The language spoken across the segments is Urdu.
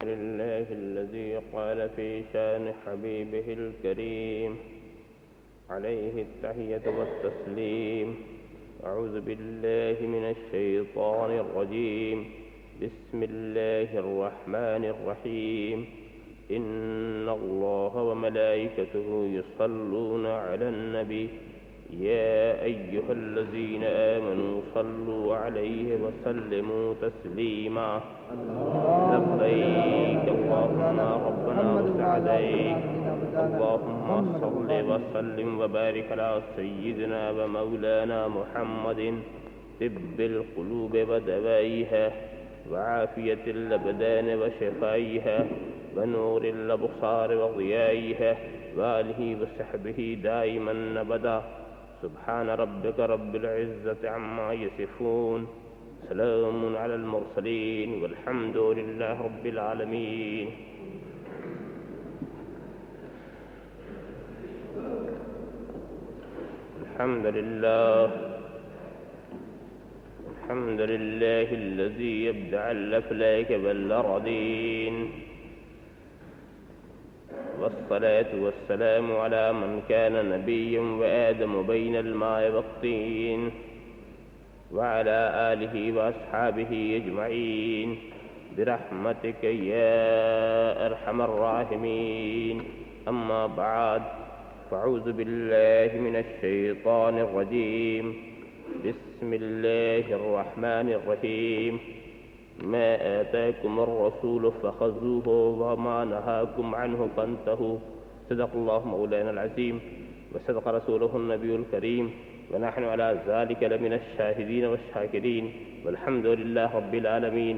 لله الذي قال في شان حبيبه الكريم عليه التحية والتسليم. أعوذ بالله من الشيطان الرجيم. بسم الله الرحمن الرحيم. إن الله وملائكته يصلون على النبي يا أيها الذين آمنوا صلوا عليه وسلموا تسليما. لبيك اللهم ربنا وسعديك. اللهم صل وسلم وبارك على سيدنا ومولانا محمد طب القلوب ودوائها وعافية الأبدان وشفائها ونور الأبصار وضيائها وآله وصحبه دائما أبدا. سبحان ربك رب العزة عما يصفون. سلام على المرسلين والحمد لله رب العالمين. الحمد لله الذي يبدع الأفلاك والأراضين، والصلاة والسلام على من كان نبيا وآدم بين الماء والطين، وعلى آله وأصحابه أجمعين برحمتك يا أرحم الراحمين. أما بعد، فأعوذ بالله من الشيطان الرجيم. بسم الله الرحمن الرحيم. ما آتاكم الرسول فخذوه وما نهاكم عنه فانتهوا. صدق الله مولانا العظيم وصدق رسوله النبي الكريم، ونحن على ذلك لمن الشاهدين والشاكرين، والحمد لله رب العالمين.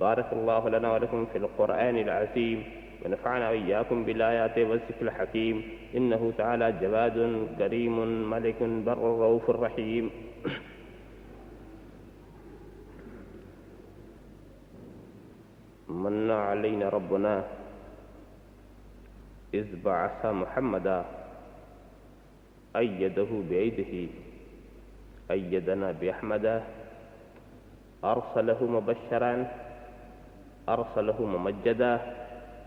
بارك الله لنا ولكم في القرآن العظيم، ونفعنا وإياكم بالآيات والذكر الحكيم. إنه تعالى جواد كريم ملك بر رؤوف رحيم. من علينا ربنا إذ بعث محمدا أيده بأيده أيدنا بأحمدا أرسله مبشرا أرسله ممجدا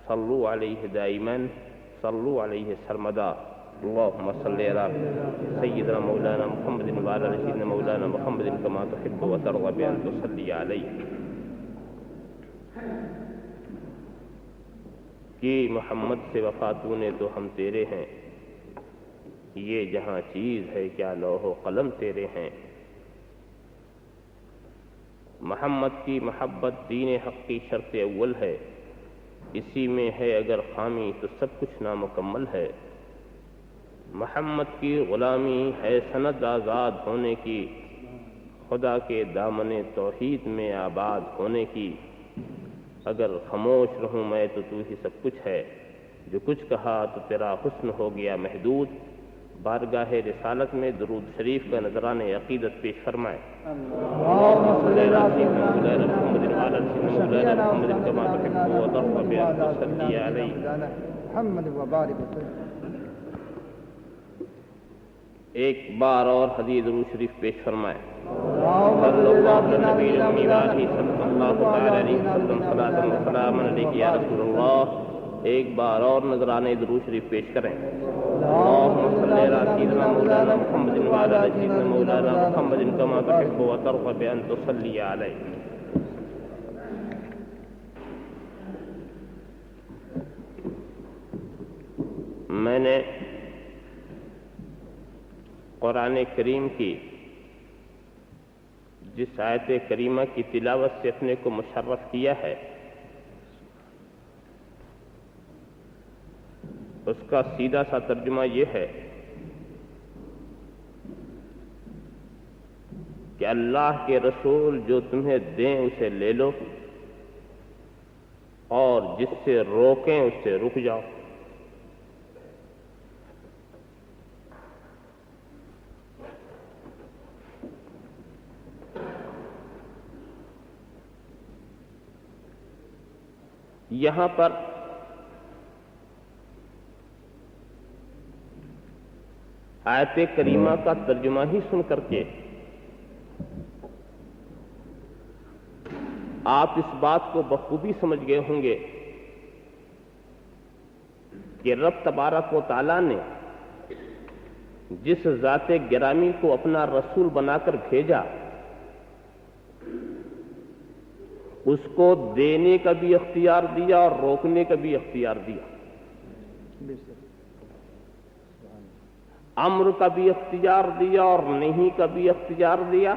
صلوا عليه دائما صلوا عليه سرمدا. اللهم صل على سيدنا مولانا محمد وعلى آل سيدنا مولانا محمد كما تحب وترضى بأن تصلي عليه. کہ محمد سے وفاتوں نے تو ہم تیرے ہیں، یہ جہاں چیز ہے کیا لوح و قلم تیرے ہیں. محمد کی محبت دین حق کی شرط اول ہے، اسی میں ہے اگر خامی تو سب کچھ نامکمل ہے. محمد کی غلامی ہے سند آزاد ہونے کی، خدا کے دامن توحید میں آباد ہونے کی. اگر خاموش رہوں میں تو تو ہی سب کچھ ہے، جو کچھ کہا تو تیرا حسن ہو گیا محدود. بارگاہ رسالت میں درود شریف کا نذران عقیدت پیش فرمائے. اللهم صل على سيدنا مولانا محمد وعلى آل سيدنا مولانا محمد كما تحب وترضى بأن تصلي عليه محمد وبارك وسلم. ایک بار اور حدیث درود شریف پیش فرمائے. صلی اللہ علیہ نبی الامین علیہ صلی اللہ تعالی علیہ وسلم. صلاۃ و سلام علیک یا رسول اللہ. ایک بار اور نذرانے درود شریف پیش کریں. اللهم صل على سيدنا مولانا محمد وعلى آل سيدنا مولانا محمد كما تحب وترضى بأن تصلي عليه. میں نے قرآن کریم کی جس آیت کریمہ کی تلاوت سے اپنے کو مشرف کیا ہے، اس کا سیدھا سا ترجمہ یہ ہے کہ اللہ کے رسول جو تمہیں دیں اسے لے لو، اور جس سے روکیں اس سے رک جاؤ. یہاں پر آیت کریمہ کا ترجمہ ہی سن کر کے آپ اس بات کو بخوبی سمجھ گئے ہوں گے کہ رب تبارک و تعالیٰ نے جس ذات گرامی کو اپنا رسول بنا کر بھیجا اس کو دینے کا بھی اختیار دیا اور روکنے کا بھی اختیار دیا، امر کا بھی اختیار دیا اور نہیں کا بھی اختیار دیا،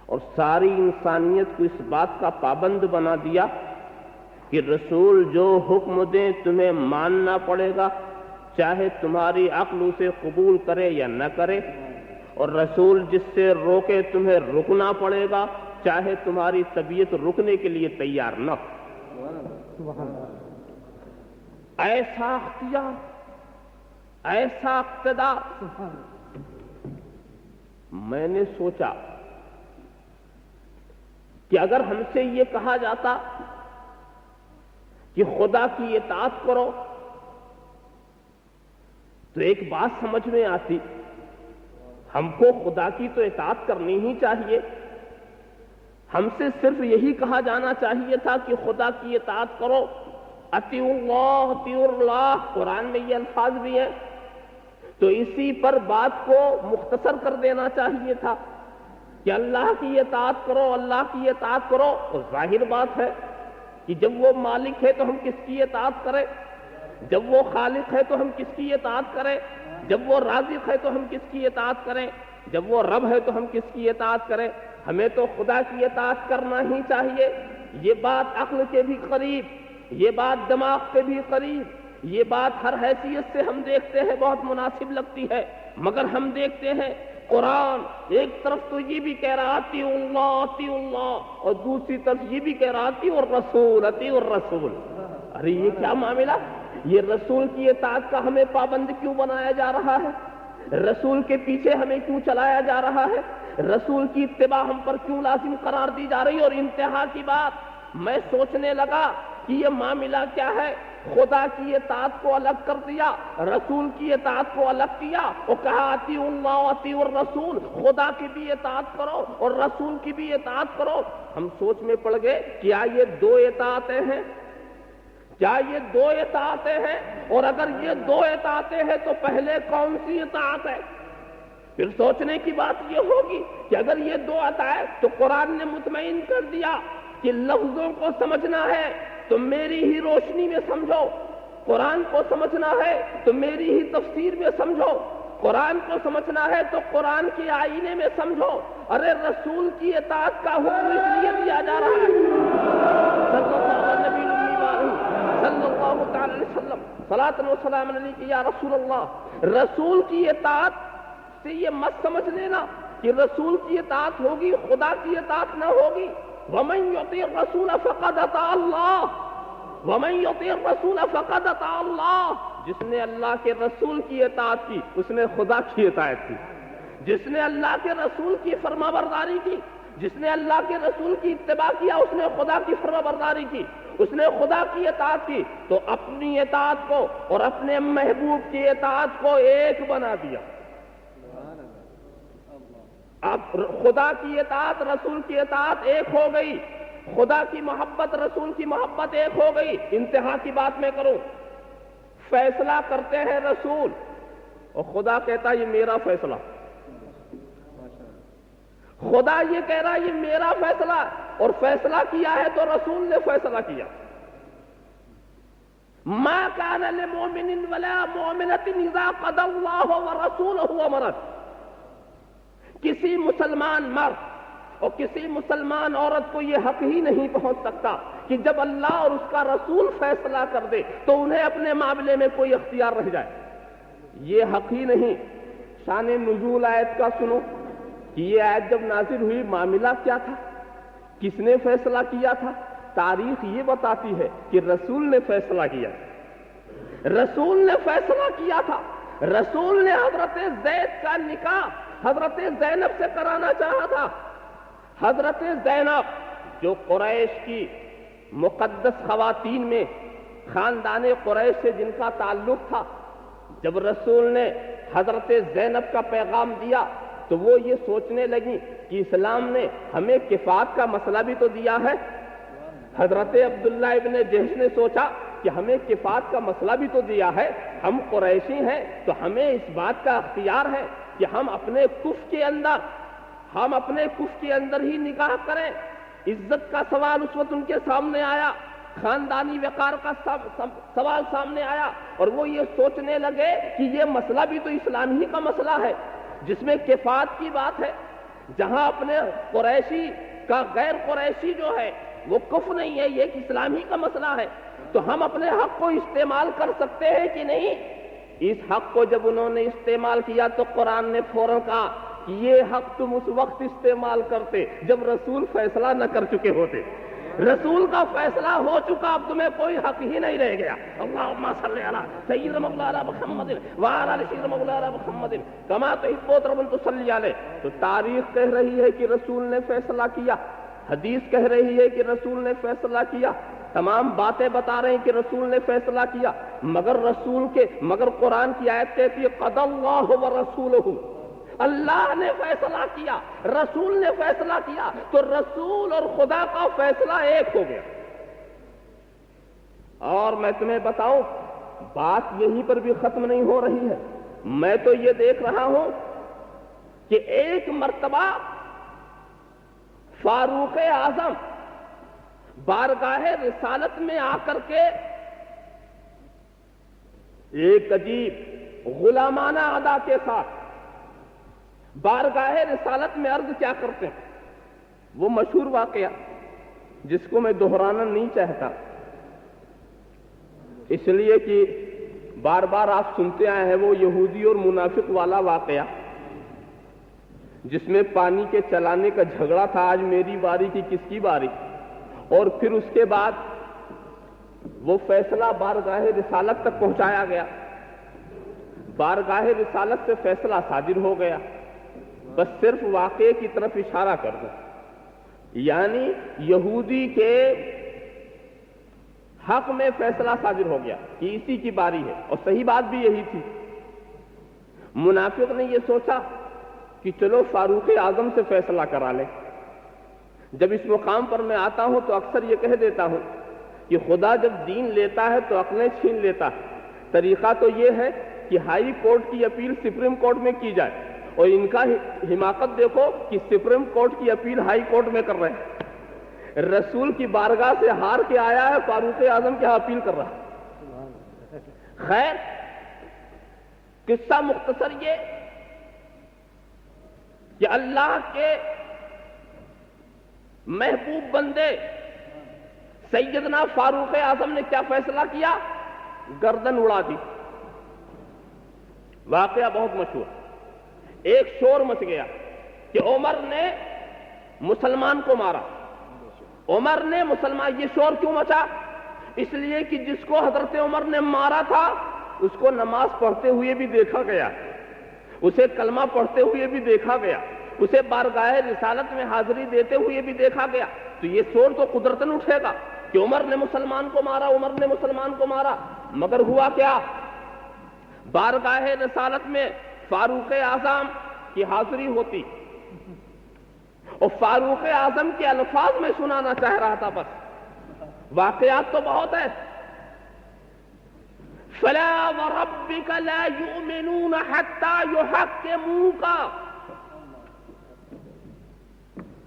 اور ساری انسانیت کو اس بات کا پابند بنا دیا کہ رسول جو حکم دیں تمہیں ماننا پڑے گا، چاہے تمہاری عقل اسے قبول کرے یا نہ کرے، اور رسول جس سے روکے تمہیں رکنا پڑے گا، چاہے تمہاری طبیعت رکنے کے لیے تیار نہ ہو۔ ایسا اختیار، ایسا اقتدار۔ میں نے سوچا کہ اگر ہم سے یہ کہا جاتا کہ خدا کی اطاعت کرو تو ایک بات سمجھ میں آتی، ہم کو خدا کی تو اطاعت کرنی ہی چاہیے، ہم سے صرف یہی کہا جانا چاہیے تھا کہ خدا کی اطاعت کرو، اطیعوا اللہ اطیعوا اللہ، قرآن میں یہ الفاظ بھی ہیں، تو اسی پر بات کو مختصر کر دینا چاہیے تھا کہ اللہ کی اطاعت کرو، اللہ کی اطاعت کرو۔ اور ظاہر بات ہے کہ جب وہ مالک ہے تو ہم کس کی اطاعت کریں، جب وہ خالق ہے تو ہم کس کی اطاعت کریں، جب وہ رازق ہے تو ہم کس کی اطاعت کریں، جب وہ رب ہے تو ہم کس کی اطاعت کریں؟ ہمیں تو خدا کی اطاعت کرنا ہی چاہیے۔ یہ بات عقل کے بھی قریب، یہ بات دماغ کے بھی قریب، یہ بات ہر حیثیت سے ہم دیکھتے ہیں بہت مناسب لگتی ہے، مگر ہم دیکھتے ہیں قرآن ایک طرف تو یہ بھی کہہ رہا اطیعوا اللہ اطیعوا اللہ، اور دوسری طرف یہ بھی کہہ رہا اطیعوا الرسول اطیعوا الرسول۔ ارے یہ کیا معاملہ؟ یہ رسول کی اطاعت کا ہمیں پابند کیوں بنایا جا رہا ہے؟ رسول کے پیچھے ہمیں کیوں چلایا جا رہا ہے؟ رسول کی اتباع ہم پر کیوں لازم قرار دی جا رہی ہے؟ اور انتہا کی بات، میں سوچنے لگا کہ یہ معاملہ کیا ہے؟ خدا کی اطاعت کو الگ کر دیا، رسول کی اطاعت کو الگ کیا اور کہا اطیعوا اللہ اطیعوا الرسول، خدا کی بھی اطاعت کرو اور رسول کی بھی اطاعت کرو۔ ہم سوچ میں پڑ گئے کیا یہ دو اطاعتیں ہیں؟ کیا یہ دو اطاعتیں ہیں؟ اور اگر یہ دو اطاعتیں ہیں تو پہلے کون سی اطاعت ہے؟ پھر سوچنے کی بات یہ ہوگی کہ اگر یہ دو اطاعت، تو قرآن نے مطمئن کر دیا کہ لفظوں کو سمجھنا ہے تو میری ہی روشنی میں سمجھو، قرآن کو سمجھنا ہے تو میری ہی تفسیر میں سمجھو، قرآن کو سمجھنا ہے تو قرآن کے آئینے میں سمجھو۔ ارے رسول کی اطاعت کا حکم اس لیے دیا جا رہا ہے، صلی اللہ تعالی علیہ وسلم، صلاۃ و سلام علیک یا رسول اللہ۔ رسول کی اطاعت سے یہ مت سمجھ لینا کہ رسول کی اطاعت ہوگی خدا کی اطاعت نہ ہوگی۔ وَمَن يُطِعِ الرَّسُولَ فَقَدْ أَطَاعَ اللَّهَ وَمَن يُطِعِ الرَّسُولَ فَقَدْ أَطَاعَ اللَّهَ۔ جس نے اللہ کے رسول کی اطاعت کی اس نے خدا کی اطاعت کی، جس نے اللہ کے رسول کی فرما برداری کی، جس نے اللہ کے رسول کی اتباع کیا اس نے خدا کی فرما برداری کی، اس نے خدا کی اطاعت کی، تو اپنی اطاعت کو اور اپنے محبوب کی اطاعت کو ایک بنا دیا۔ اب خدا کی اطاعت رسول کی اطاعت ایک ہو گئی، خدا کی محبت رسول کی محبت ایک ہو گئی۔ انتہا کی بات میں کروں، فیصلہ کرتے ہیں رسول اور خدا کہتا ہے یہ میرا فیصلہ، خدا یہ کہہ رہا ہے یہ میرا فیصلہ، اور فیصلہ کیا ہے تو رسول نے فیصلہ کیا۔ ما کان لمؤمن ولا مؤمنۃ اذا قضى اللہ ورسولہ امرا۔ کسی مسلمان مرد اور کسی مسلمان عورت کو یہ حق ہی نہیں پہنچ سکتا کہ جب اللہ اور اس کا رسول فیصلہ کر دے تو انہیں اپنے معاملے میں کوئی اختیار رہ جائے، یہ حق ہی نہیں۔ شان نزول آیت کا سنو کہ یہ آیت جب نازل ہوئی معاملہ کیا تھا، کس نے فیصلہ کیا تھا؟ تاریخ یہ بتاتی ہے کہ رسول نے فیصلہ کیا، رسول نے فیصلہ کیا تھا۔ رسول نے حضرت زید کا نکاح حضرت زینب سے کرانا چاہا تھا۔ حضرت زینب جو قریش کی مقدس خواتین میں خاندان قریش سے جن کا تعلق تھا، جب رسول نے حضرت زینب کا پیغام دیا تو وہ یہ سوچنے لگی کہ اسلام نے ہمیں کفات کا مسئلہ بھی تو دیا ہے. حضرت عبداللہ ابن جحش نے سوچا کہ ہمیں کفات کا مسئلہ بھی تو دیا ہے, ہم قریشی ہیں تو ہمیں اس بات کا اختیار ہے کہ ہم اپنے کف کے اندر ہی نکاح کریں. عزت کا سوال اس وقت ان کے سامنے آیا, خاندانی وقار کا سوال سامنے آیا, اور وہ یہ سوچنے لگے کہ یہ مسئلہ بھی تو اسلام ہی کا مسئلہ ہے جس میں کفات کی بات ہے, جہاں اپنے قریشی کا غیر قریشی جو ہے وہ کف نہیں ہے, یہ ایک اسلام ہی کا مسئلہ ہے, تو ہم اپنے حق کو استعمال کر سکتے ہیں کہ نہیں. اس حق کو جب انہوں نے استعمال کیا تو قرآن نے فوراً کہا کہ یہ حق تم اس وقت استعمال کرتے جب رسول فیصلہ نہ کر چکے ہوتے. رسول کا فیصلہ ہو چکا, اب تمہیں کوئی حق ہی نہیں رہ گیا. اللہم صلی علی سیدنا مولانا محمد وعلی آل سیدنا مولانا محمد کما تحب ربنا تصلی علیہ. تو تاریخ کہہ رہی ہے کہ رسول نے فیصلہ کیا, حدیث کہہ رہی ہے کہ رسول نے فیصلہ کیا, تمام باتیں بتا رہے ہیں کہ رسول نے فیصلہ کیا, مگر قرآن کی آیت کہتی ہے قضى اللہ ورسولہ, اللہ نے فیصلہ کیا, رسول نے فیصلہ کیا, تو رسول اور خدا کا فیصلہ ایک ہو گیا. اور میں تمہیں بتاؤں, بات یہیں پر بھی ختم نہیں ہو رہی ہے. میں تو یہ دیکھ رہا ہوں کہ ایک مرتبہ فاروق اعظم بارگاہ رسالت میں آ کر کے ایک عجیب غلامانہ ادا کے ساتھ بارگاہ رسالت میں عرض کیا کرتے ہیں. وہ مشہور واقعہ جس کو میں دہرانا نہیں چاہتا, اس لیے کہ بار بار آپ سنتے آئے ہیں, وہ یہودی اور منافق والا واقعہ جس میں پانی کے چلانے کا جھگڑا تھا, آج میری باری کی کس کی باری, اور پھر اس کے بعد وہ فیصلہ بارگاہ رسالت تک پہنچایا گیا. بارگاہ رسالت سے فیصلہ صادر ہو گیا, بس صرف واقعے کی طرف اشارہ کر دیں, یعنی یہودی کے حق میں فیصلہ صادر ہو گیا کہ اسی کی باری ہے, اور صحیح بات بھی یہی تھی. منافق نے یہ سوچا کہ چلو فاروق اعظم سے فیصلہ کرا لیں. جب اس مقام پر میں آتا ہوں تو اکثر یہ کہہ دیتا ہوں کہ خدا جب دین لیتا ہے تو عقلیں چھین لیتا ہے. طریقہ تو یہ ہے کہ ہائی کورٹ کی اپیل سپریم کورٹ میں کی جائے, اور ان کا حماقت دیکھو کہ سپریم کورٹ کی اپیل ہائی کورٹ میں کر رہے ہیں. رسول کی بارگاہ سے ہار کے آیا ہے, فاروق اعظم کے اپیل کر رہا ہے. خیر, قصہ مختصر یہ کہ اللہ کے محبوب بندے سیدنا فاروق اعظم نے کیا فیصلہ کیا, گردن اڑا دی. واقعہ بہت مشہور. ایک شور مچ گیا کہ عمر نے مسلمان کو مارا. عمر نے مسلمان, یہ شور کیوں مچا, اس لیے کہ جس کو حضرت عمر نے مارا تھا اس کو نماز پڑھتے ہوئے بھی دیکھا گیا, اسے کلمہ پڑھتے ہوئے بھی دیکھا گیا, اسے بارگاہ رسالت میں حاضری دیتے ہوئے بھی دیکھا گیا. تو یہ شور تو قدرتاً اٹھے گا کہ عمر نے مسلمان کو مارا, عمر نے مسلمان کو مارا. مگر ہوا کیا, بارگاہ رسالت میں فاروق اعظم کی حاضری ہوتی, اور فاروق اعظم کے الفاظ میں سنانا چاہ رہا تھا. بس واقعات تو بہت ہے. فلا وربك لا يؤمنون حتى يحكموك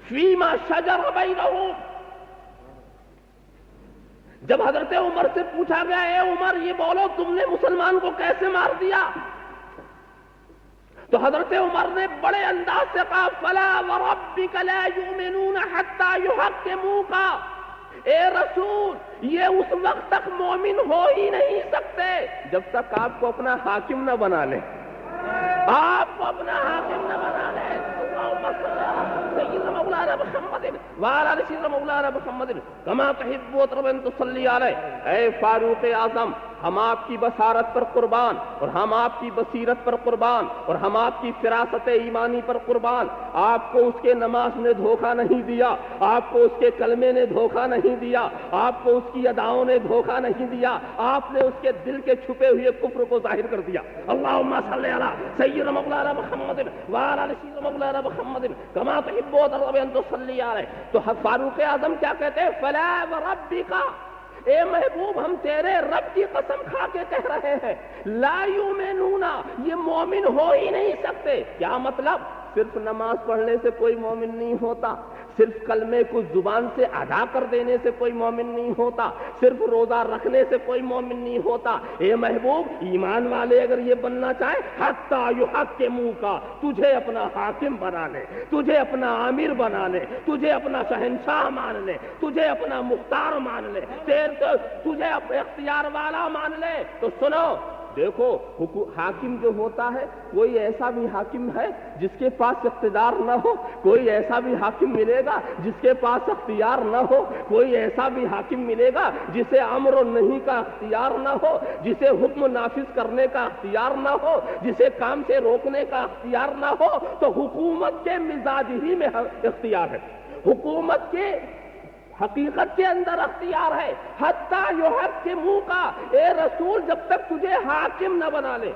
فيما شجر بينهم. جب حضرت عمر سے پوچھا گیا, اے عمر یہ بولو تم نے مسلمان کو کیسے مار دیا, تو حضرت عمر نے بڑے انداز سے کہا فلا وربك لا يؤمنون حتى يحكموك. اے رسول یہ اس وقت تک مومن ہو ہی نہیں سکتے جب تک آپ کو اپنا حاکم نہ بنا لیں, آپ کو اپنا حاکم نہ بنا لیں. سیدنا مولانا محمد وعلی سیدنا مولانا محمد کما تحب ربنا تصلی علیہ. اے فاروق اعظم, ہم آپ کی بصارت پر قربان، اور ہم آپ کی بصیرت پر قربان، اور ہم آپ کی فراست ایمانی پر قربان۔ آپ کو اس کے نماز نے دھوکہ نہیں دیا، آپ کو اس کے کلمے نے دھوکہ نہیں دیا، آپ کو اس کی اداؤں نے دھوکہ نہیں دیا، آپ نے اس کے دل کے چھپے ہوئے کفر کو ظاہر کر دیا۔ اللہم صلی علی سیدنا مولانا محمد وعلی سیدنا مولانا محمد کما تحب وترضى ان تصلی علیہ۔ تو فاروق اعظم کیا کہتے ہیں؟ فلا وربک، اے محبوب ہم تیرے رب کی قسم کھا کے کہہ رہے ہیں، لا یؤمنون، یہ مومن ہو ہی نہیں سکتے۔ کیا مطلب؟ صرف نماز پڑھنے سے کوئی مومن نہیں ہوتا، صرف کلمے کو زبان سے ادا کر دینے سے کوئی مومن نہیں ہوتا، صرف روزہ رکھنے سے کوئی مومن نہیں ہوتا۔ اے محبوب ایمان والے اگر یہ بننا چاہے، حتی یحکموک، تجھے اپنا حاکم بنا لے، تجھے اپنا امیر بنا لے، تجھے اپنا شہنشاہ مان لے، تجھے اپنا مختار مان لے، تجھے اپنے اختیار والا مان لے۔ تو سنو، دیکھو حاکم جو ہوتا ہے، کوئی ایسا بھی حاکم ہے جس کے پاس اقتدار نہ ہو، کوئی ایسا بھی حاکم ملے گا جس کے پاس اختیار نہ ہو، کوئی ایسا بھی حاکم ملے گا جسے امر و نہی کا اختیار نہ ہو، جسے حکم نافذ کرنے کا اختیار نہ ہو، جسے کام سے روکنے کا اختیار نہ ہو۔ تو حکومت کے مزاج ہی میں اختیار ہے، حکومت کے حقیقت کے اندر اختیار ہے۔ حتیٰ یحکموک، اے رسول جب تک تجھے حاکم نہ بنا لے۔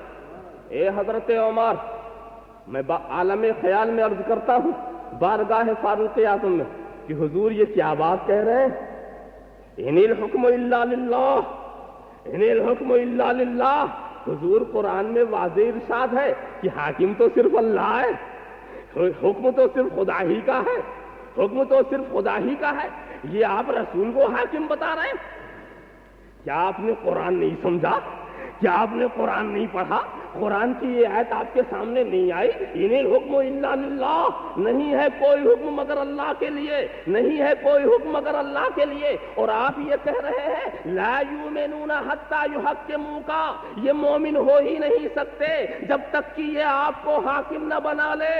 اے حضرت عمر، میں عالم خیال میں عرض کرتا ہوں بارگاہ فاروق اعظم میں کہ حضور یہ کیا بات کہہ رہے ہیں؟ ان الحکم الا للہ، ان الحکم الا للہ۔ حضور قرآن میں واضح ارشاد ہے کہ حاکم تو صرف اللہ ہے، حکم تو صرف خدا ہی کا ہے، حکم تو صرف خدا ہی کا ہے۔ یہ آپ رسول کو حاکم بتا رہے ہیں؟ کیا آپ نے قرآن نہیں سمجھا؟ کیا آپ نے قرآن نہیں پڑھا؟ قرآن کی یہ آیت آپ کے سامنے نہیں آئی؟ ان الحکم الا للہ، نہیں ہے کوئی حکم مگر اللہ کے لیے، نہیں ہے کوئی حکم مگر اللہ کے لیے۔ اور آپ یہ کہہ رہے ہیں لا یؤمنون حتی یحکموک، یہ مومن ہو ہی نہیں سکتے جب تک کہ یہ آپ کو حاکم نہ بنا لے،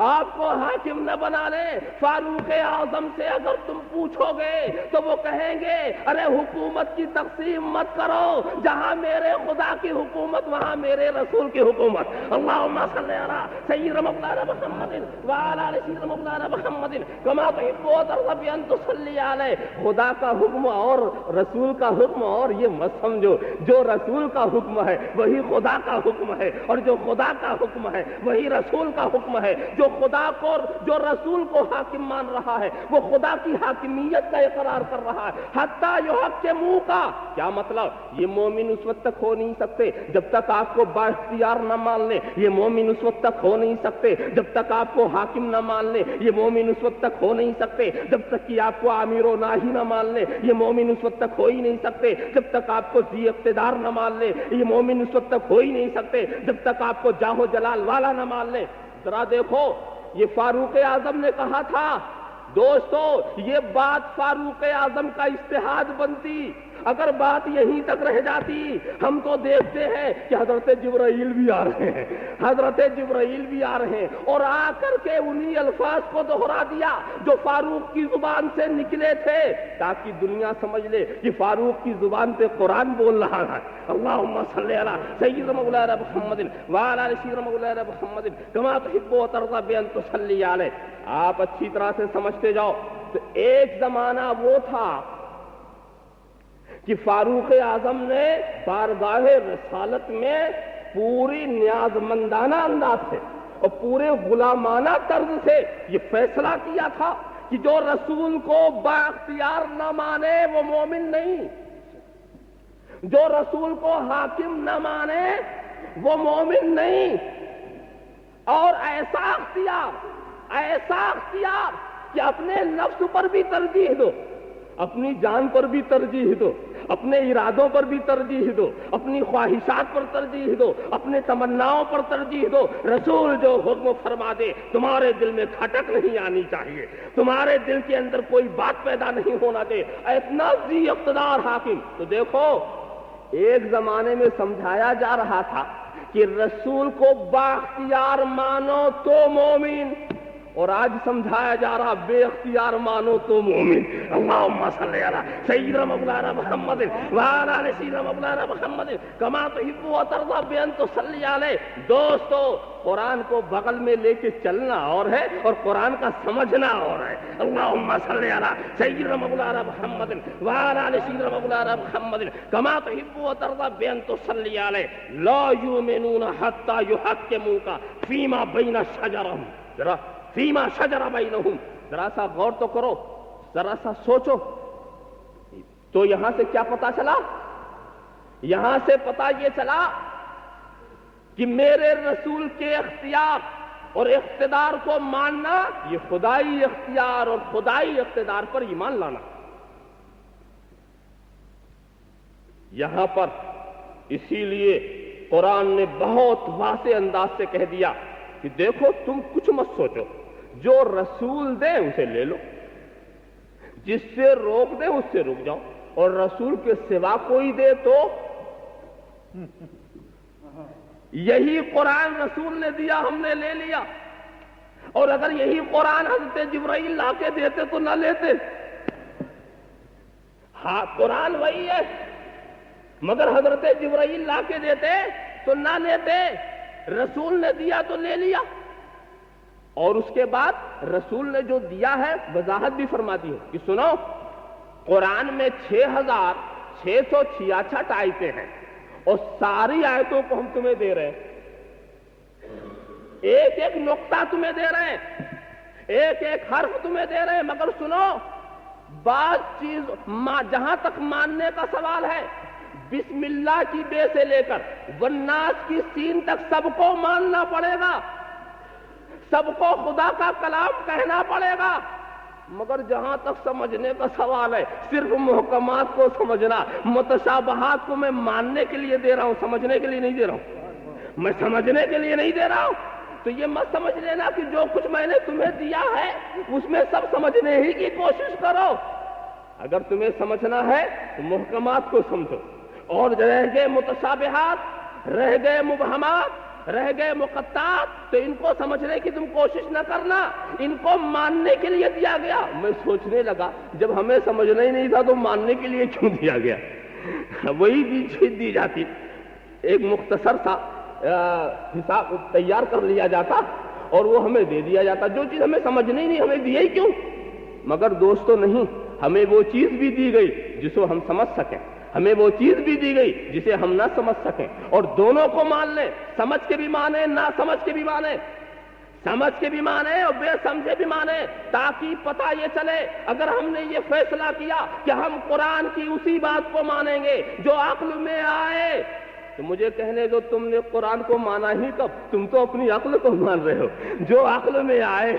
آپ کو حاکم نہ بنا لے۔ فاروق اعظم سے اگر تم پوچھو گے تو وہ کہیں گے ارے حکومت کی تقسیم مت کرو، جہاں میرے خدا کی حکومت وہاں میرے رسول کی حکومت۔ اللہم صلی علی سیدنا مولانا محمد وعلی سیدنا مولانا محمد کما تحب وترضى ان تصلی علیہ۔ خدا کا حکم اور رسول کا حکم اور یہ مت سمجھو، جو رسول کا حکم ہے وہی خدا کا حکم ہے، اور جو خدا کا حکم ہے وہی رسول کا حکم ہے۔ جو خدا کو، جو رسول کو حاکم مان رہا ہے وہ خدا کی حاکمیت کا اقرار کر رہا ہے۔ حتیٰ یحکموک، کیا مطلب؟ یہ مومن اس وقت تک ہو نہیں سکتے جب تک آپ کو با اختیار نہ مان لے، یہ مومن اس وقت تک ہو نہیں سکتے جب تک آپ کو حاکم نہ مان لے، یہ مومن اس وقت تک ہو نہیں سکتے جب تک کہ آپ کو امیر و ناہی نہ مان لے، یہ مومن اس وقت تک ہو ہی نہیں سکتے جب تک آپ کو ذی اقتدار نہ مان لے، یہ مومن اس وقت تک ہو ہی نہیں سکتے جب تک آپ کو جاہ و جلال والا نہ مان لے۔ ذرا دیکھو، یہ فاروق اعظم نے کہا تھا۔ دوستو، یہ بات فاروق اعظم کا اجتہاد بنتی، اگر بات یہیں تک رہ جاتی۔ ہم تو دیکھتے ہیں کہ حضرت جبرائیل بھی آ رہے ہیں، حضرت جبرائیل بھی آ رہے ہیں، اور آ کر کے انہی الفاظ کو دوہرا دیا جو فاروق کی زبان سے نکلے تھے، تاکہ دنیا سمجھ لے کہ فاروق کی زبان پہ قرآن بول رہا ہے۔ اللہم صلی علی سیدنا مولانا محمد وعلی سیدنا مولانا محمد کما تحب وترضى ان تصلی علیہ۔ آپ اچھی طرح سے سمجھتے جاؤ تو ایک زمانہ وہ تھا کہ فاروق اعظم نے بارگاہ رسالت میں پوری نیاز مندانہ انداز سے اور پورے غلامانہ طرز سے یہ فیصلہ کیا تھا کہ جو رسول کو با اختیار نہ مانے وہ مومن نہیں، جو رسول کو حاکم نہ مانے وہ مومن نہیں۔ اور ایسا اختیار کہ اپنے نفس پر بھی ترجیح دو، اپنی جان پر بھی ترجیح دو، اپنے ارادوں پر بھی ترجیح دو، اپنی خواہشات پر ترجیح دو، اپنے تمناؤں پر ترجیح دو۔ رسول جو حکم فرما دے تمہارے دل میں کھٹک نہیں آنی چاہیے، تمہارے دل کے اندر کوئی بات پیدا نہیں ہونا دے، اتنا ذی اقتدار حاکم۔ تو دیکھو، ایک زمانے میں سمجھایا جا رہا تھا کہ رسول کو با اختیار مانو تو مومن، اور آج سمجھایا جا رہا بے اختیار مانو تو مومن. اللہم صلی علی سیدنا مولانا محمد وعلی آل سیدنا مولانا محمد کما تحب و ترضی بان تصلی علیہ. دوستو قرآن کو بغل میں لے کے چلنا اور ہے اور قرآن کا سمجھنا اور ہے. اللہم صلی علی سیدنا مولانا محمد وعلی آل سیدنا مولانا محمد کما تحب و ترضی بان تصلی علیہ. لا یؤمنون حتی یحکموک فیما بین شجرہم. ذرا فیما شجر بینہم، ذرا سا غور تو کرو، ذرا سا سوچو. تو یہاں سے کیا پتا چلا؟ یہاں سے پتا یہ چلا کہ میرے رسول کے اختیار اور اقتدار کو ماننا یہ خدائی اختیار اور خدائی اقتدار پر ایمان لانا. یہاں پر اسی لیے قرآن نے بہت واضح انداز سے کہہ دیا کہ دیکھو تم کچھ مت سوچو، جو رسول دے اسے لے لو، جس سے روک دے اس سے رک جاؤ، اور رسول کے سوا کوئی دے تو یہی قرآن رسول نے دیا ہم نے لے لیا. اور اگر یہی قرآن حضرت جبرائیل لا کے دیتے تو نہ لیتے. ہاں قرآن وہی ہے مگر حضرت جبرائیل لا کے دیتے تو نہ لیتے. رسول نے دیا تو لے لیا. اور اس کے بعد رسول نے جو دیا ہے وضاحت بھی فرما دی ہے کہ سنو قرآن میں 6666 آیتیں ہیں اور ساری آیتوں کو ہم تمہیں دے رہے ہیں. ایک ایک نقطہ تمہیں دے رہے ہیں، ایک ایک حرف تمہیں دے رہے ہیں. مگر سنو بعض چیز جہاں تک ماننے کا سوال ہے بسم اللہ کی بے سے لے کر والناس کی سین تک سب کو ماننا پڑے گا، سب کو خدا کا کلام کہنا پڑے گا. مگر جہاں تک سمجھنے کا سوال ہے صرف محکمات کو سمجھنا. متشابہات کو میں ماننے کے لیے دے رہا ہوں، سمجھنے کے لیے نہیں دے رہا ہوں. میں سمجھنے کے لیے نہیں دے رہا ہوں. تو یہ مت سمجھ لینا کہ جو کچھ میں نے تمہیں دیا ہے اس میں سب سمجھنے ہی کی کوشش کرو. اگر تمہیں سمجھنا ہے تو محکمات کو سمجھو، اور رہ گئے متشابہات، رہ گئے مبہمات، رہ گئے مقطعات، تو ان کو سمجھنے کی تم کوشش نہ کرنا. ان کو ماننے کے لیے دیا گیا. میں سوچنے لگا جب ہمیں سمجھنا ہی نہیں تھا تو ماننے کے لیے کیوں دیا گیا؟ وہی چیز دی جاتی، ایک مختصر سا حساب تیار کر لیا جاتا اور وہ ہمیں دے دیا جاتا. جو چیز ہمیں سمجھنی ہی نہیں ہمیں دی ہی کیوں؟ مگر دوستو نہیں، ہمیں وہ چیز بھی دی گئی جس کو ہم سمجھ سکیں، ہمیں وہ چیز بھی دی گئی جسے ہم نہ سمجھ سکیں. اور دونوں کو مان لیں، سمجھ کے بھی مانیں، نہ سمجھ کے بھی مانیں، سمجھ کے بھی مانیں اور بے سمجھے بھی مانیں، تاکہ پتہ یہ چلے اگر ہم نے یہ فیصلہ کیا کہ ہم قرآن کی اسی بات کو مانیں گے جو عقل میں آئے. تو مجھے کہنے دو تم نے قرآن کو مانا ہی کب؟ تم تو اپنی عقل کو مان رہے ہو. جو عقل میں آئے،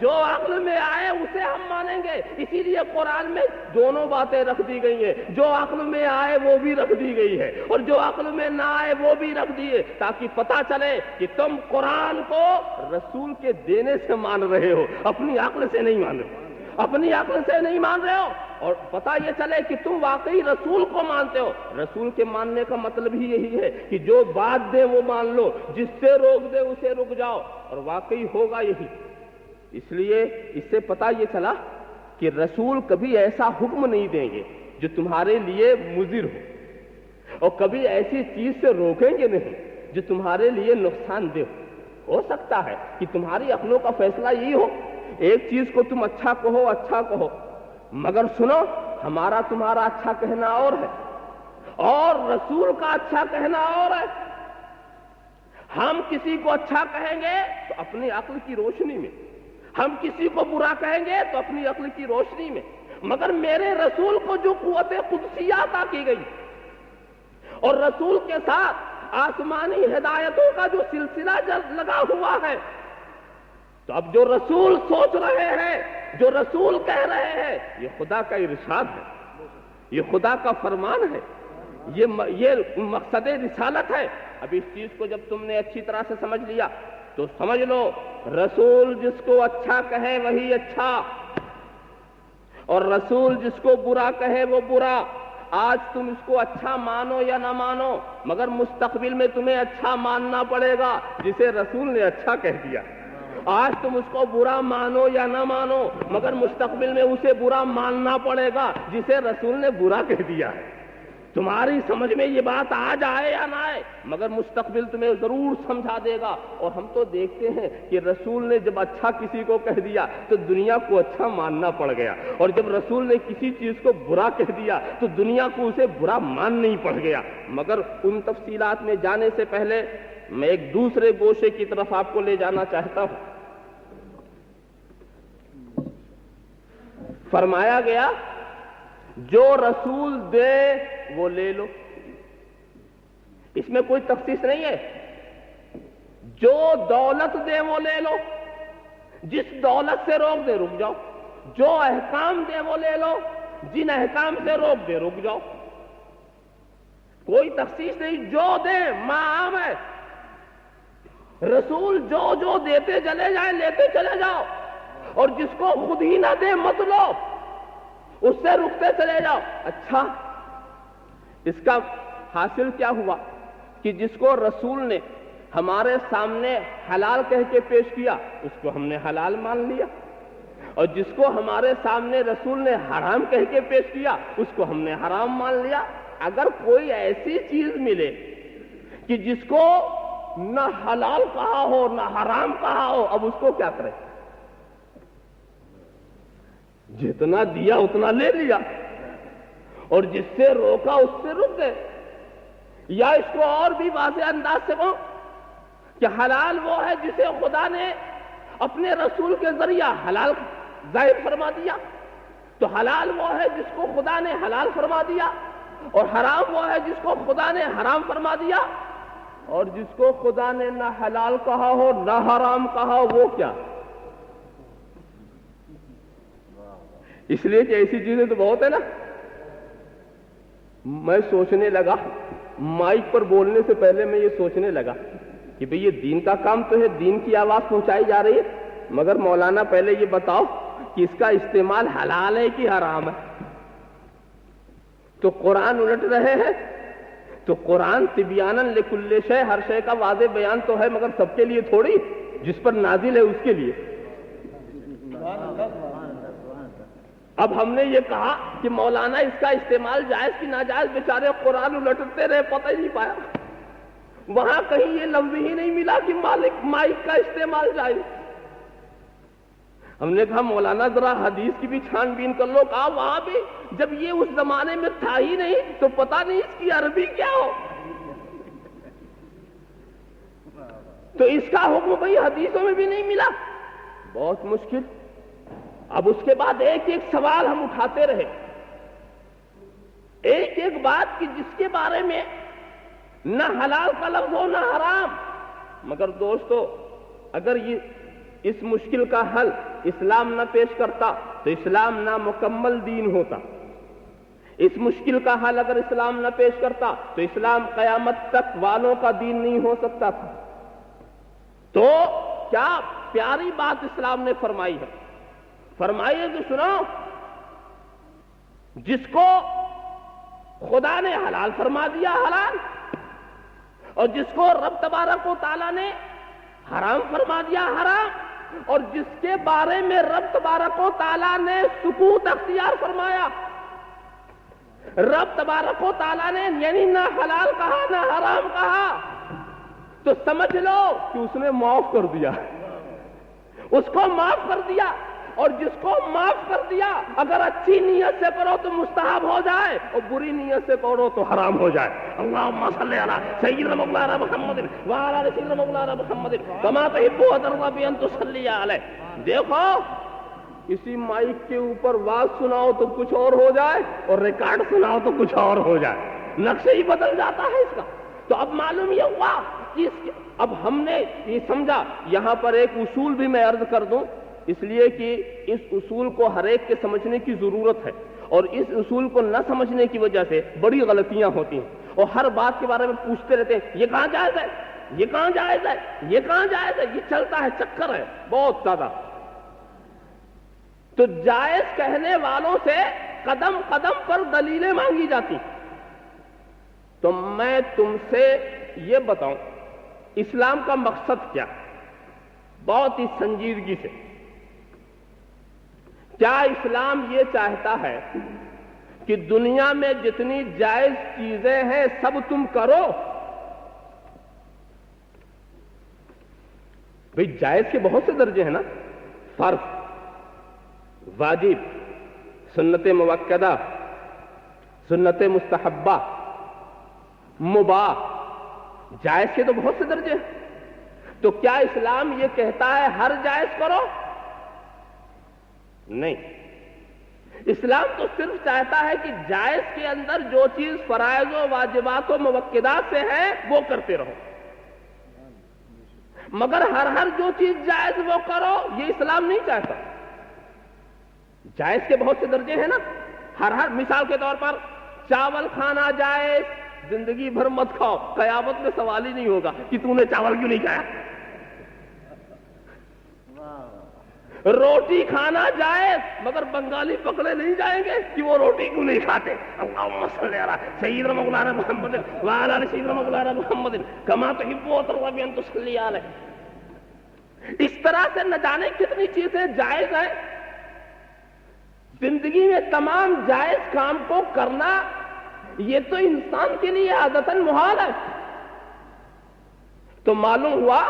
جو عقل میں آئے اسے ہم مانیں گے. اسی لیے قرآن میں دونوں باتیں رکھ دی گئی ہیں، جو عقل میں آئے وہ بھی رکھ دی گئی ہے اور جو عقل میں نہ آئے وہ بھی رکھ دیے، تاکہ پتہ چلے کہ تم قرآن کو رسول کے دینے سے مان رہے ہو، اپنی عقل سے نہیں مان رہے ہو، اپنی عقل سے نہیں مان رہے ہو. اور پتہ یہ چلے کہ تم واقعی رسول کو مانتے ہو. رسول کے ماننے کا مطلب ہی یہی ہے کہ جو بات دے وہ مان لو، جس سے روک دے اسے رک جاؤ، اور واقعی ہوگا یہی. اس لیے اس سے پتہ یہ چلا کہ رسول کبھی ایسا حکم نہیں دیں گے جو تمہارے لیے مضر ہو، اور کبھی ایسی چیز سے روکیں گے نہیں جو تمہارے لیے نقصان دہ ہو. ہو سکتا ہے کہ تمہاری عقلوں کا فیصلہ یہی ہو، ایک چیز کو تم اچھا کہو، اچھا کہو، مگر سنو ہمارا تمہارا اچھا کہنا اور ہے اور رسول کا اچھا کہنا اور ہے. ہم کسی کو اچھا کہیں گے تو اپنی عقل کی روشنی میں، ہم کسی کو برا کہیں گے تو اپنی عقل کی روشنی میں. مگر میرے رسول کو جو قوت قدسیہ عطا کی گئی اور رسول کے ساتھ آسمانی ہدایتوں کا جو سلسلہ لگا ہوا ہے، تو اب جو رسول سوچ رہے ہیں، جو رسول کہہ رہے ہیں، یہ خدا کا ارشاد ہے، یہ خدا کا فرمان ہے، یہ مقصد رسالت ہے. اب اس چیز کو جب تم نے اچھی طرح سے سمجھ لیا تو سمجھ لو رسول جس کو اچھا کہے وہی اچھا، اور رسول جس کو برا کہے وہ برا. آج تم اس کو اچھا مانو یا نہ مانو، مگر مستقبل میں تمہیں اچھا ماننا پڑے گا جسے رسول نے اچھا کہہ دیا، آج تم اس کو برا مانو یا نہ مانو، مگر مستقبل میں اسے برا ماننا پڑے گا جسے رسول نے برا کہہ دیا ہے۔ تمہاری سمجھ میں یہ بات آ جائے یا نہ آئے، مگر مستقبل تمہیں ضرور سمجھا دے گا۔ اور ہم تو دیکھتے ہیں کہ رسول نے جب اچھا کسی کو کہہ دیا تو دنیا کو اچھا ماننا پڑ گیا، اور جب رسول نے کسی چیز کو برا کہہ دیا تو دنیا کو اسے برا ماننا ہی پڑ گیا۔ مگر ان تفصیلات میں جانے سے پہلے میں ایک دوسرے گوشے کی طرف آپ کو لے جانا چاہتا ہوں۔ فرمایا گیا جو رسول دے وہ لے لو، اس میں کوئی تخصیص نہیں ہے۔ جو دولت دے وہ لے لو، جس دولت سے روک دے رک جاؤ، جو احکام دے وہ لے لو، جن احکام سے روک دے رک جاؤ، کوئی تخصیص نہیں، جو دے ماں عام ہے۔ رسول جو دیتے چلے جائیں، لیتے چلے جاؤ، اور جس کو خود ہی نہ دے مت لو، اس سے رکتے چلے جاؤ۔ اچھا، اس کا حاصل کیا ہوا کہ جس کو رسول نے ہمارے سامنے حلال کہہ کے پیش کیا اس کو ہم نے حلال مان لیا، اور جس کو ہمارے سامنے رسول نے حرام کہہ کے پیش کیا اس کو ہم نے حرام مان لیا۔ اگر کوئی ایسی چیز ملے کہ جس کو نہ حلال کہا ہو نہ حرام کہا ہو، اب اس کو کیا کریں؟ جتنا دیا اتنا لے لیا، اور جس سے روکا اس سے رک گئے۔ یا اس کو اور بھی واضح انداز سے کہو کہ حلال وہ ہے جسے خدا نے اپنے رسول کے ذریعہ حلال ظاہر فرما دیا، تو حلال وہ ہے جس کو خدا نے حلال فرما دیا، اور حرام وہ ہے جس کو خدا نے حرام فرما دیا، اور جس کو خدا نے نہ حلال کہا ہو نہ حرام کہا ہو وہ کیا؟ اس لیے کہ ایسی چیزیں تو بہت ہے نا۔ میں سوچنے لگا، مائک پر بولنے سے پہلے میں یہ سوچنے لگا کہ بھئی یہ دین کا کام تو ہے، دین کی آواز پہنچائی جا رہی ہے، مگر مولانا پہلے یہ بتاؤ کہ اس کا استعمال حلال ہے کہ حرام ہے؟ تو قرآن الٹ رہے ہیں، تو قرآن تبیاناً لکل شے، ہر شے کا واضح بیان تو ہے، مگر سب کے لیے تھوڑی، جس پر نازل ہے اس کے لیے۔ اب ہم نے یہ کہا کہ مولانا اس کا استعمال جائز کی ناجائز، بیچارے قرآن الٹتے رہے، پتہ ہی نہیں پایا، وہاں کہیں یہ لفظ ہی نہیں ملا کہ مائک کا استعمال جائز۔ ہم نے کہا مولانا ذرا حدیث کی بھی چھان بین کر لو، کہا وہاں بھی جب یہ اس زمانے میں تھا ہی نہیں تو پتہ نہیں اس کی عربی کیا ہو، تو اس کا حکم بھئی حدیثوں میں بھی نہیں ملا، بہت مشکل۔ اب اس کے بعد ایک ایک سوال ہم اٹھاتے رہے، ایک ایک بات کی جس کے بارے میں نہ حلال کا لفظ ہو نہ حرام۔ مگر دوستو، اگر یہ اس مشکل کا حل اسلام نہ پیش کرتا تو اسلام نامکمل دین ہوتا۔ اس مشکل کا حل اگر اسلام نہ پیش کرتا تو اسلام قیامت تک والوں کا دین نہیں ہو سکتا تھا۔ تو کیا پیاری بات اسلام نے فرمائی ہے، فرمائیے کہ سنو، جس کو خدا نے حلال فرما دیا حلال، اور جس کو رب تبارک و تعالیٰ نے حرام فرما دیا حرام، اور جس کے بارے میں رب تبارک و تعالیٰ نے سکوت اختیار فرمایا، رب تبارک و تعالیٰ نے یعنی نہ حلال کہا نہ حرام کہا، تو سمجھ لو کہ اس نے معاف کر دیا، اس کو معاف کر دیا۔ اور جس کو معاف کر دیا اگر اچھی نیت سے کرو تو مستحب ہو جائے، اور بری نیت سے کرو تو حرام ہو جائے۔ اللہم صلی علی سیدنا مولانا محمد وعلی آل سیدنا مولانا محمد کما تحب و ترضی بان تصلی علیہ۔ دیکھو، اسی مائک کے اوپر واز سناؤ تو کچھ اور ہو جائے، اور ریکارڈ سناؤ تو کچھ اور ہو جائے، نقشہ ہی بدل جاتا ہے اس کا۔ تو اب معلوم یہ ہوا کہ اب ہم نے یہ سمجھا۔ یہاں پر ایک اصول بھی میں عرض کر دوں، اس لیے کہ اس اصول کو ہر ایک کے سمجھنے کی ضرورت ہے، اور اس اصول کو نہ سمجھنے کی وجہ سے بڑی غلطیاں ہوتی ہیں، اور ہر بات کے بارے میں پوچھتے رہتے ہیں یہ کہاں جائز ہے، یہ کہاں جائز ہے، یہ کہاں جائز ہے، یہ چلتا ہے، چکر ہے بہت زیادہ۔ تو جائز کہنے والوں سے قدم قدم پر دلیلیں مانگی جاتی۔ تو میں تم سے یہ بتاؤں اسلام کا مقصد کیا؟ بہت ہی سنجیدگی سے. کیا اسلام یہ چاہتا ہے کہ دنیا میں جتنی جائز چیزیں ہیں سب تم کرو؟ بھئی جائز کے بہت سے درجے ہیں نا، فرض، واجب، سنت موقدہ، سنت مستحبہ، مباح، جائز کے تو بہت سے درجے ہیں. تو کیا اسلام یہ کہتا ہے ہر جائز کرو؟ نہیں. اسلام تو صرف چاہتا ہے کہ جائز کے اندر جو چیز فرائض و واجبات و موقدات سے ہے وہ کرتے رہو، مگر ہر جو چیز جائز وہ کرو یہ اسلام نہیں چاہتا. جائز کے بہت سے درجے ہیں نا. ہر مثال کے طور پر چاول کھانا جائز، زندگی بھر مت کھاؤ، قیامت میں سوال ہی نہیں ہوگا کہ تو نے چاول کیوں نہیں کھایا. روٹی کھانا جائز، مگر بنگالی پکڑے نہیں جائیں گے کہ وہ روٹی کیوں نہیں کھاتے. اللہم صلی علی سیدنا مولانا محمد وعلی آل سیدنا مولانا محمد کما تحب وترضى بأن تصلی علیہ. اس طرح سے نہ جانے کتنی چیزیں جائز ہیں. زندگی میں تمام جائز کام کو کرنا یہ تو انسان کے لیے عادتاً محال ہے. تو معلوم ہوا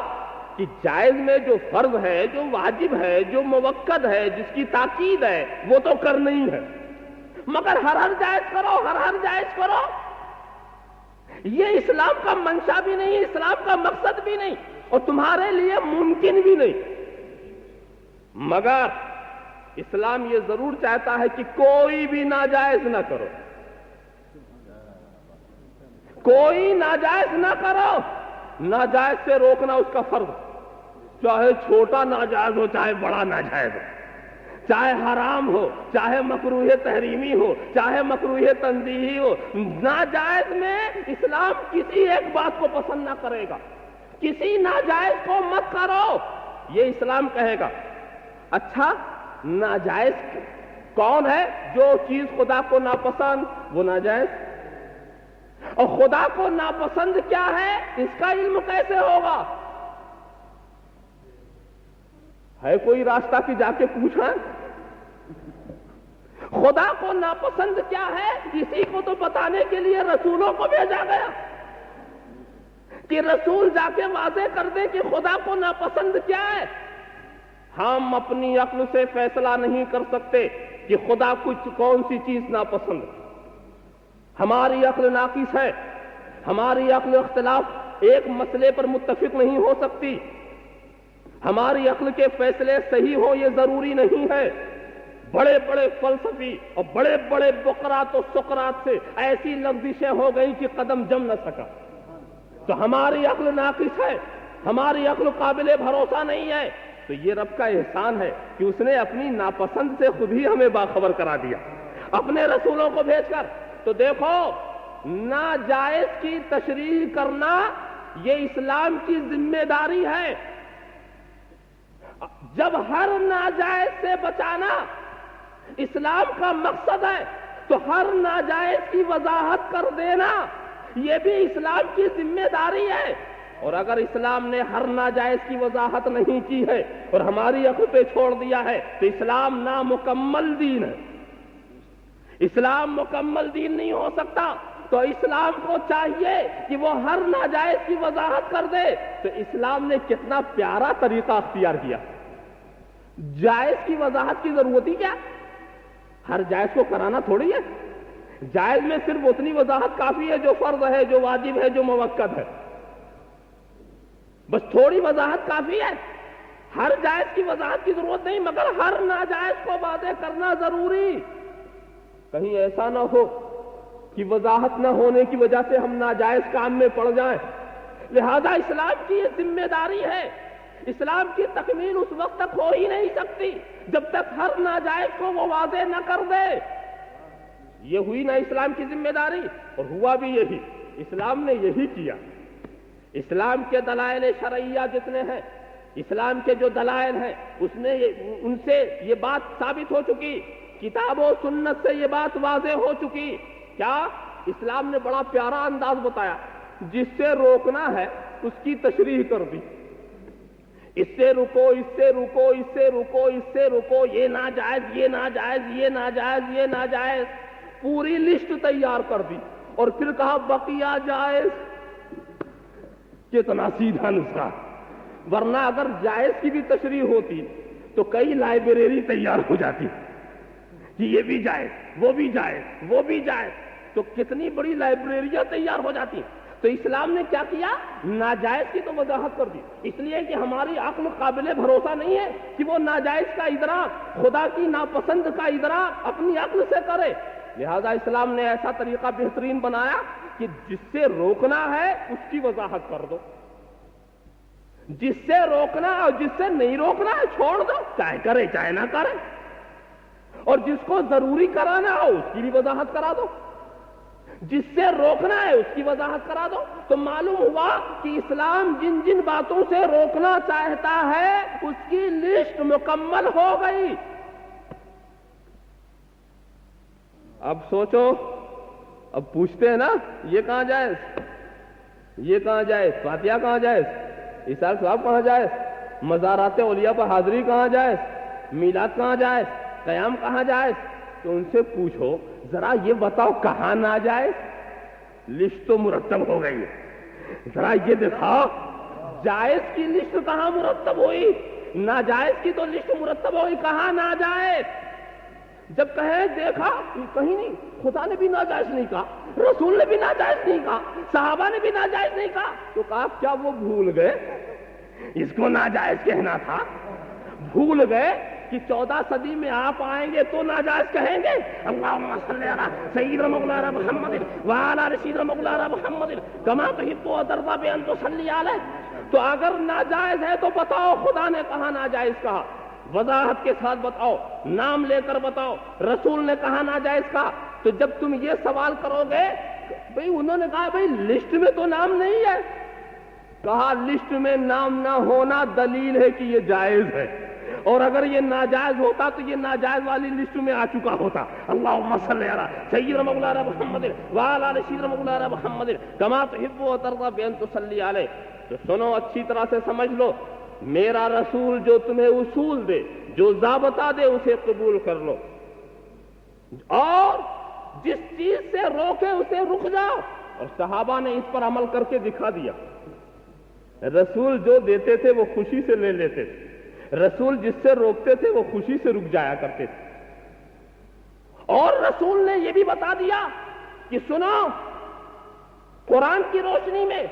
کہ جائز میں جو فرض ہے، جو واجب ہے، جو موقت ہے، جس کی تاکید ہے وہ تو کرنا ہی ہے، مگر ہر جائز کرو، ہر جائز کرو، یہ اسلام کا منشا بھی نہیں، اسلام کا مقصد بھی نہیں، اور تمہارے لیے ممکن بھی نہیں. مگر اسلام یہ ضرور چاہتا ہے کہ کوئی بھی ناجائز نہ کرو، کوئی ناجائز نہ کرو. ناجائز سے روکنا اس کا فرض، چاہے چھوٹا ناجائز ہو چاہے بڑا ناجائز ہو، چاہے حرام ہو چاہے مکروہ تحریمی ہو چاہے مکروہ تنزیہی ہو. ناجائز میں اسلام کسی ایک بات کو پسند نہ کرے گا. کسی ناجائز کو مت کرو یہ اسلام کہے گا. اچھا ناجائز کون ہے؟ جو چیز خدا کو ناپسند وہ ناجائز. اور خدا کو ناپسند کیا ہے اس کا علم کیسے ہوگا؟ ہے کوئی راستہ کہ جا کے پوچھیں خدا کو ناپسند کیا ہے؟ اسی کو تو بتانے کے لیے رسولوں کو بھیجا گیا کہ رسول جا کے واضح کر دے کہ خدا کو ناپسند کیا ہے. ہم اپنی عقل سے فیصلہ نہیں کر سکتے کہ خدا کچھ کون سی چیز ناپسند. ہماری عقل ناقص ہے، ہماری عقل اختلاف ایک مسئلے پر متفق نہیں ہو سکتی. ہماری عقل کے فیصلے صحیح ہو یہ ضروری نہیں ہے. بڑے بڑے فلسفی اور بڑے بڑے بقرات و سقرات سے ایسی لغزشیں ہو گئی کہ قدم جم نہ سکا. تو ہماری عقل ناقص ہے، ہماری عقل قابل بھروسہ نہیں ہے. تو یہ رب کا احسان ہے کہ اس نے اپنی ناپسند سے خود ہی ہمیں باخبر کرا دیا اپنے رسولوں کو بھیج کر. تو دیکھو ناجائز کی تشریح کرنا یہ اسلام کی ذمہ داری ہے. جب ہر ناجائز سے بچانا اسلام کا مقصد ہے تو ہر ناجائز کی وضاحت کر دینا یہ بھی اسلام کی ذمہ داری ہے. اور اگر اسلام نے ہر ناجائز کی وضاحت نہیں کی ہے اور ہماری عقل پہ چھوڑ دیا ہے تو اسلام نامکمل دین ہے. اسلام مکمل دین نہیں ہو سکتا. تو اسلام کو چاہیے کہ وہ ہر ناجائز کی وضاحت کر دے. تو اسلام نے کتنا پیارا طریقہ اختیار کیا. جائز کی وضاحت کی ضرورت ہی کیا؟ ہر جائز کو کرانا تھوڑی ہے. جائز میں صرف اتنی وضاحت کافی ہے جو فرض ہے، جو واجب ہے، جو موقت ہے. بس تھوڑی وضاحت کافی ہے. ہر جائز کی وضاحت کی ضرورت نہیں، مگر ہر ناجائز کو واضح کرنا ضروری. کہیں ایسا نہ ہو کہ وضاحت نہ ہونے کی وجہ سے ہم ناجائز کام میں پڑ جائیں. لہذا اسلام کی یہ ذمہ داری ہے. اسلام کی تکمیل اس وقت تک ہو ہی نہیں سکتی جب تک ہر ناجائز کو وہ واضح نہ کر دے. یہ ہوئی نا اسلام کی ذمہ داری، اور ہوا بھی یہی. اسلام نے یہی کیا. اسلام کے دلائل شرعیہ جتنے ہیں، اسلام کے جو دلائل ہیں ان سے یہ بات ثابت ہو چکی. کتاب و سنت سے یہ بات واضح ہو چکی. کیا؟ اسلام نے بڑا پیارا انداز بتایا. جس سے روکنا ہے اس کی تشریح کر دی. اس سے رکو، اس سے رکو، اس سے رکو، اس سے رکو، یہ ناجائز، یہ ناجائز، یہ ناجائز، یہ ناجائز، پوری لسٹ تیار کر دی اور پھر کہا بقیہ جائز۔ کتنا سیدھا نسخہ! ورنہ اگر جائز کی بھی تشریح ہوتی تو کئی لائبریری تیار ہو جاتی کہ یہ بھی جائز، وہ بھی جائز، وہ بھی جائز، تو کتنی بڑی لائبریریاں تیار ہو جاتی۔ تو اسلام نے کیا کیا؟ ناجائز کی تو وضاحت کر دی، اس لیے کہ ہماری عقل قابل بھروسہ نہیں ہے کہ وہ ناجائز کا ادراک، خدا کی ناپسند کا ادراک اپنی عقل سے کرے۔ لہذا اسلام نے ایسا طریقہ بہترین بنایا کہ جس سے روکنا ہے اس کی وضاحت کر دو، جس سے روکنا ہے اور جس سے نہیں روکنا ہے چھوڑ دو، چاہے کرے چاہے نہ کرے، اور جس کو ضروری کرانا ہو اس کی بھی وضاحت کرا دو، جس سے روکنا ہے اس کی وضاحت کرا دو۔ تو معلوم ہوا کہ اسلام جن جن باتوں سے روکنا چاہتا ہے اس کی لسٹ مکمل ہو گئی۔ اب سوچو، اب پوچھتے ہیں نا یہ کہاں جائز، یہ کہاں جائز، فاتحہ کہاں جائز، عیسیٰ صاحب کہاں جائز، مزارات اولیاء پر حاضری کہاں جائز، میلاد کہاں جائز، قیام کہاں جائز؟ تو ان سے پوچھو ذرا یہ بتاؤ کہاں ناجائز؟ لسٹ تو مرتب ہو گئی ہے، ذرا یہ دکھاؤ جائز کی لسٹ کہاں مرتب ہوئی، ناجائز کی تو لسٹ مرتب ہوئی، کہاں ناجائز؟ جب کہیں دیکھا کہیں نہیں، خدا نے بھی ناجائز نہیں کہا، رسول نے بھی ناجائز نہیں کہا، صحابہ نے بھی ناجائز نہیں کہا، تو کہا کیا وہ بھول گئے اس کو ناجائز کہنا تھا؟ بھول گئے کہ 14 صدی میں آپ آئیں گے تو ناجائز کہیں گے؟ اللہم صلی علی سیدنا مولانا محمد وعلی آل سیدنا مولانا محمد کما تحب وترضى بأن تصلی علیہ۔ تو اگر ناجائز ہے تو بتاؤ خدا نے کہاں ناجائز کہا، وضاحت کے ساتھ بتاؤ، نام لے کر بتاؤ رسول نے کہاں ناجائز کہا۔ تو جب تم یہ سوال کرو گے بھئی انہوں نے کہا بھئی لسٹ میں تو نام نہیں ہے، کہا لسٹ میں نام نہ ہونا دلیل ہے کہ یہ جائز ہے، اور اگر یہ ناجائز ہوتا تو یہ ناجائز والی لسٹ میں آ چکا ہوتا۔ اللہم صلی علی سیدنا مولانا محمد وعلی آل سیدنا مولانا محمد کما تحب وترضى بأن تصلی علیہ۔ تو سنو اچھی طرح سے سمجھ لو، میرا رسول جو تمہیں اصول دے، جو ضابطہ دے اسے قبول کر لو، اور جس چیز سے روکے اسے رک جاؤ۔ اور صحابہ نے اس پر عمل کر کے دکھا دیا، رسول جو دیتے تھے وہ خوشی سے لے لیتے تھے، رسول جس سے روکتے تھے وہ خوشی سے رک جایا کرتے تھے، اور رسول نے یہ بھی بتا دیا کہ سنو قرآن کی روشنی میں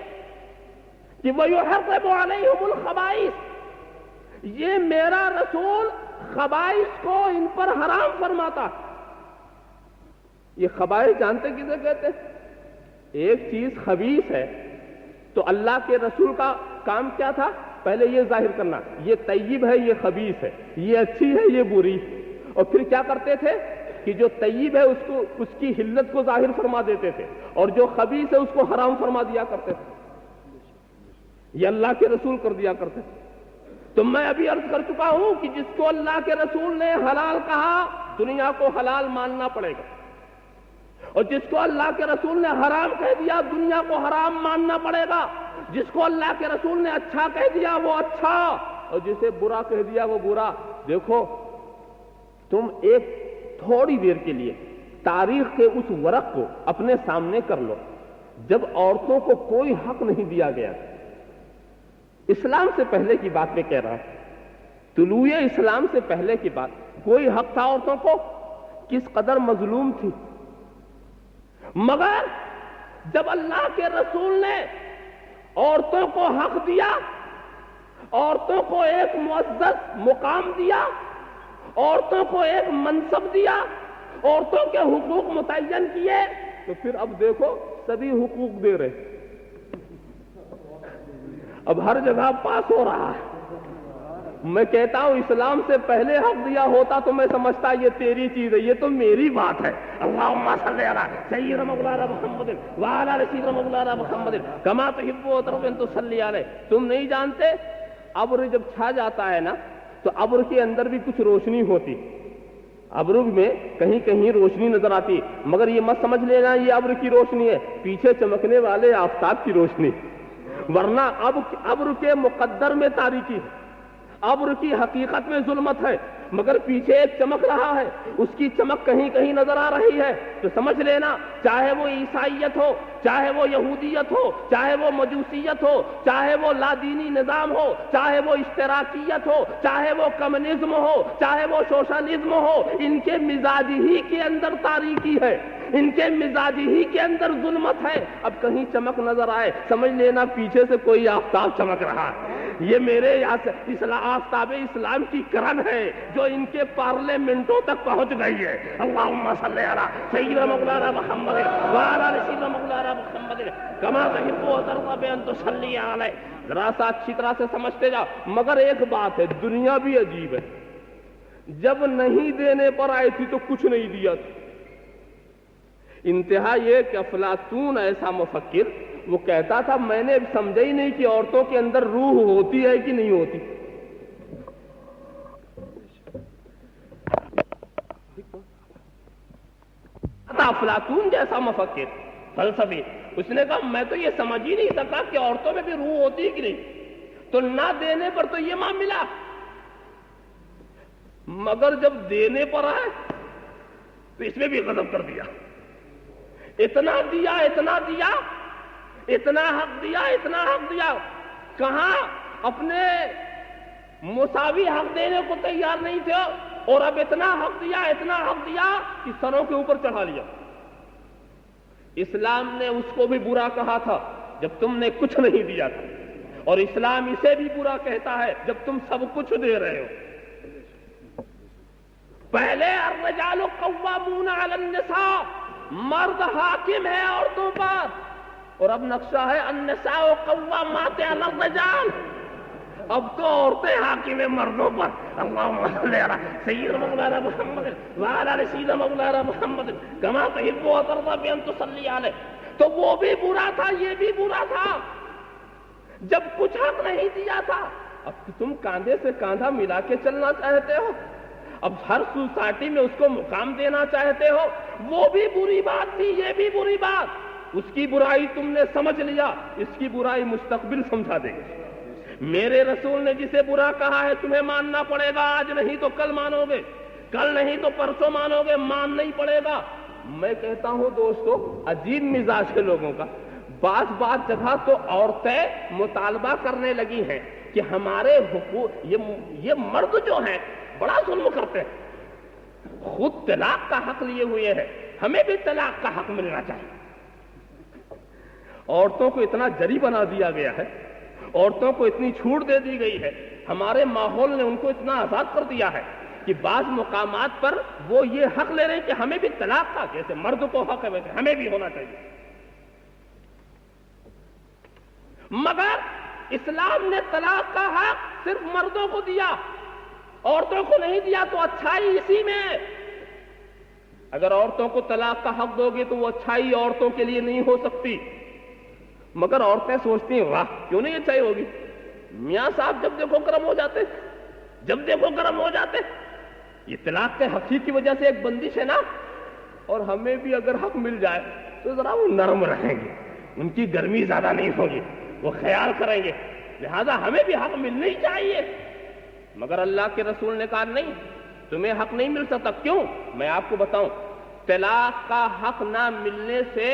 کہ وَيُحَرِّمُ عَلَيْهِمُ الْخَبَائِثَ، یہ میرا رسول خبائث کو ان پر حرام فرماتا۔ یہ خبائث جانتے کسے کہتے ہیں؟ ایک چیز خبیث ہے تو اللہ کے رسول کا کام کیا تھا؟ پہلے یہ ظاہر کرنا یہ طیب ہے، یہ خبیث ہے، یہ اچھی ہے، یہ بری، اور پھر کیا کرتے تھے کہ جو طیب ہے اس کی حلت کو ظاہر فرما دیتے تھے، اور جو خبیث ہے اس کو حرام فرما دیا کرتے تھے۔ یہ اللہ کے رسول کر دیا کرتے تھے۔ تو میں ابھی عرض کر چکا ہوں کہ جس کو اللہ کے رسول نے حلال کہا دنیا کو حلال ماننا پڑے گا، اور جس کو اللہ کے رسول نے حرام کہہ دیا دنیا کو حرام ماننا پڑے گا۔ جس کو اللہ کے رسول نے اچھا کہہ دیا وہ اچھا، اور جسے برا کہہ دیا وہ برا۔ دیکھو تم ایک تھوڑی دیر کے لیے تاریخ کے اس ورق کو اپنے سامنے کر لو جب عورتوں کو کوئی حق نہیں دیا گیا۔ اسلام سے پہلے کی بات میں کہہ رہا ہوں، طلوع اسلام سے پہلے کی بات، کوئی حق تھا عورتوں کو؟ کس قدر مظلوم تھی، مگر جب اللہ کے رسول نے عورتوں کو حق دیا، عورتوں کو ایک معزز مقام دیا، عورتوں کو ایک منصب دیا، عورتوں کے حقوق متعین کیے، تو پھر اب دیکھو سبھی حقوق دے رہے، اب ہر جگہ پاس ہو رہا ہے۔ میں کہتا ہوں اسلام سے پہلے حق دیا ہوتا تو میں سمجھتا یہ تیری چیز ہے، یہ تو میری بات ہے۔ اللہم صلی علی سیدنا مولانا محمد وعلی آل سیدنا مولانا محمد کما تحب وترضى ان تصلی علیہ۔ تم نہیں جانتے ابر جب چھا جاتا ہے نا تو ابر کے اندر بھی کچھ روشنی ہوتی، ابر میں کہیں کہیں روشنی نظر آتی، مگر یہ مت سمجھ لینا یہ ابر کی روشنی ہے، پیچھے چمکنے والے آفتاب کی روشنی، ورنہ ابر کے مقدر میں تاریکی ہے۔ ابر کی حقیقت میں ظلمت ہے، مگر پیچھے ایک چمک رہا ہے، اس کی چمک کہیں کہیں نظر آ رہی ہے، تو سمجھ لینا چاہے وہ عیسائیت ہو، چاہے وہ یہودیت ہو، چاہے وہ مجوسیت ہو، چاہے وہ لادینی نظام ہو، چاہے وہ اشتراکیت ہو، چاہے وہ کمیونزم ہو، چاہے وہ سوشلزم ہو، ان کے مزاج ہی کے اندر تاریکی ہے، ان کے مزاج ہی کے اندر ظلمت ہے۔ اب کہیں چمک نظر آئے، سمجھ لینا پیچھے سے کوئی آفتاب چمک رہا ہے، یہ میرے آفتاب اسلام کی کرن ہے جو ان کے پارلیمنٹوں تک پہنچ گئی ہے۔ اللہم صلی علی سیدنا مولانا محمد وعلی آل سیدنا مولانا محمد کما تحب و ترضی بان تصلی علیہ۔ ذرا سا اچھی طرح سے سمجھتے جاؤ، مگر ایک بات ہے، دنیا بھی عجیب ہے، جب نہیں دینے پر آئی تھی تو کچھ نہیں دیا تھا۔ انتہا یہ کہ افلاطون ایسا مفکر، وہ کہتا تھا میں نے سمجھا ہی نہیں کہ عورتوں کے اندر روح ہوتی ہے کہ نہیں ہوتی۔ افلاطون جیسا مفکر فلسفی، اس نے کہا میں تو یہ سمجھ ہی نہیں سکا کہ عورتوں میں بھی روح ہوتی ہے کہ نہیں، تو نہ دینے پر تو یہ معاملہ، مگر جب دینے پر آئے تو اس میں بھی غضب کر دیا، اتنا دیا اتنا دیا، اتنا حق دیا اتنا حق دیا، کہاں اپنے مساوی حق دینے کو تیار نہیں تھے، اور اب اتنا حق دیا کہ سروں کے اوپر چڑھا لیا۔ اسلام نے اس کو بھی برا کہا تھا جب تم نے کچھ نہیں دیا تھا، اور اسلام اسے بھی برا کہتا ہے جب تم سب کچھ دے رہے ہو۔ پہلے الرجال قوامون علی النساء، مرد حاکم ہے عورتوں پر، اور اب نقشہ ہے النساء قوامات علی الرجال، اب تو عورتیں حاکم ہیں مردوں پر۔ اللہم صلی علی سیدنا مولانا محمد وعلی آل سیدنا مولانا محمد کما تحب و ترضی بان تصلی علیہ۔ تو وہ بھی برا تھا، یہ بھی برا تھا، جب کچھ حق نہیں دیا تھا۔ اب تم کاندھے سے کاندھا ملا کے چلنا چاہتے ہو، اب ہر سوسائٹی میں اس کو مقام دینا چاہتے ہو، وہ بھی بری بات تھی، یہ بھی بری بات۔ اس کی برائی تم نے سمجھ لیا، اس کی برائی مستقبل سمجھا دے گی۔ میرے رسول نے جسے برا کہا ہے تمہیں ماننا پڑے گا، آج نہیں تو کل مانو گے، کل نہیں تو پرسوں مانو گے، مان نہیں پڑے گا۔ میں کہتا ہوں دوستو، عجیب مزاج ہے لوگوں کا، بعض جگہ تو عورتیں مطالبہ کرنے لگی ہیں کہ ہمارے حقوق، یہ مرد جو ہیں بڑا ظلم کرتے ہیں، خود طلاق کا حق لیے ہوئے ہیں، ہمیں بھی طلاق کا حق ملنا چاہیے۔ عورتوں کو اتنا جری بنا دیا گیا ہے، عورتوں کو اتنی چھوٹ دے دی گئی ہے، ہمارے ماحول نے ان کو اتنا آزاد کر دیا ہے کہ بعض مقامات پر وہ یہ حق لے رہے ہیں کہ ہمیں بھی طلاق کا، جیسے مرد کو حق ہے ویسے ہمیں بھی ہونا چاہیے۔ مگر اسلام نے طلاق کا حق صرف مردوں کو دیا، عورتوں کو نہیں دیا، تو اچھائی اسی میں ہے۔ اگر عورتوں کو طلاق کا حق دو گے تو وہ اچھائی عورتوں کے لیے نہیں ہو سکتی، مگر عورتیں سوچتی ہیں واہ کیوں نہیں اچھائی ہوگی، میاں صاحب جب دیکھو گرم ہو جاتے، جب دیکھو گرم ہو جاتے۔ یہ طلاق کے حق کی وجہ سے ایک بندش ہے نا، اور ہمیں بھی اگر حق مل جائے تو ذرا وہ نرم رہیں گے، ان کی گرمی زیادہ نہیں ہوگی، وہ خیال کریں گے، لہذا ہمیں بھی حق ملنا ہی چاہیے۔ مگر اللہ کے رسول نے کہا نہیں، تمہیں حق نہیں مل سکتا۔ کیوں؟ میں آپ کو بتاؤں، طلاق کا حق نہ ملنے سے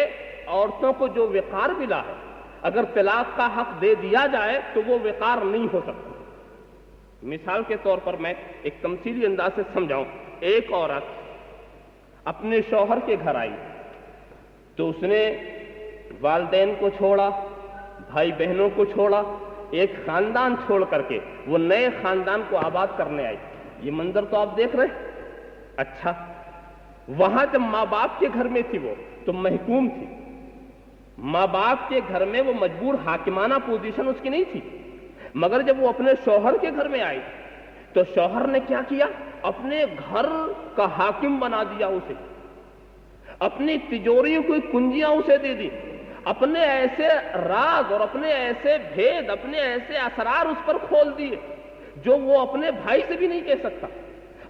عورتوں کو جو وقار ملا ہے، اگر طلاق کا حق دے دیا جائے تو وہ وقار نہیں ہو سکتا۔ مثال کے طور پر میں ایک تمثیلی انداز سے سمجھاؤں، ایک عورت اپنے شوہر کے گھر آئی تو اس نے والدین کو چھوڑا، بھائی بہنوں کو چھوڑا، ایک خاندان چھوڑ کر کے وہ نئے خاندان کو آباد کرنے آئی۔ یہ منظر تو آپ دیکھ رہے ہیں۔ اچھا، وہاں جب ماں باپ کے گھر میں تھی وہ تو محکوم تھی، ماں باپ کے گھر میں وہ مجبور حاکمانہ پوزیشن اس کی نہیں تھی، مگر جب وہ اپنے شوہر کے گھر میں آئی تو شوہر نے کیا کیا؟ اپنے گھر کا حاکم بنا دیا اسے، اپنی تجوریوں کی کنجیاں اسے دے دی، اپنے ایسے راز اور اپنے ایسے بھید، اپنے ایسے اسرار اس پر کھول دیے جو وہ اپنے بھائی سے بھی نہیں کہہ سکتا،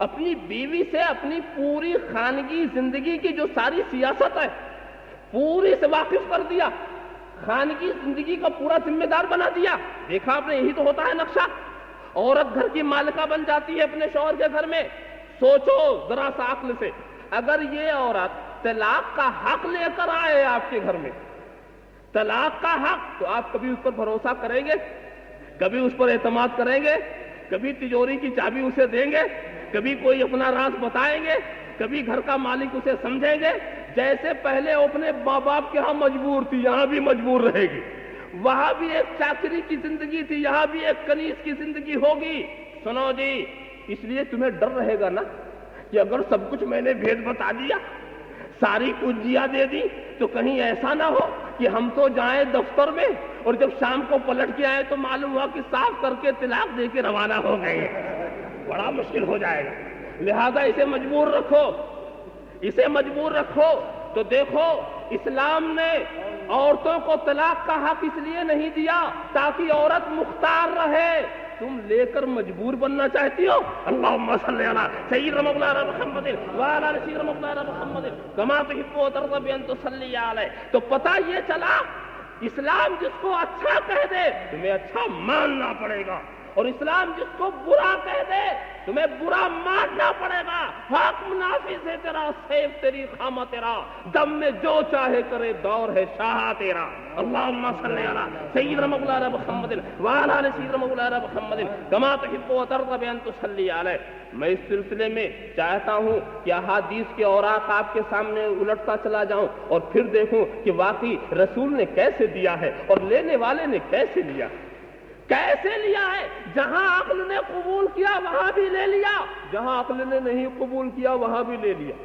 اپنی بیوی سے اپنی پوری خانگی زندگی کی جو ساری سیاست ہے پوری سے واقف کر دیا، خانگی زندگی کا پورا ذمہ دار بنا دیا۔ دیکھا آپ نے، یہی تو ہوتا ہے نقشہ۔ عورت گھر کی مالکہ بن جاتی ہے اپنے شوہر کے گھر میں. سوچو ذرا سا عقل سے, اگر یہ عورت طلاق کا حق لے کر آئے آپ کے گھر میں, طلاق کا حق, تو آپ کبھی اس پر بھروسہ کریں گے؟ کبھی اس پر اعتماد کریں گے؟ کبھی تجوری کی چابی اسے دیں گے؟ کبھی کوئی اپنا راز بتائیں گے؟ کبھی گھر کا مالک اسے سمجھیں گے؟ جیسے پہلے اپنے ماں باپ کے ہاں مجبور تھی, یہاں بھی مجبور رہے گی. وہاں بھی ایک چاکری کی زندگی تھی, یہاں بھی ایک کنیز کی زندگی ہوگی. سنو جی, اس لیے تمہیں ڈر رہے گا نا کہ اگر سب کچھ میں نے بھید بتا دیا, ساری کنجیاں دے دی, تو کہیں ایسا نہ ہو کہ ہم تو جائیں دفتر میں اور جب شام کو پلٹ کے آئے تو معلوم ہوا کہ صاف کر کے طلاق دے کے روانہ ہو گئے. بڑا مشکل ہو جائے گا. لہذا اسے مجبور رکھو, اسے مجبور رکھو. تو دیکھو, اسلام نے عورتوں کو طلاق کا حق اس لیے نہیں دیا تاکہ عورت مختار رہے. تم لے کر مجبور بننا چاہتی ہو. اللہم صلی علی سیدنا مولانا محمد وعلی آل سیدنا مولانا محمد کما تحب وترضى بان تصلی علیہ. تو پتہ یہ چلا, اسلام جس کو اچھا کہہ دے تمہیں اچھا ماننا پڑے گا, اور اسلام جس کو برا کہہ دے تمہیں برا ماننا پڑے گا. حکم نافذ ہے تیرا, سیف تیری, خامہ تیرا, دم میں جو چاہے کرے, دور ہے شاہ تیرا. اللہم صلی علی سیدنا مولانا محمد وعلی آل سیدنا مولانا محمد کما تحب وترضى بان تصلی علیہ. میں اس سلسلے میں چاہتا ہوں کہ احادیث کے اوراق آپ کے سامنے الٹتا چلا جاؤں اور پھر دیکھوں کہ واقعی رسول نے کیسے دیا ہے اور لینے والے نے کیسے لیا, کیسے لیا ہے. جہاں عقل نے قبول کیا وہاں بھی لے لیا, جہاں عقل نے نہیں قبول کیا وہاں بھی لے لیا.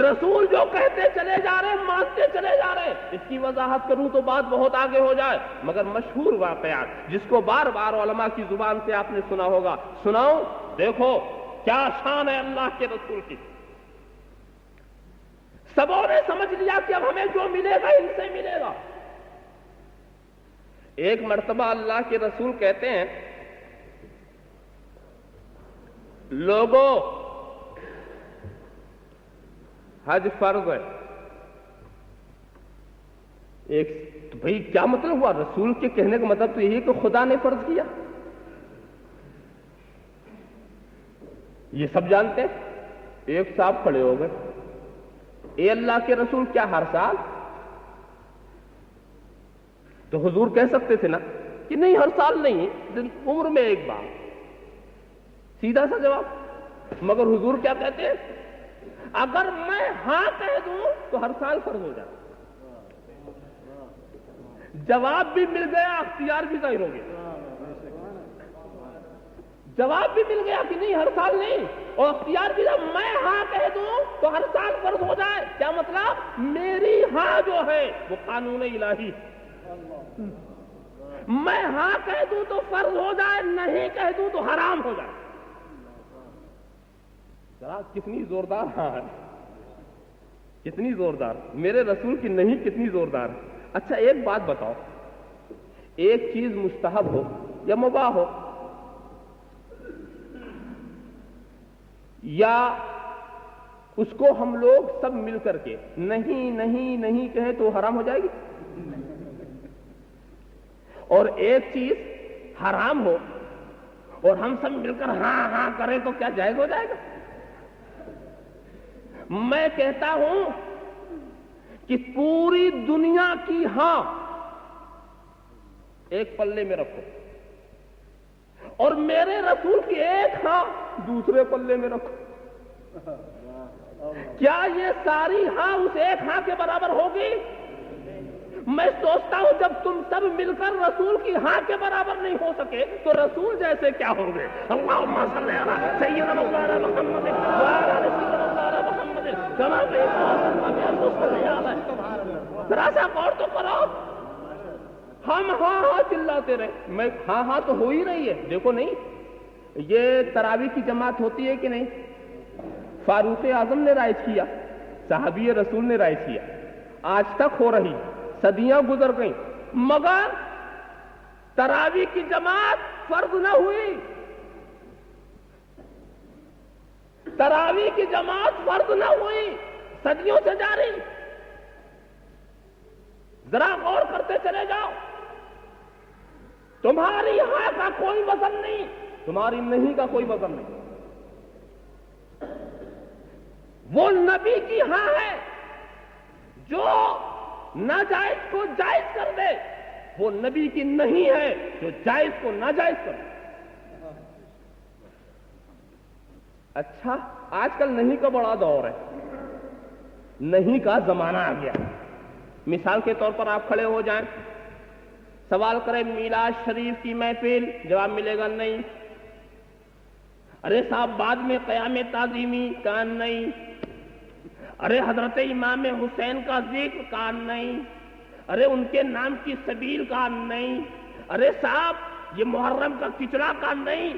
رسول جو کہتے چلے جا رہے ہیں مانتے چلے جا رہے ہیں. اس کی وضاحت کروں تو بات بہت آگے ہو جائے, مگر مشہور واقعات جس کو بار بار علماء کی زبان سے آپ نے سنا ہوگا, سناؤں. دیکھو کیا شان ہے اللہ کے رسول کی. سبوں نے سمجھ لیا کہ اب ہمیں جو ملے گا ان سے ملے گا. ایک مرتبہ اللہ کے رسول کہتے ہیں, لوگوں حج فرض ہے. ایک تو بھئی کیا مطلب ہوا؟ رسول کے کہنے کا مطلب تو یہی ہے کہ خدا نے فرض کیا. یہ سب جانتے ہیں. ایک صاحب کھڑے ہو گئے, اے اللہ کے رسول کیا ہر سال؟ تو حضور کہہ سکتے تھے نا کہ نہیں ہر سال نہیں, عمر میں ایک بار. سیدھا سا جواب. مگر حضور کیا کہتے ہیں؟ اگر میں ہاں کہہ دوں تو ہر سال فرض ہو جائے. جواب بھی مل گیا, اختیار بھی ظاہر ہو گیا. جواب بھی مل گیا کہ نہیں ہر سال نہیں, اور اختیار بھی تھا میں ہاں کہہ دوں تو ہر سال فرض ہو جائے. کیا مطلب؟ میری ہاں جو ہے وہ قانون الہی, میں ہاں کہہ دوں تو فرض ہو جائے, نہیں کہہ دوں تو حرام ہو جائے. ذرا کتنی زوردار ہاں ہے, کتنی زوردار. میرے رسول کی نہیں کتنی زوردار. اچھا ایک بات بتاؤ, ایک چیز مستحب ہو یا مباح ہو یا اس کو ہم لوگ سب مل کر کے نہیں نہیں نہیں کہیں تو حرام ہو جائے گی, اور ایک چیز حرام ہو اور ہم سب مل کر ہاں ہاں کریں تو کیا جائز ہو جائے گا؟ میں کہتا ہوں کہ پوری دنیا کی ہاں ایک پلے میں رکھو اور میرے رسول کی ایک ہاں دوسرے پلے میں رکھو. کیا یہ ساری ہاں اس ایک ہاں کے برابر ہوگی؟ میں سوچتا ہوں جب تم سب مل کر رسول کی ہاں کے برابر نہیں ہو سکے تو رسول جیسے کیا ہوں گے؟ اللہم صلی علی سیدنا مولانا محمد وعلی آل سیدنا مولانا محمد کما صلی علیہ. ذرا سا غور تو کرو. ہم ہاں ہاں چلاتے رہے, میں ہاں ہاں تو ہو ہی رہی ہے. دیکھو نہیں, یہ تراویح کی جماعت ہوتی ہے کہ نہیں؟ فاروق اعظم نے رائج کیا, صحابی رسول نے رائج کیا, آج تک ہو رہی, صدیاں گزر گئیں, مگر تراویح کی جماعت فرض نہ ہوئی. تراویح کی جماعت فرض نہ ہوئی, صدیوں سے جاری. ذرا غور کرتے چلے جاؤ, تمہاری ہاں کا کوئی وزن نہیں, تمہاری نہیں کا کوئی وزن نہیں. وہ نبی کی ہاں ہے جو ناجائز کو جائز کر دے، وہ نبی کی نہیں ہے جو جائز کو ناجائز کر دے. اچھا آج کل نہیں کا بڑا دور ہے، نہیں کا زمانہ آ گیا. مثال کے طور پر آپ کھڑے ہو جائیں، سوال کریں میلاد شریف کی محفل، جواب ملے گا نہیں. ارے صاحب بعد میں قیام تعظیمی، کان نہیں. ارے حضرت امام حسین کا ذکر، کان نہیں. ارے ان کے نام کی سبیل، کان نہیں. ارے صاحب یہ محرم کا کچڑا، کان نہیں.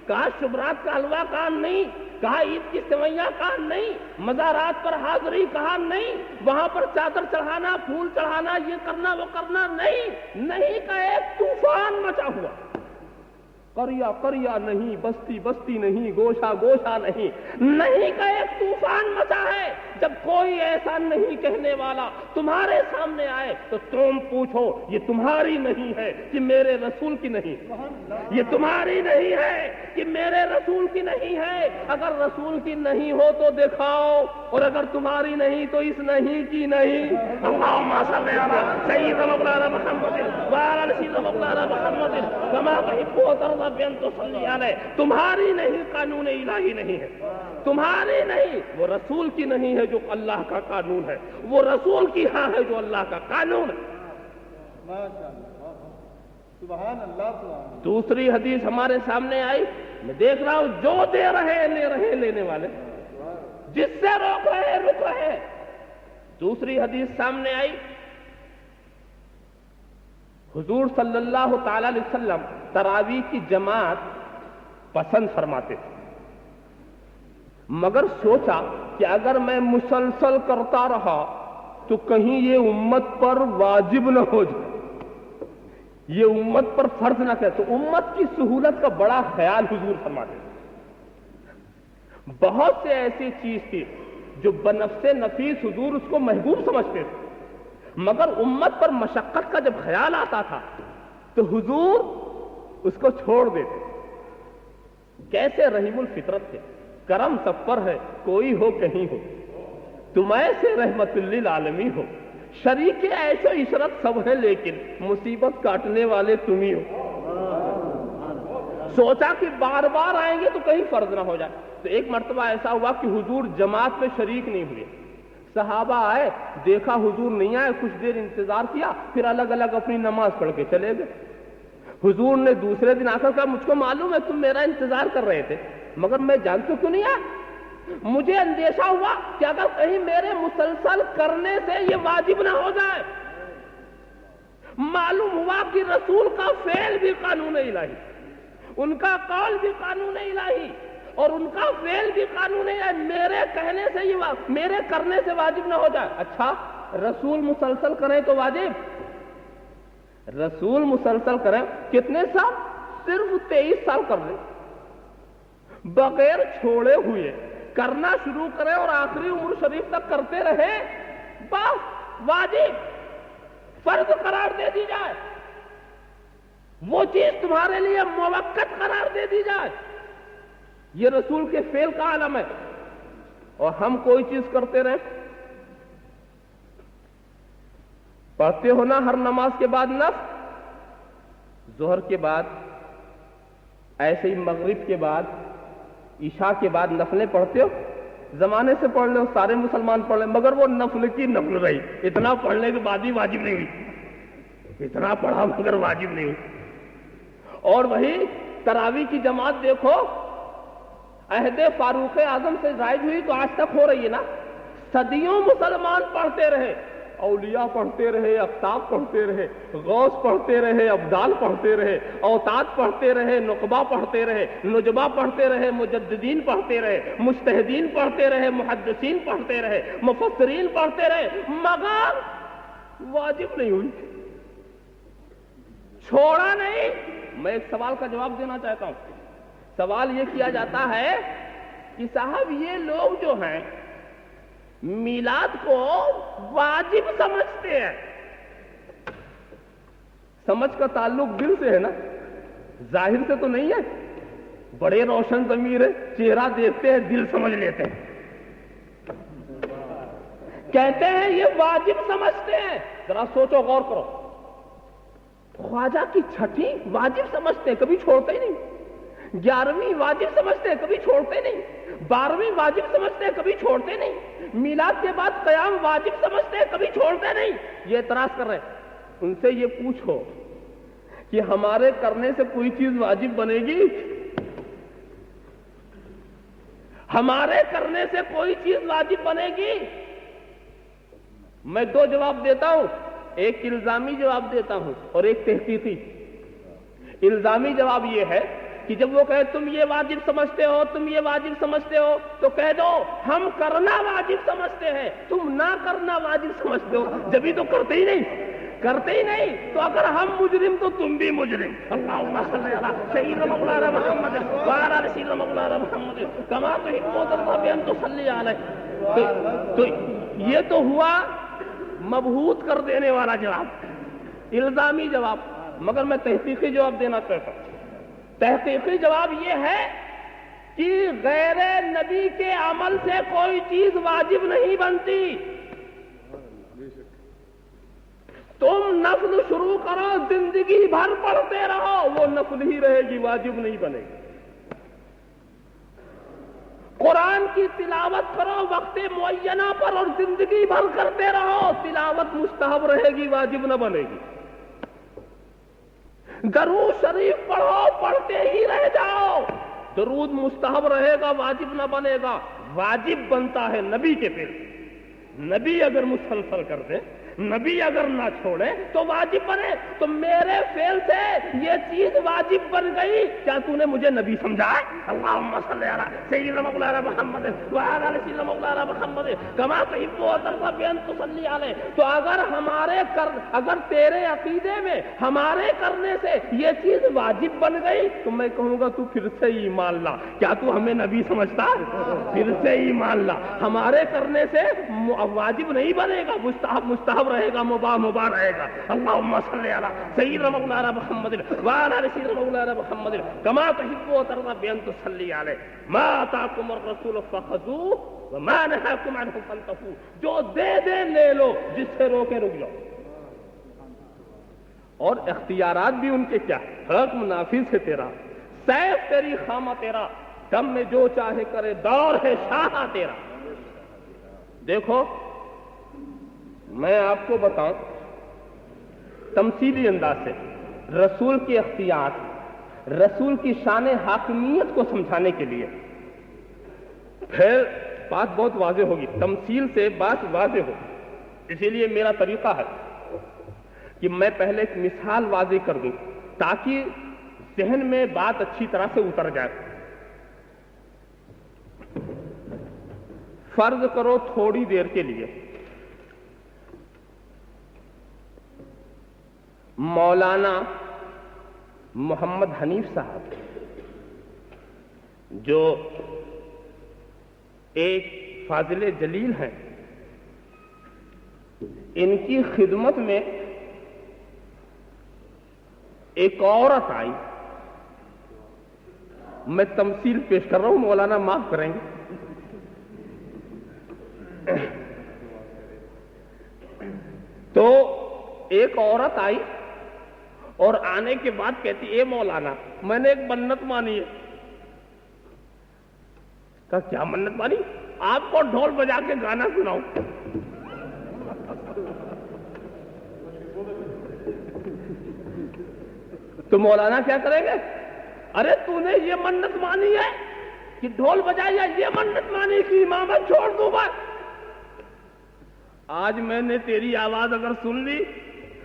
کہا شبرات کا حلوہ، کان نہیں. کہا عید کی سوئیاں، کان نہیں. مزارات پر حاضری، کہا نہیں. وہاں پر چادر چڑھانا، پھول چڑھانا، یہ کرنا وہ کرنا نہیں. نہیں کا ایک طوفان مچا ہوا. قریہ قریہ نہیں، بستی بستی نہیں، گوشہ گوشہ نہیں. نہیں کا ایک طوفان مچا ہے. جب کوئی ایسا نہیں کہنے والا تمہارے سامنے آئے تو تم پوچھو یہ تمہاری نہیں ہے کہ میرے رسول کی نہیں، یہ تمہاری نہیں ہے کہ میرے رسول کی نہیں ہے. اگر رسول کی نہیں ہو تو دکھاؤ، اور اگر تمہاری نہیں تو اس نہیں کی نہیں. اللہم صلی علی سیدنا مولانا محمد وعلی آل سیدنا مولانا محمد کما تحب و ترضی بان تصلی علیہ. تمہاری نہیں قانون الہی نہیں ہے، تمہاری نہیں وہ رسول کی نہیں ہے جو اللہ کا قانون ہے، وہ رسول کی ہاں ہے جو اللہ کا قانون ہے. سبحان اللہ. دوسری حدیث ہمارے سامنے آئی، میں دیکھ رہا ہوں جو دے رہے لے رہے لینے والے، جس سے روک رہے رک رہے. دوسری حدیث سامنے آئی، حضور صلی اللہ تعالی علیہ وسلم تراویح کی جماعت پسند فرماتے تھے، مگر سوچا کہ اگر میں مسلسل کرتا رہا تو کہیں یہ امت پر واجب نہ ہو جائے، یہ امت پر فرض نہ کرے. تو امت کی سہولت کا بڑا خیال حضور فرماتے تھے. بہت سے ایسی چیز تھی جو بنفس نفیس حضور اس کو محبوب سمجھتے تھے، مگر امت پر مشقت کا جب خیال آتا تھا تو حضور اس کو چھوڑ دیتے. کیسے رحیم الفطرت تھے. کرم سب پر ہے، کوئی ہو کہیں ہو، تم ایسے رحمت للعالمین ہو. شریک عیش و عشرت سب ہے لیکن مصیبت کاٹنے والے تم ہی ہو. سوچا کہ بار بار آئیں گے تو کہیں فرض نہ ہو جائے. تو ایک مرتبہ ایسا ہوا کہ حضور جماعت میں شریک نہیں ہوئے. صحابہ آئے، دیکھا حضور نہیں آئے، کچھ دیر انتظار کیا، پھر الگ الگ اپنی نماز پڑھ کے چلے گئے. حضور نے دوسرے دن آ کر کہا مجھ کو معلوم ہے تم میرا انتظار کر رہے تھے، مگر میں جانتا کیوں نہیں آیا. مجھے اندیشہ ہوا کہ اگر کہیں میرے مسلسل کرنے سے یہ واجب نہ ہو جائے. معلوم ہوا کہ رسول کا فعل بھی قانون الہی، ان کا قول بھی قانون الہی، اور ان کا فعل بھی قانون الہی. میرے کہنے سے یہ میرے کرنے سے واجب نہ ہو جائے. اچھا رسول مسلسل کریں تو واجب؟ رسول مسلسل کریں کتنے سال؟ صرف 23 سال کر لیں، بغیر چھوڑے ہوئے کرنا شروع کریں اور آخری عمر شریف تک کرتے رہے، بس واجب فرض قرار دے دی جائے. وہ چیز تمہارے لیے موقت قرار دے دی جائے. یہ رسول کے فعل کا عالم ہے. اور ہم کوئی چیز کرتے رہے. پڑھتے ہو نا ہر نماز کے بعد نفل، ظہر کے بعد، ایسے ہی مغرب کے بعد، عشاء کے بعد نفلیں پڑھتے ہو. زمانے سے پڑھ لو، سارے مسلمان پڑھ لیں، مگر وہ نفل کی نفل رہی. اتنا پڑھنے کے بعد بھی واجب نہیں ہوئی، اتنا پڑھا مگر واجب نہیں ہوئی. اور وہی تراویح کی جماعت دیکھو، عہد فاروق اعظم سے رائج ہوئی تو آج تک ہو رہی ہے نا. صدیوں مسلمان پڑھتے رہے، اولیاء پڑھتے رہے، اقطاب پڑھتے رہے، غوث پڑھتے رہے، ابدال پڑھتے رہے، اوتاد پڑھتے رہے، نقبہ پڑھتے رہے، نجبہ پڑھتے رہے، مجددین پڑھتے رہے، مجتہدین پڑھتے رہے، محدثین پڑھتے رہے، مفسرین پڑھتے رہے، مگر واجب نہیں ہوئی، چھوڑا نہیں. میں ایک سوال کا جواب دینا چاہتا ہوں. سوال یہ کیا جاتا ہے کہ صاحب یہ لوگ جو ہیں میلاد کو واجب سمجھتے ہیں. سمجھ کا تعلق دل سے ہے نا، ظاہر سے تو نہیں ہے. بڑے روشن ضمیر ہے، چہرہ دیکھتے ہیں دل سمجھ لیتے ہیں، کہتے ہیں یہ واجب سمجھتے ہیں۔ ذرا سوچو، غور کرو، خواجہ کی چھٹی واجب سمجھتے ہیں، کبھی چھوڑتے ہی نہیں، 11ویں واجب سمجھتے ہیں، کبھی چھوڑتے نہیں، 12ویں واجب سمجھتے ہیں، کبھی چھوڑتے نہیں، میلاد کے بعد قیام واجب سمجھتے ہیں، کبھی چھوڑتے نہیں۔ یہ اعتراض کر رہے ہیں۔ ان سے یہ پوچھو کہ ہمارے کرنے سے کوئی چیز واجب بنے گی؟ ہمارے کرنے سے کوئی چیز واجب بنے گی؟ میں دو جواب دیتا ہوں، ایک الزامی جواب دیتا ہوں اور ایک تحقیقی۔ الزامی جواب یہ ہے کہ جب وہ کہے تم یہ واجب سمجھتے ہو، تم یہ واجب سمجھتے ہو، تو کہہ دو ہم کرنا واجب سمجھتے ہیں، تم نہ کرنا واجب سمجھتے ہو، جبھی تو کرتے ہی نہیں، کرتے ہی نہیں، تو اگر ہم مجرم تو تم بھی مجرم۔ اللہم صلی علی سیدنا مولانا محمد وعلی آل سیدنا مولانا محمد کما تحب وترضى ان تصلی علیہ۔ تو یہ تو ہوا مبہوت کر دینے والا جواب، الزامی جواب۔ مگر میں تحقیقی جواب دینا چاہتا ہوں۔ تحقیقی جواب یہ ہے کہ غیر نبی کے عمل سے کوئی چیز واجب نہیں بنتی۔ تم نفل شروع کرو، زندگی بھر پڑھتے رہو، وہ نفل ہی رہے گی، واجب نہیں بنے گی۔ قرآن کی تلاوت کرو وقت معینہ پر اور زندگی بھر کرتے رہو، تلاوت مستحب رہے گی، واجب نہ بنے گی۔ درود شریف پڑھو، پڑھتے ہی رہ جاؤ، درود مستحب رہے گا، واجب نہ بنے گا۔ واجب بنتا ہے نبی کے پھر، نبی اگر مسلسل کر دے، نبی اگر نہ چھوڑے تو واجب بنے۔ تو میرے فعل سے یہ چیز واجب بن گئی، کیا تو نے مجھے نبی سمجھا ہے؟ اللہم صلی علی سیدنا مولانا محمد وعلی آل سیدنا مولانا محمد کما تحب وترضى ان تصلی علیہ۔ تو اگر تیرے عقیدے میں ہمارے کرنے سے یہ چیز واجب بن گئی تو میں کہوں گا تو پھر سے ایمان لا۔ کیا تو ہمیں نبی سمجھتا؟ پھر سے ایمان لا۔ ہمارے کرنے سے واجب نہیں بنے گا، مستحب رہے گا، مباح رہے گا۔ اللہم صلی علی سیدنا مولانا محمد وعلی آل سیدنا مولانا محمد کما تحب وترضى ان تصلی علیہ۔ ما آتاکم الرسول فخذوہ وما نہاکم عنہ فانتہوا۔ جو دے دے لے لو، جس سے روکے رک جاؤ۔ اور اختیارات بھی ان کے کیا؟ حکم نافذ ہے تیرا، سیف تیری خامہ تیرا، دم میں جو چاہے کرے، دور ہے شاہ تیرا۔ دیکھو میں آپ کو بتاؤں تمثیلی انداز سے رسول کے اختیار، رسول کی شان حاکمیت کو سمجھانے کے لیے، پھر بات بہت واضح ہوگی، تمثیل سے بات واضح ہوگی۔ اسی لیے میرا طریقہ ہے کہ میں پہلے ایک مثال واضح کر دوں تاکہ ذہن میں بات اچھی طرح سے اتر جائے۔ فرض کرو تھوڑی دیر کے لیے مولانا محمد حنیف صاحب، جو ایک فاضل جلیل ہیں، ان کی خدمت میں ایک عورت آئی۔ میں تمثیل پیش کر رہا ہوں، مولانا معاف کریں گے۔ تو ایک عورت آئی اور آنے کے بعد کہتی اے مولانا میں نے ایک منت مانی ہے۔ کہا کیا منت مانی؟ آپ کو ڈھول بجا کے گانا سناؤں۔ تو مولانا کیا کریں گے؟ ارے تو نے یہ منت مانی ہے کہ ڈھول بجایا، یہ منت مانی کہ امامت چھوڑ دوں بس۔ آج میں نے تیری آواز اگر سن لی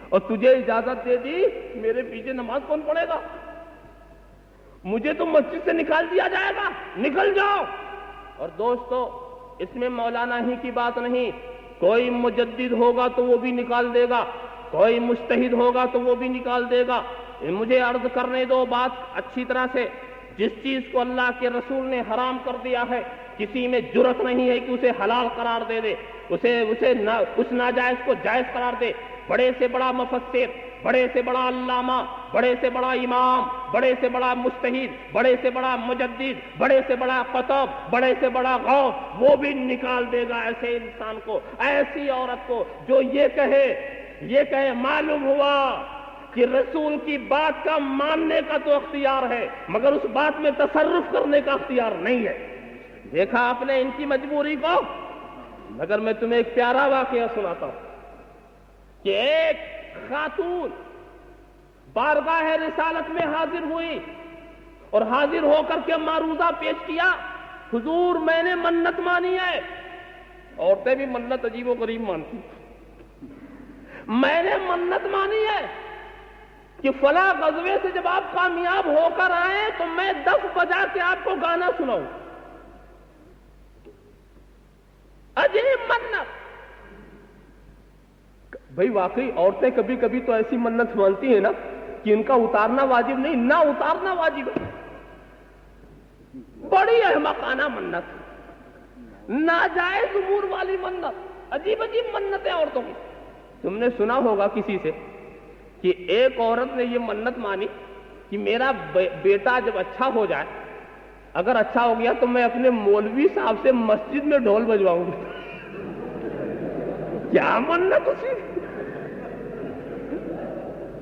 اور تجھے اجازت دے دی، میرے پیچھے نماز کون پڑھے گا؟ مجھے تو مسجد سے نکال دیا جائے گا، نکل جاؤ۔ اور دوستو اس میں مولانا ہی کی بات نہیں، کوئی مجدد ہوگا تو وہ بھی نکال دے گا، کوئی مجتہد ہوگا تو وہ بھی نکال دے گا۔ مجھے عرض کرنے دو بات اچھی طرح سے۔ جس چیز کو اللہ کے رسول نے حرام کر دیا ہے، کسی میں جرت نہیں ہے کہ اسے حلال قرار دے دے، اس ناجائز کو جائز قرار دے۔ بڑے سے بڑا مفسر، بڑے سے بڑا علامہ، بڑے سے بڑا امام، بڑے سے بڑا مجتہد، بڑے سے بڑا مجدد، بڑے سے بڑا قطب، بڑے سے بڑا غوث، وہ بھی نکال دے گا ایسے انسان کو، ایسی عورت کو جو یہ کہے معلوم ہوا کہ رسول کی بات کا ماننے کا تو اختیار ہے مگر اس بات میں تصرف کرنے کا اختیار نہیں ہے۔ دیکھا آپ نے ان کی مجبوری کو؟ مگر میں تمہیں ایک پیارا واقعہ سناتا ہوں کہ ایک خاتون بارگاہ رسالت میں حاضر ہوئی اور حاضر ہو کر کے معروضہ پیش کیا، حضور میں نے منت مانی ہے۔ عورتیں بھی منت عجیب و غریب مانتی، میں نے منت مانی ہے کہ فلاں غزوے سے جب آپ کامیاب ہو کر آئیں تو میں 10 بجا کے آپ کو گانا سناؤں۔ عجیب منت! بھئی واقعی عورتیں کبھی کبھی تو ایسی منت مانتی ہیں نا کہ ان کا اتارنا واجب نہیں، نہ اتارنا واجب ہے۔ بڑی احمقانہ منت، ناجائز امور والی منت، عجیب عجیب منتیں عورتوں کی۔ تم نے سنا ہوگا کسی سے کہ ایک عورت نے یہ منت مانی کہ میرا بیٹا جب اچھا ہو جائے، اگر اچھا ہو گیا تو میں اپنے مولوی صاحب سے مسجد میں ڈھول بجواؤں گی۔ کیا منت اسی،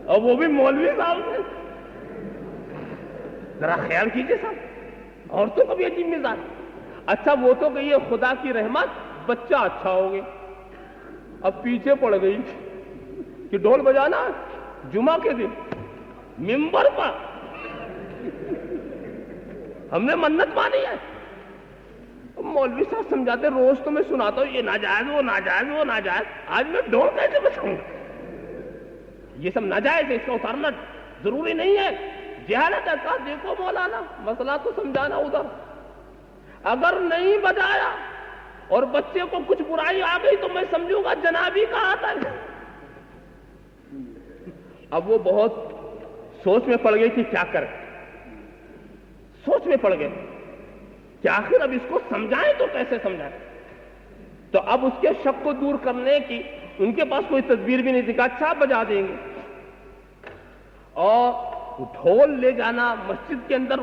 اور وہ بھی مولوی صاحب سے! ذرا خیال کیجئے صاحب، عورتوں کا بھی عجیب مزاج۔ اچھا وہ تو گئی ہے خدا کی رحمت، بچہ اچھا ہو گیا، اب پیچھے پڑ گئی کہ ڈھول بجانا جمعہ کے دن منبر پر، ہم نے منت مانی ہے۔ مولوی صاحب سمجھاتے روز تو میں سناتا ہوں یہ ناجائز وہ ناجائز وہ ناجائز، آج میں ڈھول کیسے بجاؤں گا؟ یہ سب ناجائز ہے، اس کا اتارنا ضروری نہیں ہے۔ جہالت ہے، کہا دیکھو مولانا مسئلہ تو سمجھانا ادھر، اگر نہیں بجایا اور بچے کو کچھ برائی آ گئی تو میں سمجھوں گا جنابی کا آتا ہے۔ اب وہ بہت سوچ میں پڑ گئی کہ کیا کرے، سوچ میں پڑ گئے کہ آخر اب اس کو سمجھائیں تو کیسے سمجھائیں۔ تو اب اس کے شک کو دور کرنے کی ان کے پاس کوئی تدبیر بھی نہیں تھی، کہا اچھا بجا دیں گے۔ اور ڈھول لے جانا مسجد کے اندر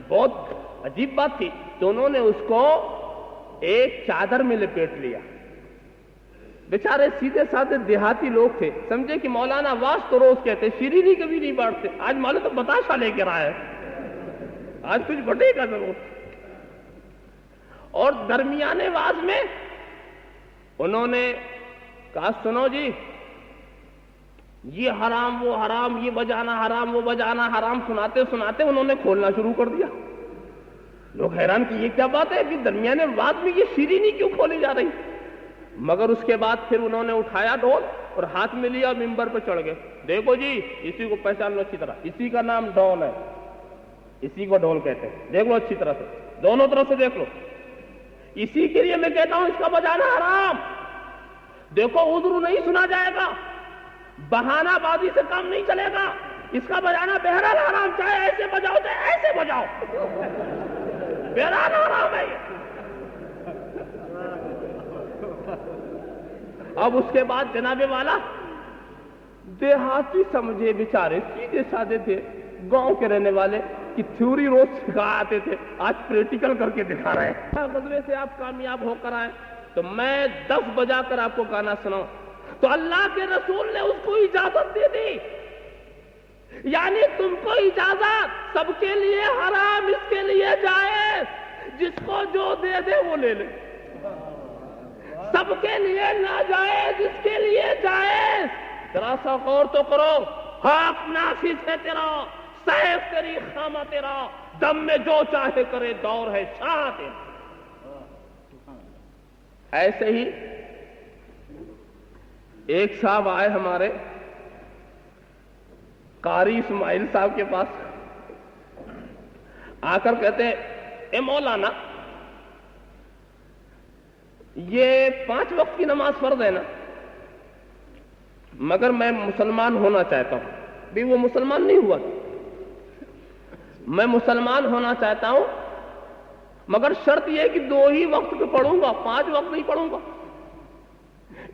بہت عجیب بات تھی، تو انہوں نے اس کو ایک چادر میں لپیٹ لیا۔ بیچارے سیدھے سادھے دیہاتی لوگ تھے، سمجھے کہ مولانا واس تو روز کہتے، شیرینی کبھی نہیں بانٹتے، آج معلوم تو بتاشا لے کے آیا ہے، آج کچھ بٹے گا ضرور۔ اور درمیانے واز میں انہوں نے کہا سنو جی، یہ حرام وہ حرام، یہ بجانا حرام وہ بجانا حرام، سناتے سناتے انہوں نے کھولنا شروع کر دیا۔ لوگ حیران کہ یہ کیا بات ہے کہ درمیانے واز میں یہ شیرینی کیوں کھولی جا رہی؟ مگر اس کے بعد پھر انہوں نے اٹھایا ڈھول اور ہاتھ میں لیا، ممبر پہ چڑھ گئے۔ دیکھو جی اسی کو پہچان لو اچھی طرح، اسی کا نام ڈھول ہے، اسی کو ڈھول کہتے ہیں، دیکھ لو اچھی طرح سے، دونوں طرف سے دیکھ لو۔ اسی کے لیے میں کہتا ہوں اس کا بجانا حرام۔ دیکھو عذر نہیں سنا جائے گا، بہانہ بازی سے کام نہیں چلے گا، اس کا بجانا بہرحال حرام، چاہے ایسے بجاؤ چاہے ایسے بجاؤ، بہرحال حرام ہے یہ۔ اب اس کے بعد جناب والا دیہاتی سمجھے بیچارے سیدھے سادے تھے، گاؤں کے رہنے والے کہ تھیوری روز سکھا آتے تھے، آج پریکٹیکل کر کے دکھا رہے ہیں۔ غزوے سے آپ کامیاب ہو کر آئے تو میں 10 بجا کر آپ کو گانا سناؤں، تو اللہ کے رسول نے اس کو اجازت دے دی، یعنی تم کو اجازت، سب کے لیے حرام اس کے لیے جائز، جس کو جو دے دے وہ لے لے، سب کے لیے ناجائز اس کے لیے جائز۔ ذرا سا غور تو کرو، حق نافذ ہے تیرا، سیف تیری خامہ تیرا، دم میں جو چاہے کرے دور ہے شاہ تیرا۔ ایسے ہی ایک صاحب آئے ہمارے قاری اسماعیل صاحب کے پاس، آ کر کہتے ہیں اے مولانا یہ 5 وقت کی نماز فرض ہے نا، مگر میں مسلمان ہونا چاہتا ہوں۔ بھی وہ مسلمان نہیں ہوا، میں مسلمان ہونا چاہتا ہوں مگر شرط یہ ہے کہ 2 ہی وقت پہ پڑھوں گا، 5 وقت نہیں پڑھوں گا۔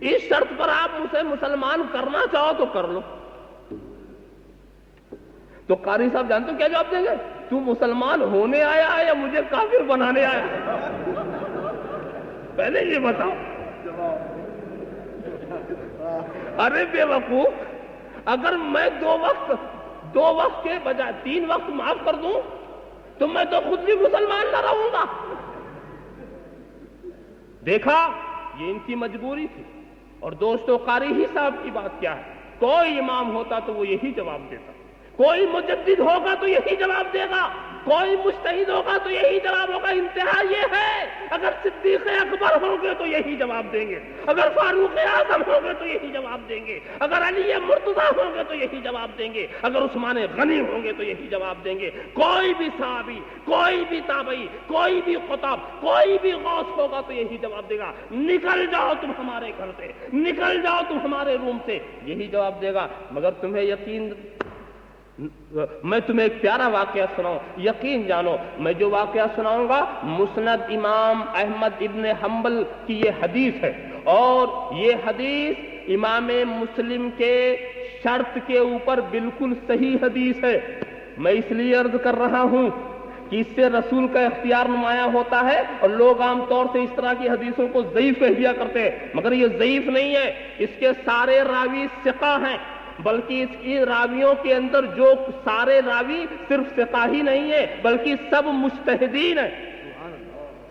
اس شرط پر آپ مجھے مسلمان کرنا چاہو تو کر لو۔ تو قاری صاحب جانتے ہو کیا جواب دیں گے؟ تو مسلمان ہونے آیا ہے یا مجھے کافر بنانے آیا؟ پہلے یہ بتاؤ۔ ارے بے وقوف، اگر میں دو وقت کے بجائے 3 وقت معاف کر دوں تو میں تو خود بھی مسلمان نہ رہوں گا۔ دیکھا، یہ ان کی مجبوری تھی۔ اور دوستو، قاری ہی صاحب کی بات کیا ہے؟ کوئی امام ہوتا تو وہ یہی جواب دیتا، کوئی مجدد ہوگا تو یہی جواب دے گا، کوئی مجتہد ہوگا تو یہی جواب ہوگا۔ انتہا یہ ہے، اگر صدیق اکبر ہوں گے تو یہی جواب دیں گے، اگر فاروق اعظم ہوں گے تو یہی جواب دیں گے، اگر علی مرتضیٰ ہوں گے تو یہی جواب دیں گے، اگر عثمان غنی ہوں گے تو یہی جواب دیں گے۔ کوئی بھی صحابی، کوئی بھی تابعی، کوئی بھی قطب، کوئی بھی غوث ہوگا تو یہی جواب دے گا، نکل جاؤ تم ہمارے گھر سے، نکل جاؤ تم ہمارے روم سے، یہی جواب دے گا۔ مگر تمہیں یقین، میں تمہیں ایک پیارا واقعہ سناؤں، یقین جانو، میں جو واقعہ سناؤں گا مسند امام احمد ابن حنبل کی یہ حدیث ہے، اور یہ حدیث امام مسلم کے شرط کے اوپر بالکل صحیح حدیث ہے۔ میں اس لیے عرض کر رہا ہوں کہ اس سے رسول کا اختیار نمایاں ہوتا ہے، اور لوگ عام طور سے اس طرح کی حدیثوں کو ضعیف کہہ دیا کرتے ہیں، مگر یہ ضعیف نہیں ہے، اس کے سارے راوی ثقہ ہیں، بلکہ اس کی راویوں کے اندر جو سارے راوی صرف ثقہ ہی نہیں ہے بلکہ سب مجتہدین ہیں،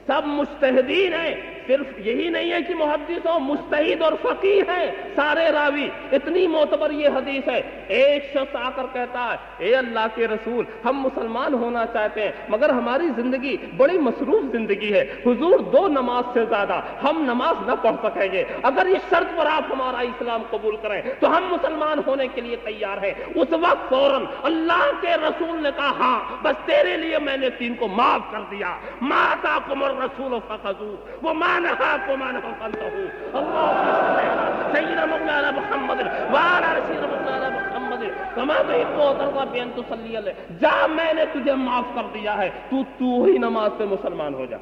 سب مجتہدین ہیں۔ صرف یہی نہیں ہے کہ محدث ہو، مجتہد اور فقیہ ہیں سارے راوی، اتنی معتبر یہ حدیث ہے۔ ایک شخص آ کر کہتا ہے، اے اللہ کے رسول، ہم مسلمان ہونا چاہتے ہیں مگر ہماری زندگی بڑی مصروف زندگی ہے، حضور 2 نماز سے زیادہ ہم نماز نہ پڑھ سکیں گے، اگر اس شرط پر آپ ہمارا اسلام قبول کریں تو ہم مسلمان ہونے کے لیے تیار ہیں۔ اس وقت فوراً اللہ کے رسول نے کہا، ہاں بس تیرے لیے میں نے 3 کو معاف کر دیا، ما آتاکم الرسول فخذوہ وما نہاکم عنہ فانتہوا۔ اللہم صل علی سیدنا مولانا محمد وعلی آل سیدنا مولانا محمد کما تحب وترضى بأن تصلی علیہ۔ جا، میں نے تجھے معاف کر دیا ہے، تو ہی نماز پہ مسلمان ہو جا،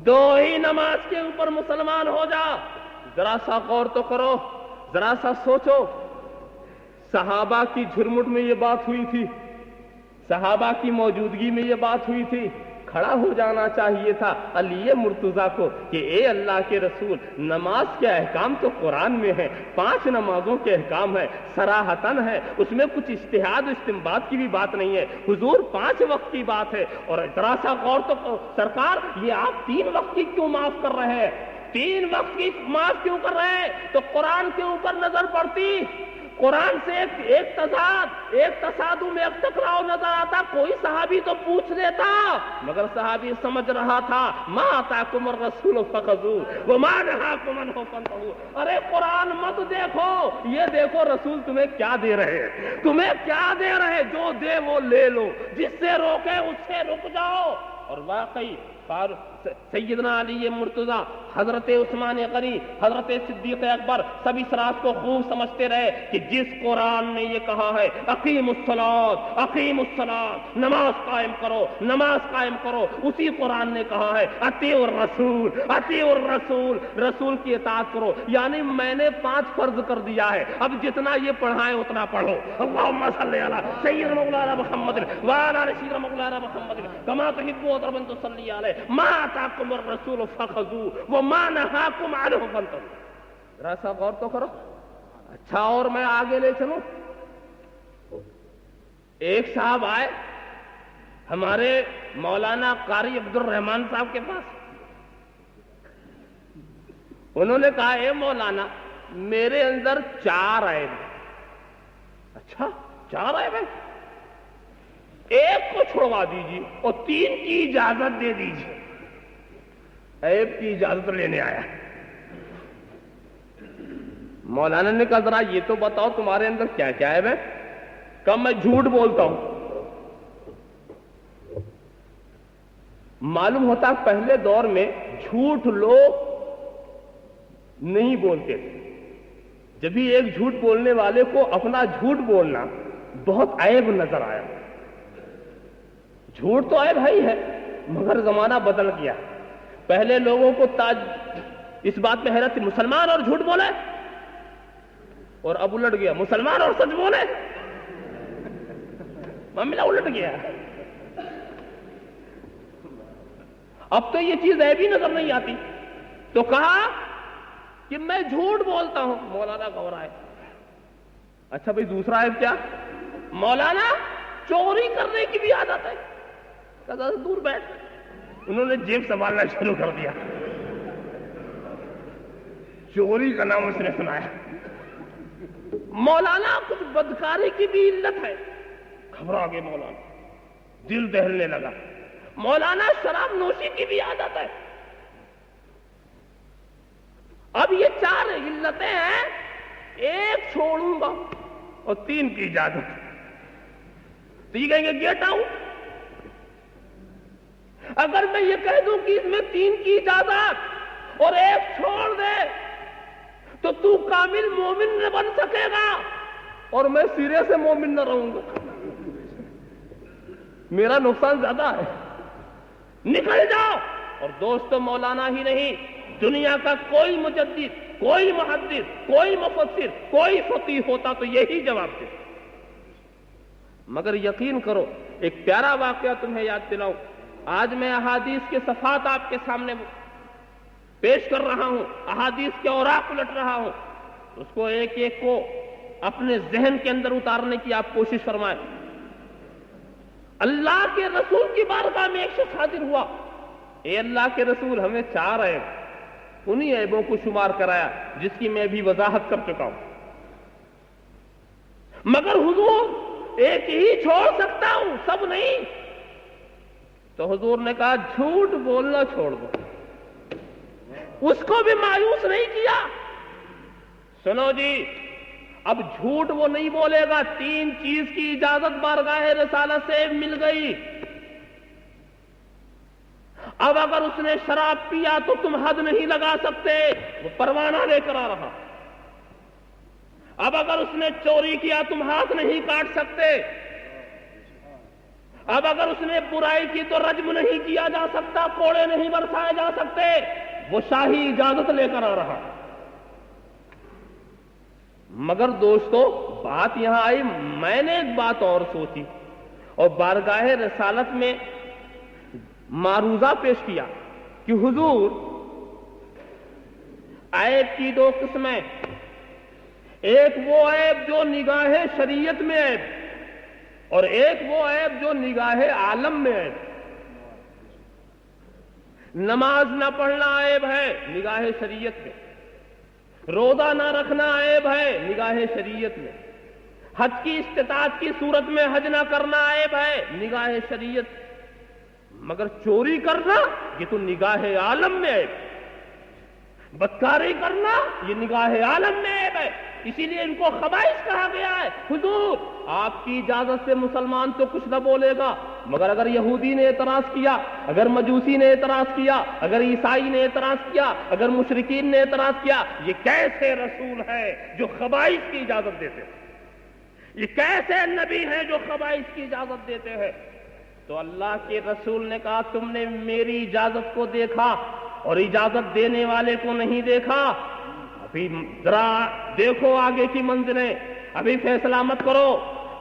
2 ہی نماز کے اوپر مسلمان ہو جا۔ ذرا سا غور تو کرو، ذرا سا سوچو، صحابہ کی جھرمٹ میں یہ بات ہوئی تھی، صحابہ کی موجودگی میں یہ بات ہوئی تھی، کھڑا ہو جانا چاہیے تھا علی مرتضیٰ کو کہ اے اللہ کے رسول، نماز کے احکام تو قرآن میں ہے، 5 نمازوں کے احکام ہے، صراحتاً ہے، اس میں کچھ اجتہاد و استنباط کی بھی بات نہیں ہے، حضور 5 وقت کی بات ہے، اور ذرا سا غور تو سرکار، یہ آپ 3 وقت کی کیوں معاف کر رہے ہیں؟ 3 وقت کی معاف کیوں کر رہے ہیں؟ تو قرآن کے اوپر نظر پڑتی، قرآن سے ایک تضاد، ایک تصادم، ایک ٹکراؤ نظر آتا، کوئی صحابی تو پوچھ لیتا، مگر صحابی سمجھ رہا تھا، ما آتاکم الرسول فخذوہ وما نہاکم عنہ فانتہوا۔ ارے قرآن مت دیکھو، یہ دیکھو رسول تمہیں کیا دے رہے ہیں، تمہیں کیا دے رہے، جو دے وہ لے لو، جس سے روکے اس سے رک جاؤ۔ اور واقعی سیدنا علی مرتضیٰ، حضرت عثمان غنی، حضرت صدیق اکبر سب اس رات کو خوب سمجھتے رہے کہ جس قرآن نے یہ کہا ہے اقیم الصلاۃ، اقیم الصلاۃ، نماز قائم کرو، نماز قائم کرو، اسی قرآن نے کہا ہے اطیعوا الرسول، اطیعوا الرسول، رسول کی اطاعت کرو، یعنی میں نے 5 فرض کر دیا ہے، اب جتنا یہ پڑھائیں اتنا پڑھو۔ اللہم صلی علی سیدنا مولانا محمد وعلی آل سیدنا مولانا محمد کما تحب وترضى أن تصلی علیہ، ما آتاکم الرسول فخذوہ وما نہاکم عنہ فانتہوا۔ ذرا سا غور تو کرو۔ اچھا، اور میں آگے لے چلوں، ایک صاحب آئے ہمارے مولانا قاری عبد الرحمان صاحب کے پاس، انہوں نے کہا، اے مولانا میرے اندر 4 عیب ہیں۔ اچھا، 4 عیب ہیں، ایک کو چھڑوا دیجیے اور 3 کی اجازت دے دیجیے۔ عیب کی اجازت لینے آیا، مولانا نے کہا ذرا یہ تو بتاؤ تمہارے اندر کیا کیا عیب ہے؟ کہا میں جھوٹ بولتا ہوں۔ معلوم ہوتا پہلے دور میں جھوٹ لوگ نہیں بولتے تھے، جب بھی ایک جھوٹ بولنے والے کو اپنا جھوٹ بولنا بہت عیب نظر آیا۔ جھوٹ تو عیب ہی ہے، مگر زمانہ بدل گیا، پہلے لوگوں کو اس بات میں حیرت تھی مسلمان اور جھوٹ بولے، اور اب الٹ گیا مسلمان اور سچ بولے۔ معاملہ الٹ گیا. اب تو یہ چیز عیب ہی نظر نہیں آتی. تو کہا کہ میں جھوٹ بولتا ہوں. مولانا گھبرائے. اچھا بھائی دوسرا عیب کیا؟ مولانا چوری کرنے کی بھی عادت ہے. کہا دور بیٹھ. انہوں نے جیب سنبھالنا شروع کر دیا. چوری کا نام اس نے سنایا. مولانا کچھ بدکاری کی بھی علت ہے. گھبرا گئے مولانا. دل دہلنے لگا. مولانا شراب نوشی کی بھی عادت ہے. اب یہ 4 علتیں ہیں. ایک چھوڑوں گا اور 3 کی اجازت. تو یہ کہیں گے گیٹ آؤٹ. اگر میں یہ کہہ دوں کہ اس میں 3 کی اجازت اور 1 چھوڑ دے تو تو کامل مومن نہ بن سکے گا اور میں سرے سے مومن نہ رہوں گا. میرا نقصان زیادہ ہے. نکل جاؤ. اور دوستو مولانا ہی نہیں, دنیا کا کوئی مجدد, کوئی محدث, کوئی مفسر, کوئی فقیہ ہوتا تو یہی جواب دے. مگر یقین کرو, ایک پیارا واقعہ تمہیں یاد دلاؤں. آج میں احادیث کے صفحات آپ کے سامنے پیش کر رہا ہوں, احادیث کے اوراق الٹ رہا ہوں. اس کو ایک ایک کو اپنے ذہن کے اندر اتارنے کی آپ کوشش فرمائیں. اللہ کے رسول کی بارگاہ میں ایک شخص حاضر ہوا. اے اللہ کے رسول, ہمیں 4 عیب, انہی عیبوں کو شمار کرایا جس کی میں بھی وضاحت کر چکا ہوں. مگر حضور ایک ہی چھوڑ سکتا ہوں, سب نہیں. تو حضور نے کہا جھوٹ بولنا چھوڑ دو. اس کو بھی مایوس نہیں کیا. سنو جی, اب جھوٹ وہ نہیں بولے گا. 3 چیز کی اجازت بارگاہ رسالت سے مل گئی. اب اگر اس نے شراب پیا تو تم حد نہیں لگا سکتے, وہ پروانہ لے کر آ رہا. اب اگر اس نے چوری کیا تم ہاتھ نہیں کاٹ سکتے. اب اگر اس نے برائی کی تو رجم نہیں کیا جا سکتا, کوڑے نہیں برسائے جا سکتے. وہ شاہی اجازت لے کر آ رہا. مگر دوستو بات یہاں آئی, میں نے ایک بات اور سوچی اور بارگاہ رسالت میں معروضہ پیش کیا کہ حضور عیب کی 2 قسمیں. ایک وہ عیب جو نگاہ شریعت میں عیب, اور ایک وہ عیب جو نگاہ عالم میں عیب. نماز نہ پڑھنا عیب ہے نگاہ شریعت میں. روزہ نہ رکھنا عیب ہے نگاہ شریعت میں. حج کی استطاعت کی صورت میں حج نہ کرنا عیب ہے نگاہ شریعت. مگر چوری کرنا یہ تو نگاہ عالم میں عیب. بدکاری کرنا یہ نگاہ عالم میں عیب ہے. اسی لیے ان کو خبائث کہا گیا ہے. حضور آپ کی اجازت سے مسلمان تو کچھ نہ بولے گا, مگر اگر یہودی نے اعتراض کیا, اگر مجوسی نے اعتراض کیا, اگر عیسائی نے اعتراض کیا, اگر مشرکین نے اعتراض کیا, یہ کیسے رسول ہے جو خبائث کی اجازت دیتے ہیں؟ یہ کیسے نبی ہیں جو خبائث کی اجازت دیتے ہیں؟ تو اللہ کے رسول نے کہا تم نے میری اجازت کو دیکھا اور اجازت دینے والے کو نہیں دیکھا. ابھی ذرا دیکھو آگے کی منزلیں, ابھی فیصلہ مت کرو.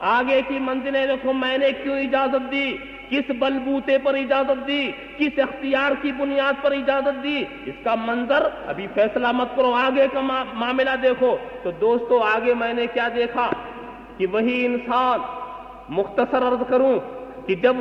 آگے کی منزلیں دیکھو, میں نے کیوں اجازت دی, کس بلبوتے پر اجازت دی, کس اختیار کی بنیاد پر اجازت دی, اس کا منظر ابھی فیصلہ مت کرو. آگے کا معاملہ دیکھو. تو دوستو آگے میں نے کیا دیکھا کہ وہی انسان, مختصر عرض کروں کہ جب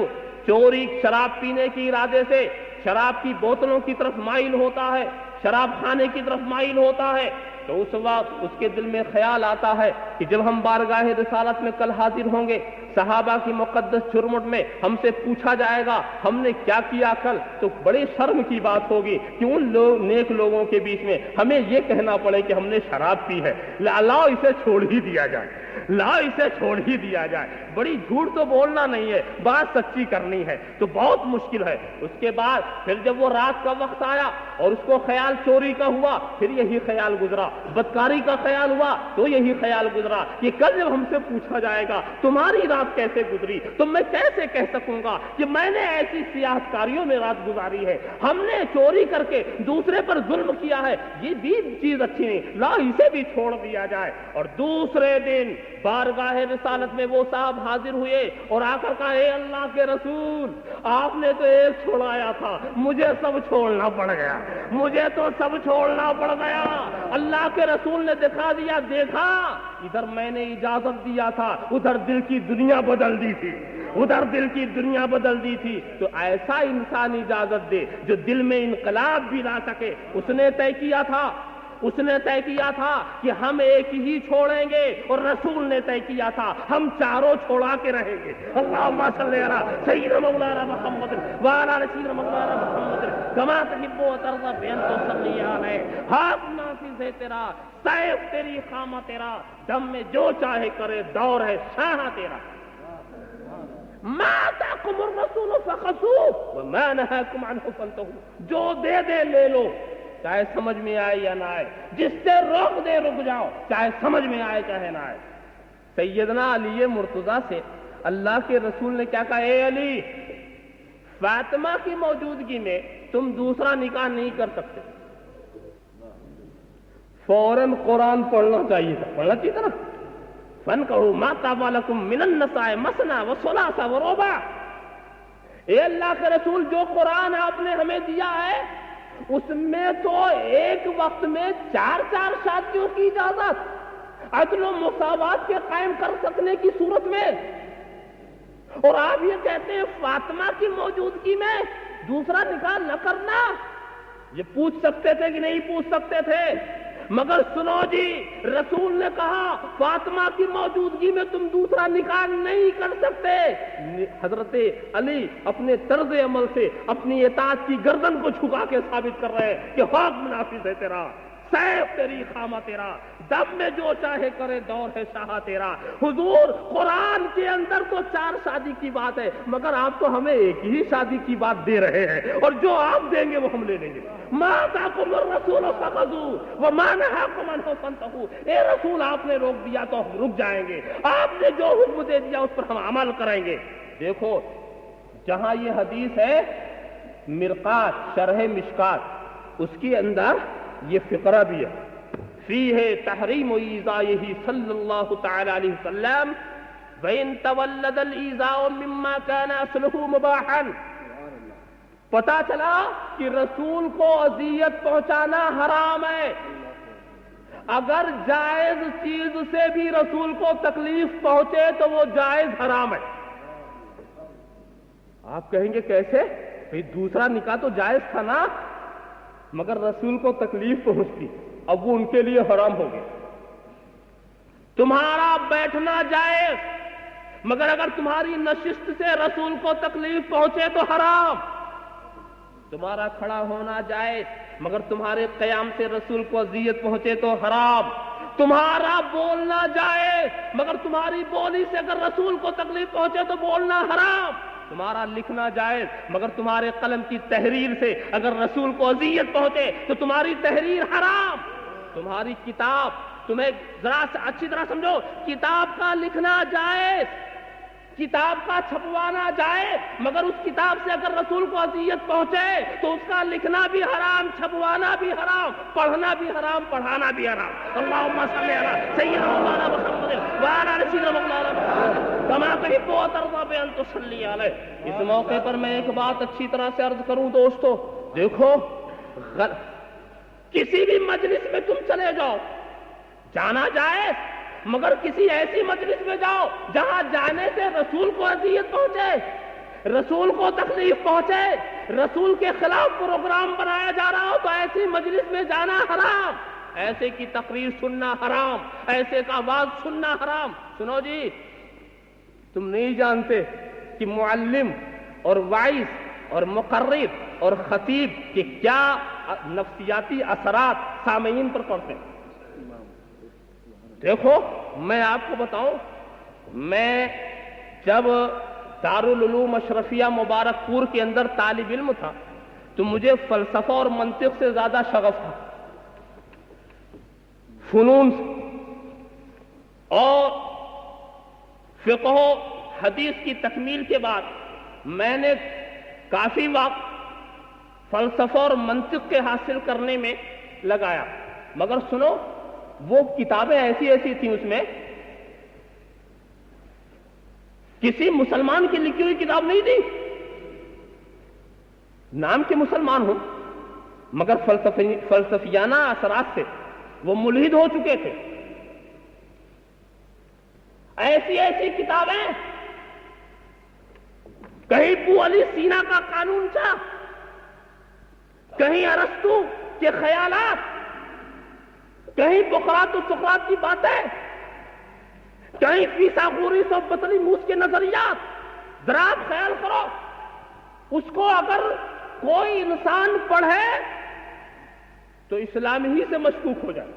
چوری شراب پینے کے ارادے سے شراب کی بوتلوں کی طرف مائل ہوتا ہے, شراب خانے کی طرف مائل ہوتا ہے, تو اس وقت اس کے دل میں خیال آتا ہے کہ جب ہم بارگاہ رسالت میں کل حاضر ہوں گے, صحابہ کی مقدس جھرمٹ میں ہم سے پوچھا جائے گا ہم نے کیا کیا کل, تو بڑے شرم کی بات ہوگی کہ ان نیک لوگوں کے بیچ میں ہمیں یہ کہنا پڑے کہ ہم نے شراب پی ہے. لاؤ اسے چھوڑ ہی دیا جائے, لاؤ اسے چھوڑ ہی دیا جائے. بڑی جھوٹ تو بولنا نہیں ہے, بات سچی کرنی ہے تو بہت مشکل ہے. اس کے بعد پھر جب وہ رات کا وقت آیا اور اس کو خیال چوری کا ہوا, پھر یہی خیال گزرا, بدکاری کا خیال ہوا تو یہی خیال گزرا کہ کل جب ہم سے پوچھا جائے گا تمہاری رات کیسے گزری, تو میں کیسے کہہ سکوں گا کہ میں نے ایسی سیاست کاریوں میں رات گزاری ہے, ہم نے چوری کر کے دوسرے پر ظلم کیا ہے, یہ بھی چیز اچھی نہیں, لا اسے بھی چھوڑ دیا جائے. اور دوسرے دن بارگاہ رسالت میں وہ صاحب حاضر ہوئے اور آ کر کہا اے اللہ کے رسول آپ نے تو ایک چھوڑایا تھا, مجھے سب چھوڑنا پڑ گیا, مجھے تو سب چھوڑنا پڑ گیا. اللہ کے رسول نے دکھا دیا, دیکھا ادھر میں نے اجازت دیا تھا, ادھر دل کی دنیا بدل دی تھی, ادھر دل کی دنیا بدل دی تھی. تو ایسا انسان اجازت دے جو دل میں انقلاب بھی لا سکے. اس نے طے کیا تھا, اس نے طے کیا تھا کہ ہم ایک ہی چھوڑیں گے, اور رسول نے طے کیا تھا ہم چاروں چھوڑا کے رہیں گے. اللہم صلی علی سیدنا مولانا محمد وعلی آل سیدنا مولانا محمد کما تحب و ترضی بین تصلی علیہ. ہاتھ نافذ ہے تیرا, سیف تیری خامہ تیرا, دم میں جو چاہے کرے دور ہے شاہ تیرا. ما آتاکم الرسول فخذوہ وما نہاکم عنہ فانتہوا. جو دے دے لے لو, چاہے سمجھ میں آئے یا نہ آئے. جس سے روک دے رک جاؤ, چاہے سمجھ میں آئے چاہے نہ آئے. سیدنا علی مرتضیٰ سے اللہ کے رسول نے کیا کہا, اے علی فاطمہ کی موجودگی میں تم دوسرا نکاح نہیں کر سکتے. فوراً قرآن پڑھنا چاہیے تھا, پڑھنا چاہیے تھا نا. فَانْكِحُوا مَا طَابَ لَكُم مِّنَ النِّسَاءِ مَثْنَىٰ وَثُلَاثَ وَرُبَاعَ. اے اللہ کے رسول جو قرآن آپ نے ہمیں دیا ہے اس میں تو ایک وقت میں 4 شادیوں کی اجازت, عدل و مساوات کے قائم کر سکنے کی صورت میں. اور آپ یہ کہتے ہیں فاطمہ کی موجودگی میں دوسرا نکاح نہ کرنا. یہ پوچھ سکتے تھے کہ نہیں پوچھ سکتے تھے, مگر سنو جی, رسول نے کہا فاطمہ کی موجودگی میں تم دوسرا نکاح نہیں کر سکتے. حضرت علی اپنے طرز عمل سے اپنی اطاعت کی گردن کو جھکا کے ثابت کر رہے ہیں کہ حق منافذ ہے تیرا, سیف تیری خامہ تیرا, دم میں جو چاہے کرے دور ہے شاہ تیرا. حضور قرآن کے اندر تو 4 شادی کی بات ہے, مگر آپ تو ہمیں ایک ہی شادی کی بات دے رہے ہیں, اور جو آپ دیں گے وہ ہم لے لیں گے. ما آتاکم الرسول فخذوہ وما نہاکم عنہ فانتہوا. اے رسول آپ نے روک دیا تو ہم رک جائیں گے, آپ نے جو حکم دے دیا اس پر ہم عمل کریں گے. دیکھو جہاں یہ حدیث ہے مرقات شرح مشکات, اس کے اندر یہ فقرہ بھی ہے, فیہ تحریم ایذائہ صلی اللہ تعالی علیہ وسلم وَإِن تَوَلَّدَ الْإِيذَاءُ مِمَّا كَانَ أَصْلُهُ مُبَاحًا. پتا چلا کہ رسول کو اذیت پہنچانا حرام ہے. اگر جائز چیز سے بھی رسول کو تکلیف پہنچے تو وہ جائز حرام ہے. آپ کہیں گے کیسے بھئی, دوسرا نکاح تو جائز تھا نا, مگر رسول کو تکلیف پہنچتی, اب وہ ان کے لیے حرام ہو گیا. تمہارا بیٹھنا جائز, مگر اگر تمہاری نشست سے رسول کو تکلیف پہنچے تو حرام. تمہارا کھڑا ہونا جائز, مگر تمہارے قیام سے رسول کو اذیت پہنچے تو حرام. تمہارا بولنا جائز, مگر تمہاری بولی سے اگر رسول کو تکلیف پہنچے تو بولنا حرام. تمہارا لکھنا جائز, مگر تمہارے قلم کی تحریر سے اگر رسول کو اذیت پہنچے تو تمہاری تحریر حرام. تمہاری کتاب, تمہیں ذرا اچھی طرح سمجھو, کتاب کا لکھنا جائز, کتاب کا چھپوانا جائز, مگر اس کتاب سے اگر رسول کو اذیت پہنچے تو اس کا لکھنا بھی حرام, چھپوانا بھی حرام, پڑھنا بھی حرام, پڑھانا بھی حرام. اللہم صلی علی سیدنا مولانا محمد وعلی آل سیدنا مولانا محمد کما تحب و ترضی بین تصلی علیہ. اس موقع پر میں ایک بات اچھی طرح سے عرض کروں دوستو, دیکھو کسی بھی مجلس میں تم چلے جاؤ, جانا جائز, مگر کسی ایسی مجلس میں جاؤ جہاں جانے سے رسول کو اذیت پہنچے, رسول کو تکلیف پہنچے, رسول کے خلاف پروگرام بنایا جا رہا ہو, تو ایسی مجلس میں جانا حرام. ایسے کی تقریر سننا حرام, ایسے کا آواز سننا حرام. سنو جی, تم نہیں جانتے کہ معلم اور وائز اور مقرر اور خطیب کے کیا نفسیاتی اثرات سامعین پر پڑتے ہیں. دیکھو میں آپ کو بتاؤں, میں جب دارالعلوم اشرفیہ مبارک پور کے اندر طالب علم تھا تو مجھے فلسفہ اور منطق سے زیادہ شغف تھا, فنون سے, اور فقہ و حدیث کی تکمیل کے بعد میں نے کافی وقت فلسفہ اور منطق کے حاصل کرنے میں لگایا. مگر سنو, وہ کتابیں ایسی ایسی تھیں اس میں کسی مسلمان کی لکھی ہوئی کتاب نہیں تھی. نام کے مسلمان ہوں مگر فلسفیانہ اثرات سے وہ ملحد ہو چکے تھے. ایسی ایسی کتابیں، کہیں ابو علی سینا کا قانون تھا، کہیں ارسطو کے خیالات، کہیں بقراط و سقراط کی باتیں، کہیں فیثاغورس و بطلیموس کے نظریات. ذرا آپ خیال کرو، اس کو اگر کوئی انسان پڑھے تو اسلام ہی سے مشکوک ہو جائے.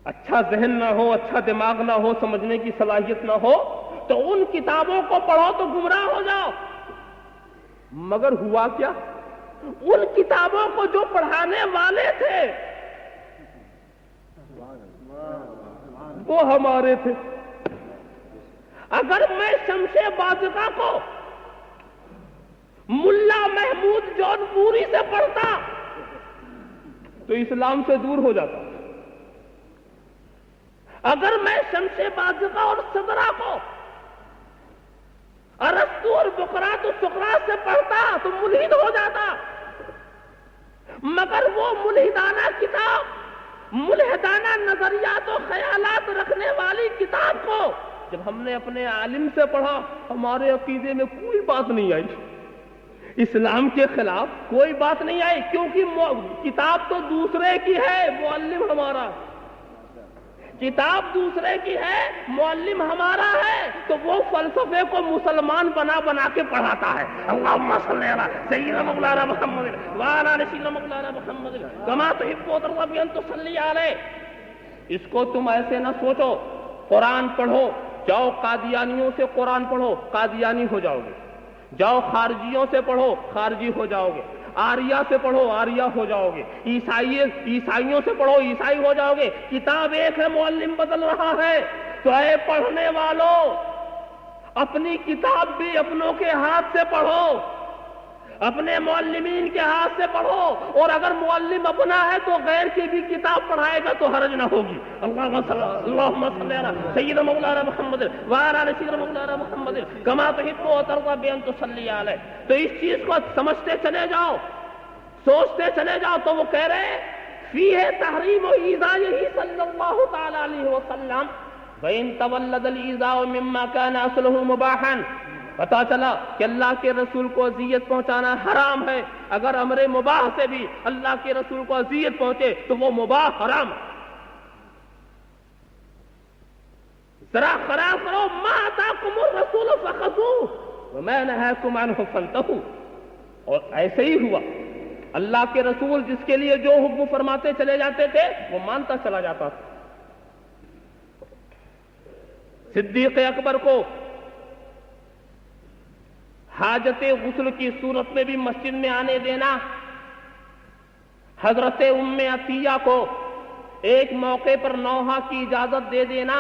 اچھا ذہن نہ ہو، اچھا دماغ نہ ہو، سمجھنے کی صلاحیت نہ ہو تو ان کتابوں کو پڑھو تو گمراہ ہو جاؤ. مگر ہوا کیا؟ ان کتابوں کو جو پڑھانے والے تھے وہ ہمارے تھے. اگر میں شمس بازقہ کو ملا محمود جون پوری سے پڑھتا تو اسلام سے دور ہو جاتا. اگر میں شمس بازقہ اور صدرہ کو ارسطو اور بقراط و سقراط سے پڑھتا تو ملحد ہو جاتا. مگر وہ ملحدانہ کتاب، ملحدانہ نظریات و خیالات رکھنے والی کتاب کو جب ہم نے اپنے عالم سے پڑھا، ہمارے عقیدے میں کوئی بات نہیں آئی، اسلام کے خلاف کوئی بات نہیں آئی، کیونکہ کتاب تو دوسرے کی ہے، معلم ہمارا. کتاب دوسرے کی ہے، معلم ہمارا ہے، تو وہ فلسفے کو مسلمان بنا بنا کے پڑھاتا ہے. اللہم صلی علی سیدنا مولانا محمد وعلی آل سیدنا مولانا محمد کما تحب وترضى بأن تصلی علیہ. اس کو تم ایسے نہ سوچو. قرآن پڑھو، جاؤ قادیانیوں سے قرآن پڑھو، قادیانی ہو جاؤ گے. جاؤ خارجیوں سے پڑھو، خارجی ہو جاؤ گے. آریہ سے پڑھو، آریہ ہو جاؤ گے. عیسائیوں سے پڑھو، عیسائی ہو جاؤ گے. کتاب ایک ہے، معلم بدل رہا ہے. تو اے پڑھنے والوں، اپنی کتاب بھی اپنوں کے ہاتھ سے پڑھو، اپنے معلمین کے ہاتھ سے پڑھو. اور اگر معلم اپنا ہے تو غیر کی بھی کتاب پڑھائے گا تو حرج نہ ہوگی. اللہم صلی علی سیدنا مولانا محمد وعلی آل سیدنا مولانا محمد کما تحب وترضى بأن تصلی علیہ. تو اس چیز کو سمجھتے چلے جاؤ، سوچتے چلے جاؤ. تو وہ کہہ رہے فیہ تحریم ایذائہ صلی اللہ تعالی علیہ وسلم وَإِن تَوَلَّدَ الْإِيذَاءُ مِمَّا كَانَ أَصْلُهُ مُبَاحًا. پتا چلا کہ اللہ کے رسول کو اذیت پہنچانا حرام ہے. اگر امر مباح سے بھی اللہ کے رسول کو اذیت پہنچے تو وہ مباح حرام ہے. ذرا خیال کرو، ما آتاکم الرسول فخذوہ وما نہاکم عنہ فانتہوا. اور ایسے ہی ہوا، اللہ کے رسول جس کے لیے جو حکم فرماتے چلے جاتے تھے وہ مانتا چلا جاتا تھا. صدیق اکبر کو حاجت غسل کی صورت میں بھی مسجد میں آنے دینا، حضرت ام عطیہ کو ایک موقع پر نوحہ کی اجازت دے دینا،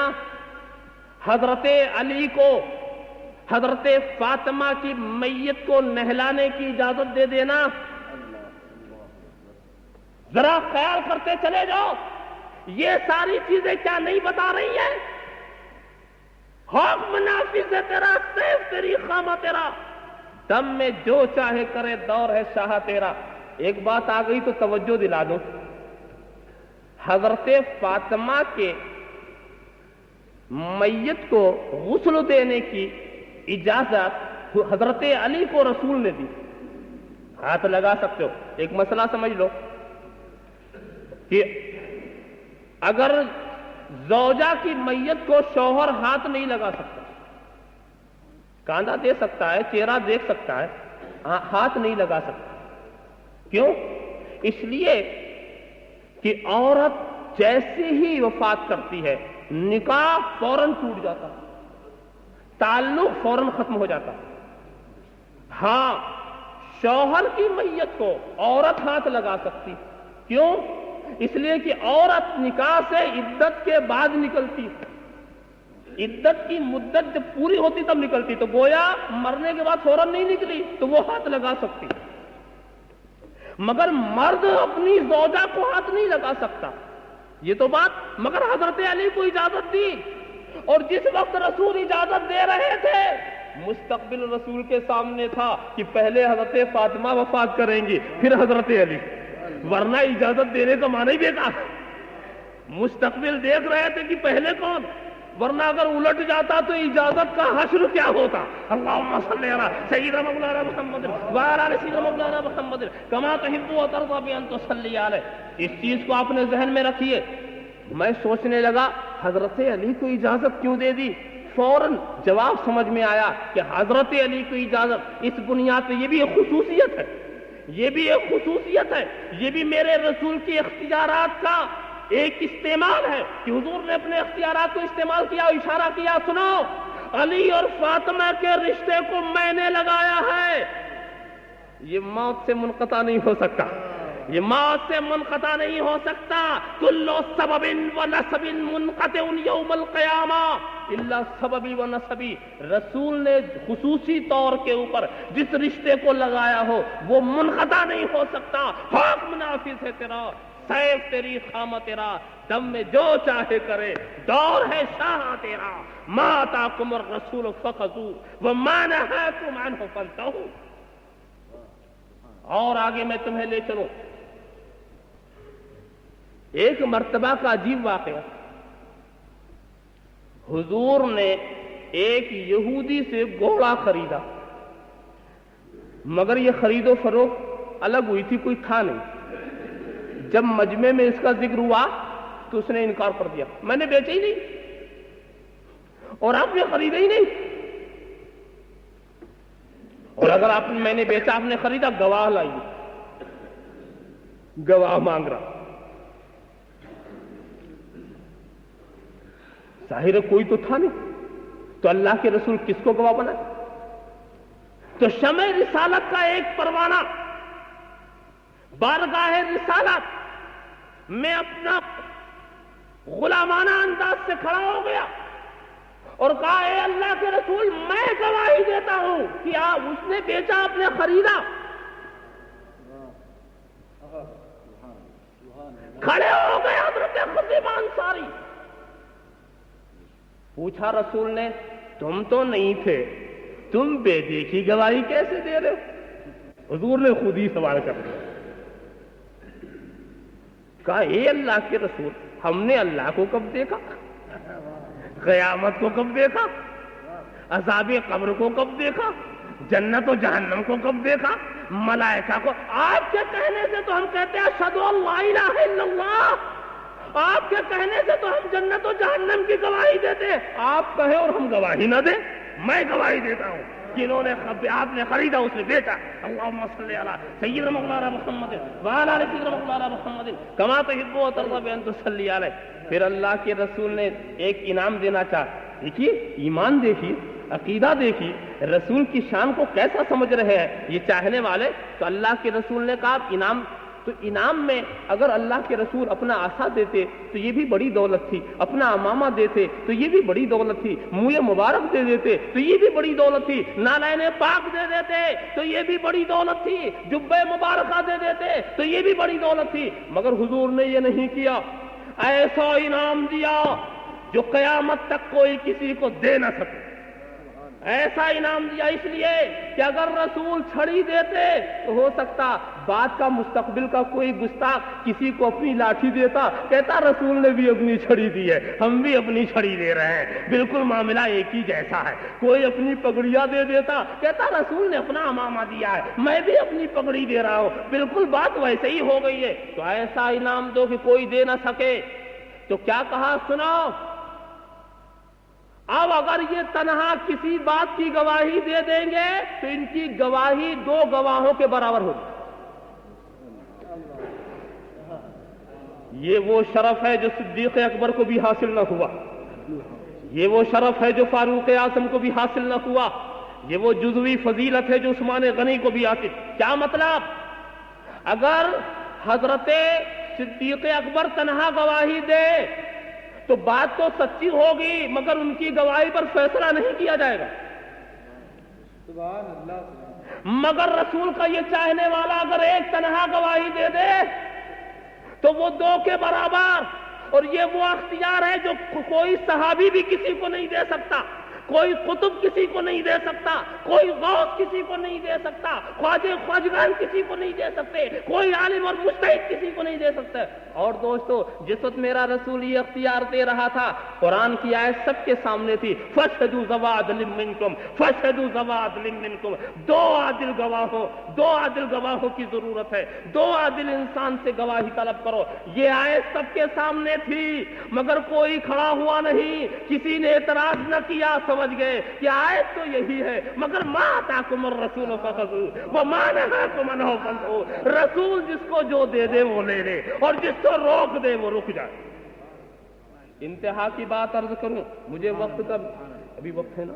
حضرت علی کو حضرت فاطمہ کی میت کو نہلانے کی اجازت دے دینا. ذرا خیال کرتے چلے جاؤ، یہ ساری چیزیں کیا نہیں بتا رہی ہیں؟ حکم نافذ ہے تیرا، سیف تیری خامہ تیرا، دم میں جو چاہے کرے دور ہے شاہ تیرا. ایک بات آ گئی تو توجہ دلا دوں، حضرت فاطمہ کے میت کو غسل دینے کی اجازت حضرت علی کو رسول نے دی. ہاتھ لگا سکتے ہو. ایک مسئلہ سمجھ لو کہ اگر زوجہ کی میت کو شوہر ہاتھ نہیں لگا سکتا، کاندھا دے سکتا ہے، چہرہ دیکھ سکتا ہے، ہاتھ نہیں لگا سکتا. کیوں؟ اس لیے کہ عورت جیسے ہی وفات کرتی ہے نکاح فوراً ٹوٹ جاتا، تعلق فوراً ختم ہو جاتا. ہاں، شوہر کی میت کو عورت ہاتھ لگا سکتی. کیوں؟ اس لیے کہ عورت نکاح سے عدت کے بعد نکلتی، عدت کی مدت جب پوری ہوتی تب نکلتی. تو گویا مرنے کے بعد فوراً نہیں نکلی تو وہ ہاتھ لگا سکتی. مگر مرد اپنی زوجہ کو ہاتھ نہیں لگا سکتا، یہ تو بات. مگر حضرت علی کو اجازت دی اور جس وقت رسول اجازت دے رہے تھے مستقبل رسول کے سامنے تھا کہ پہلے حضرت فاطمہ وفات کریں گی پھر حضرت علی، ورنہ اجازت دینے کا معنی ہی بیکار ہے۔ مستقبل دیکھ رہے تھے کہ پہلے کون، ورنہ اگر الٹ جاتا تو اجازت کا حشر کیا ہوتا۔ اللہم صلی علی سیدنا مولانا محمد وعلی آل سیدنا مولانا محمد کما تحب و ترضی بان تصلی علیہ۔ اس چیز کو آپ نے ذہن میں رکھیے۔ میں سوچنے لگا حضرت علی کو اجازت کیوں دے دی، فوراً جواب سمجھ میں آیا کہ حضرت علی کو اجازت اس بنیاد پہ، یہ بھی ایک خصوصیت ہے، یہ بھی ایک خصوصیت ہے، یہ بھی میرے رسول کے اختیارات کا ایک استعمال ہے کہ حضور نے اپنے اختیارات کو استعمال کیا اور اشارہ کیا، سنو علی اور فاطمہ کے رشتے کو میں نے لگایا ہے، یہ موت سے منقطع نہیں ہو سکتا، یہ موت سے منقطع نہیں ہو سکتا۔ کل سبب و نسب منقطع یوم القیامہ الا سببی و نسبی، رسول نے خصوصی طور کے اوپر جس رشتے کو لگایا ہو وہ منقطع نہیں ہو سکتا۔ حکم نافذ ہے تیرا، سیف تیری، خامہ تیرا، دم میں جو چاہے کرے، دور ہے شاہ تیرا، ما آتاکم الرسول فخذوہ وما نہاکم عنہ فانتہوا۔ اور آگے میں تمہیں لے چلوں، ایک مرتبہ کا عجیب واقعہ، حضور نے ایک یہودی سے گھوڑا خریدا، مگر یہ خرید و فروخت الگ ہوئی تھی، کوئی تھا نہیں۔ جب مجمع میں اس کا ذکر ہوا تو اس نے انکار کر دیا، میں نے بیچا ہی نہیں اور آپ نے خریدا ہی نہیں، اور اگر میں نے بیچا آپ نے خریدا، گواہ لائیے، گواہ مانگ رہا، ظاہر ہے کوئی تو تھا نہیں، تو اللہ کے رسول کس کو گواہ بنا؟ تو شمع رسالت کا ایک پروانہ بارگاہ رسالت میں اپنا غلامانہ انداز سے کھڑا ہو گیا اور کہا اے اللہ کے رسول میں گواہی دیتا ہوں کہ اس نے بیچا، آپ نے خریدا۔ کھڑے ہو گئے حضرت خطیب انصاری، پوچھا رسول نے تم تو نہیں تھے، تم بے دیکھی گواہی کیسے دے رہے ہو؟ حضور نے خود ہی سوال کر دیا، کہا اے اللہ کے رسول ہم نے اللہ کو کب دیکھا، قیامت کو کب دیکھا، عذاب قبر کو کب دیکھا، جنت و جہنم کو کب دیکھا، ملائکہ کو؟ آپ کے کہنے سے تو ہم کہتے ہیں اشہد ان لا الہ الا اللہ، آپ کے کہنے سے تو ہم جنت و جہنم کی گواہی دیتے ہیں، آپ کہیں اور ہم گواہی نہ دیں؟ میں گواہی دیتا ہوں جنہوں نے آپ نے خریدا اس نے بیچا۔ اللہم صلی علی سیدنا مولانا محمد وعلی آل سیدنا مولانا محمد کما تحب و ترضی بان تصلی علیہ۔ پھر اللہ کے رسول نے ایک انعام دینا چاہا، دیکھیے ایمان دیکھیے، عقیدہ دیکھیے، رسول کی شان کو کیسا سمجھ رہے ہیں یہ چاہنے والے۔ تو اللہ کے رسول نے کہا انعام، تو انعام میں اگر اللہ کے رسول اپنا عصا دیتے تو یہ بھی بڑی دولت تھی، اپنا امامہ دیتے تو یہ بھی بڑی دولت تھی، منہ مبارک دے دیتے تو یہ بھی بڑی دولت تھی، نالین پاک دے دیتے تو یہ بھی بڑی دولت تھی، جبہ مبارکہ دے دیتے تو یہ بھی بڑی دولت تھی، مگر حضور نے یہ نہیں کیا، ایسا انعام دیا جو قیامت تک کوئی کسی کو دے نہ سکے۔ ایسا انعام دیا اس لیے کہ اگر رسول چھڑی دیتے تو ہو سکتا بعد کا مستقبل کا کوئی گستاخ کسی کو اپنی لاٹھی دیتا، کہتا رسول نے بھی اپنی چھڑی دی ہے، ہم بھی اپنی چھڑی دے رہے ہیں، بالکل معاملہ ایک ہی جیسا ہے۔ کوئی اپنی پگڑیاں دے دیتا، کہتا رسول نے اپنا امامہ دیا ہے، میں بھی اپنی پگڑی دے رہا ہوں، بالکل بات ویسے ہی ہو گئی ہے۔ تو ایسا انعام دو کہ کوئی دے نہ سکے۔ تو کیا کہا سنو، اب اگر یہ تنہا کسی بات کی گواہی دے دیں گے تو ان کی گواہی دو گواہوں کے برابر ہوگی۔ یہ وہ شرف ہے جو صدیق اکبر کو بھی حاصل نہ ہوا، یہ وہ شرف ہے جو فاروق اعظم کو بھی حاصل نہ ہوا، یہ وہ جزوی فضیلت ہے جو عثمان غنی کو بھی حاصل۔ کیا مطلب؟ اگر حضرت صدیق اکبر تنہا گواہی دے تو بات تو سچی ہوگی، مگر ان کی گواہی پر فیصلہ نہیں کیا جائے گا۔ سبحان اللہ۔ مگر رسول کا یہ چاہنے والا اگر ایک تنہا گواہی دے دے تو وہ دو کے برابر اور یہ وہ اختیار ہے جو کوئی صحابی بھی کسی کو نہیں دے سکتا، کوئی قطب کسی کو نہیں دے سکتا، کوئی غوث کسی کو نہیں دے سکتا، خواجہ خواجگان کسی کو نہیں دے سکتے، کوئی عالم اور مجتہد کسی کو نہیں دے سکتا۔ اور دوستو، جس وقت میرا رسول یہ اختیار دے رہا تھا، قرآن کی آیت سب کے سامنے تھی، فَاشْهَدُوا ذَوَا عَدْلٍ مِّنكُمْ فَاشْهَدُوا ذَوَا عَدْلٍ مِّنكُمْ، دو عادل گواہوں کی ضرورت ہے، دو عادل انسان سے گواہی طلب کرو۔ یہ آیت سب کے سامنے تھی، مگر کوئی کھڑا ہوا نہیں، کسی نے اعتراض نہ کیا، سمجھ گئے کہ آیت تو یہی ہے، مگر مَا آتَاكُمُ الرَّسُولُ فَخُذُوهُ وَمَا نَهَاكُمْ عَنْهُ فَانْتَهُوا، رسول جس کو جو دے دے وہ لے لے، اور جس کو روک دے وہ رک جائے۔ انتہا کی بات عرض کروں، مجھے وقت کا ابھی وقت ہے نا،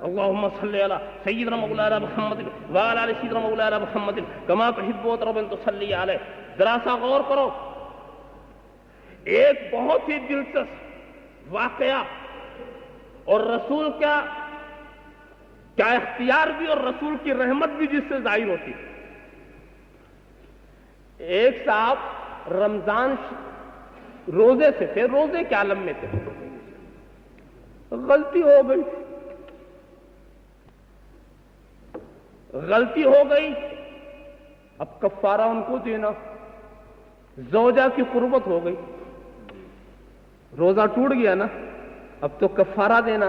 اللہم صلی علی سیدنا مولانا محمد وعلی آل سیدنا مولانا محمد کما تحب وترضى ان تصلی علیہ۔ ذرا سا غور کرو، ایک بہت ہی دلچسپ واقعہ، اور رسول کا کیا اختیار بھی اور رسول کی رحمت بھی جس سے ظاہر ہوتی۔ ایک صاحب رمضان روزے سے تھے، روزے کے عالم میں تھے، غلطی ہو گئی، اب کفارہ ان کو دینا، زوجہ کی قربت ہو گئی، روزہ ٹوٹ گیا نا، اب تو کفارہ دینا،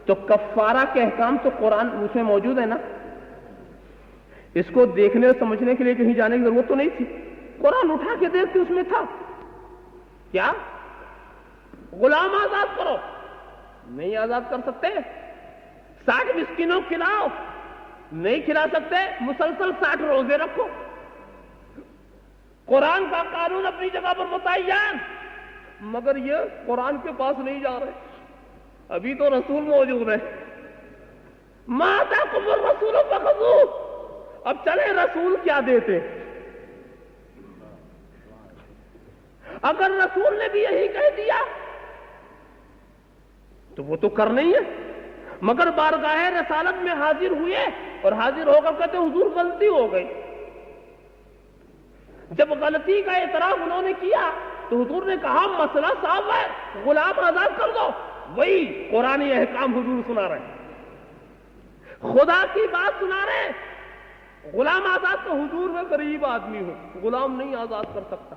تو کفارہ کے احکام تو قرآن اس میں موجود ہے نا، اس کو دیکھنے اور سمجھنے کے لیے کہیں جانے کی ضرورت تو نہیں تھی، قرآن اٹھا کے دیکھتے اس میں تھا کیا؟ غلام آزاد کرو، نہیں آزاد کر سکتے، 60 مسکینوں کھلاؤ، نہیں کھلا سکتے، مسلسل 60 روزے رکھو۔ قرآن کا قانون اپنی جگہ پر متعین، مگر یہ قرآن کے پاس نہیں جا رہے، ابھی تو رسول موجود ہے، مَا آتَاكُمُ الرَّسُولُ فَخُذُوهُ، اب چلے رسول کیا دیتے؟ اگر رسول نے بھی یہی کہہ دیا تو وہ تو کرنا ہی ہے، مگر بارگاہ رسالت میں حاضر ہوئے اور حاضر ہو کر کہتے حضور غلطی ہو گئی۔ جب غلطی کا اعتراف انہوں نے کیا تو حضور نے کہا مسئلہ صاف ہے، غلام آزاد کر دو، وہی قرآنی احکام حضور سنا رہے ہیں، خدا کی بات سنا رہے ہیں، غلام آزاد تو حضور میں غریب آدمی ہوں، غلام نہیں آزاد کر سکتا۔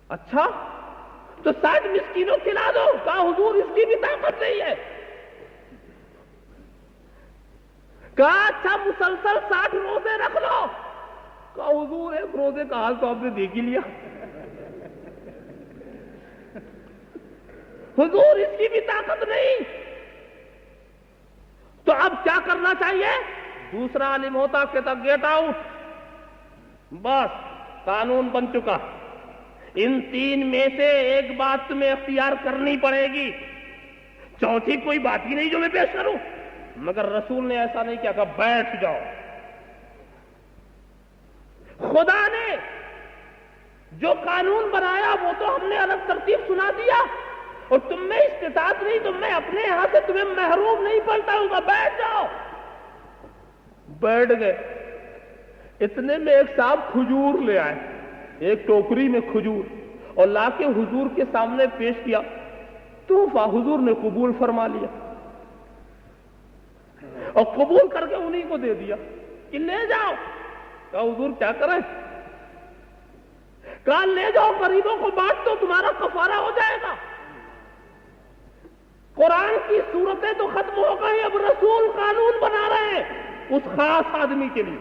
اچھا تو 60 مسکینوں کھلا دو، کہا حضور اس کی بھی طاقت نہیں ہے، کہا اچھا مسلسل 60 روزے رکھ لو، کہا حضور ایک روزے کا حال تو آپ نے دیکھ ہی لیا، حضور اس کی بھی طاقت نہیں، تو اب کیا کرنا چاہیے؟ دوسرا عالم ہوتا کہتا گیٹ آؤٹ، بس قانون بن چکا، ان 3 میں سے ایک بات تمہیں اختیار کرنی پڑے گی، چوتھی کوئی بات ہی نہیں جو میں پیش کروں، مگر رسول نے ایسا نہیں کیا، کہا بیٹھ جاؤ۔ خدا نے جو قانون بنایا وہ تو ہم نے الگ ترتیب سنا دیا، اور تم میں استطاعت نہیں، تو میں اپنے یہاں سے تمہیں محروم نہیں پڑتا ہوں گا، بیٹھ جاؤ۔ بیٹھ گئے، اتنے میں ایک صاحب کھجور لے آئے، ایک ٹوکری میں کھجور، اور لا کے حضور کے سامنے پیش کیا، تحفہ حضور نے قبول فرما لیا، اور قبول کر کے انہی کو دے دیا کہ لے جاؤ۔ کہا حضور کیا کریں؟ کہا لے جاؤ، غریبوں کو بانٹ دو، تمہارا کفارہ ہو جائے گا۔ قرآن کی صورتیں تو ختم ہو گئی، اب رسول قانون بنا رہے ہیں اس خاص آدمی کے لیے،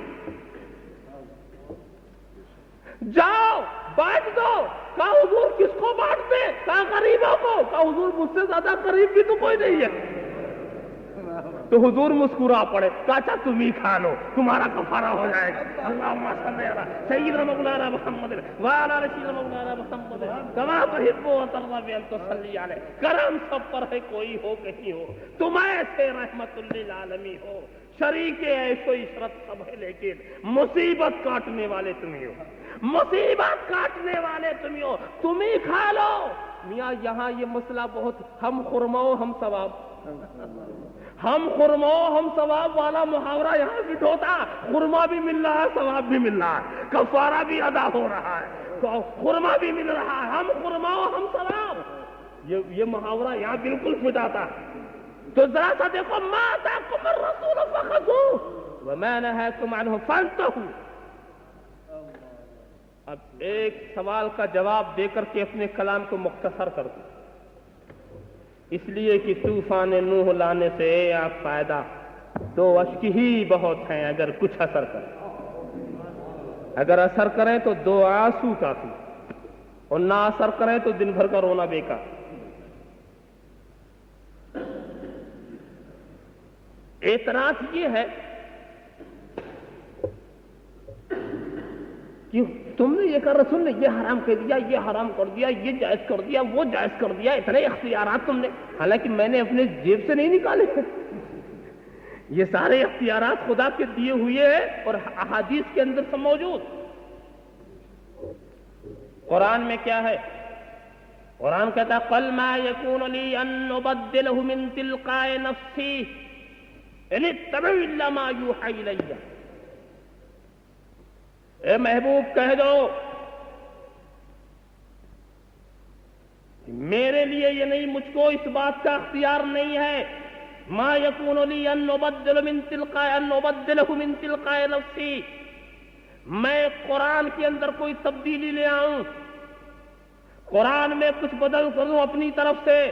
جاؤ بانٹ دو۔ کہا حضور کس کو بانٹ دے؟ کہا غریبوں کو۔ کہا حضور مجھ سے زیادہ غریب بھی تو کوئی نہیں ہے، تو حضور مسکرا پڑے، کہا اچھا تم ہی کھا لو، تمہارا کفارہ ہو جائے گا۔ اللہم صلی علی سیدنا مولانا محمد وعلی آل سیدنا مولانا محمد کما تحب وترضى ان تصلی علیہ۔ کرم سب پر ہے، کوئی ہو کہیں ہو، تم ایسے رحمت للعالمین ہو، شریک عیش و عشرت سب ہے، لیکن مصیبت کاٹنے والے تمہیں ہو، مصیبت کاٹنے والے تمہیں ہو، تم ہی کھا لو۔ میاں یہاں یہ مسئلہ بہت، ہم خرماؤ ہم ثواب، ہم خرماؤ ہم ثواب والا محاورہ یہاں فٹ ہوتا، خرما بھی مل رہا ہے، ثواب بھی مل رہا ہے، کفارہ بھی ادا ہو رہا ہے، خرما بھی مل رہا ہے، ہم خرماؤ ہم ثواب، یہ محاورہ یہاں بالکل فٹ آتا ہے۔ تو ذرا سا دیکھو، ما آتاکم الرسول فخذوہ وما نہاکم عنہ فانتہوا۔ اب ایک سوال کا جواب دے کر کے اپنے کلام کو مختصر کر دوں، اس لیے کہ طوفان نوح لانے سے آپ فائدہ، دو اشک ہی بہت ہیں اگر کچھ اثر کریں، اگر اثر کریں تو دو آنسو کافی، اور نہ اثر کریں تو دن بھر کا رونا بیکار۔ اعتراض یہ ہے کہ تم نے یہ کہا، رسول نے یہ حرام کر دیا، یہ حرام کر دیا، یہ جائز کر دیا، وہ جائز کر دیا، اتنے اختیارات تم نے، حالانکہ میں نے اپنے جیب سے نہیں نکالے، یہ سارے اختیارات خدا کے دیے ہوئے ہیں اور احادیث کے اندر سب موجود۔ قرآن میں کیا ہے؟ قرآن کہتا ہے قل ما یکون لی ان ابدلہ من تلقاء نفسی ان اتبع الا ما یوحی الی۔ اے محبوب کہہ دو میرے لیے یہ نہیں، مجھ کو اس بات کا اختیار نہیں ہے، ما یکون لی ان ابدلہ من تلقاء نفسی، میں قرآن کے اندر کوئی تبدیلی لے آؤں، قرآن میں کچھ بدل کروں اپنی طرف سے،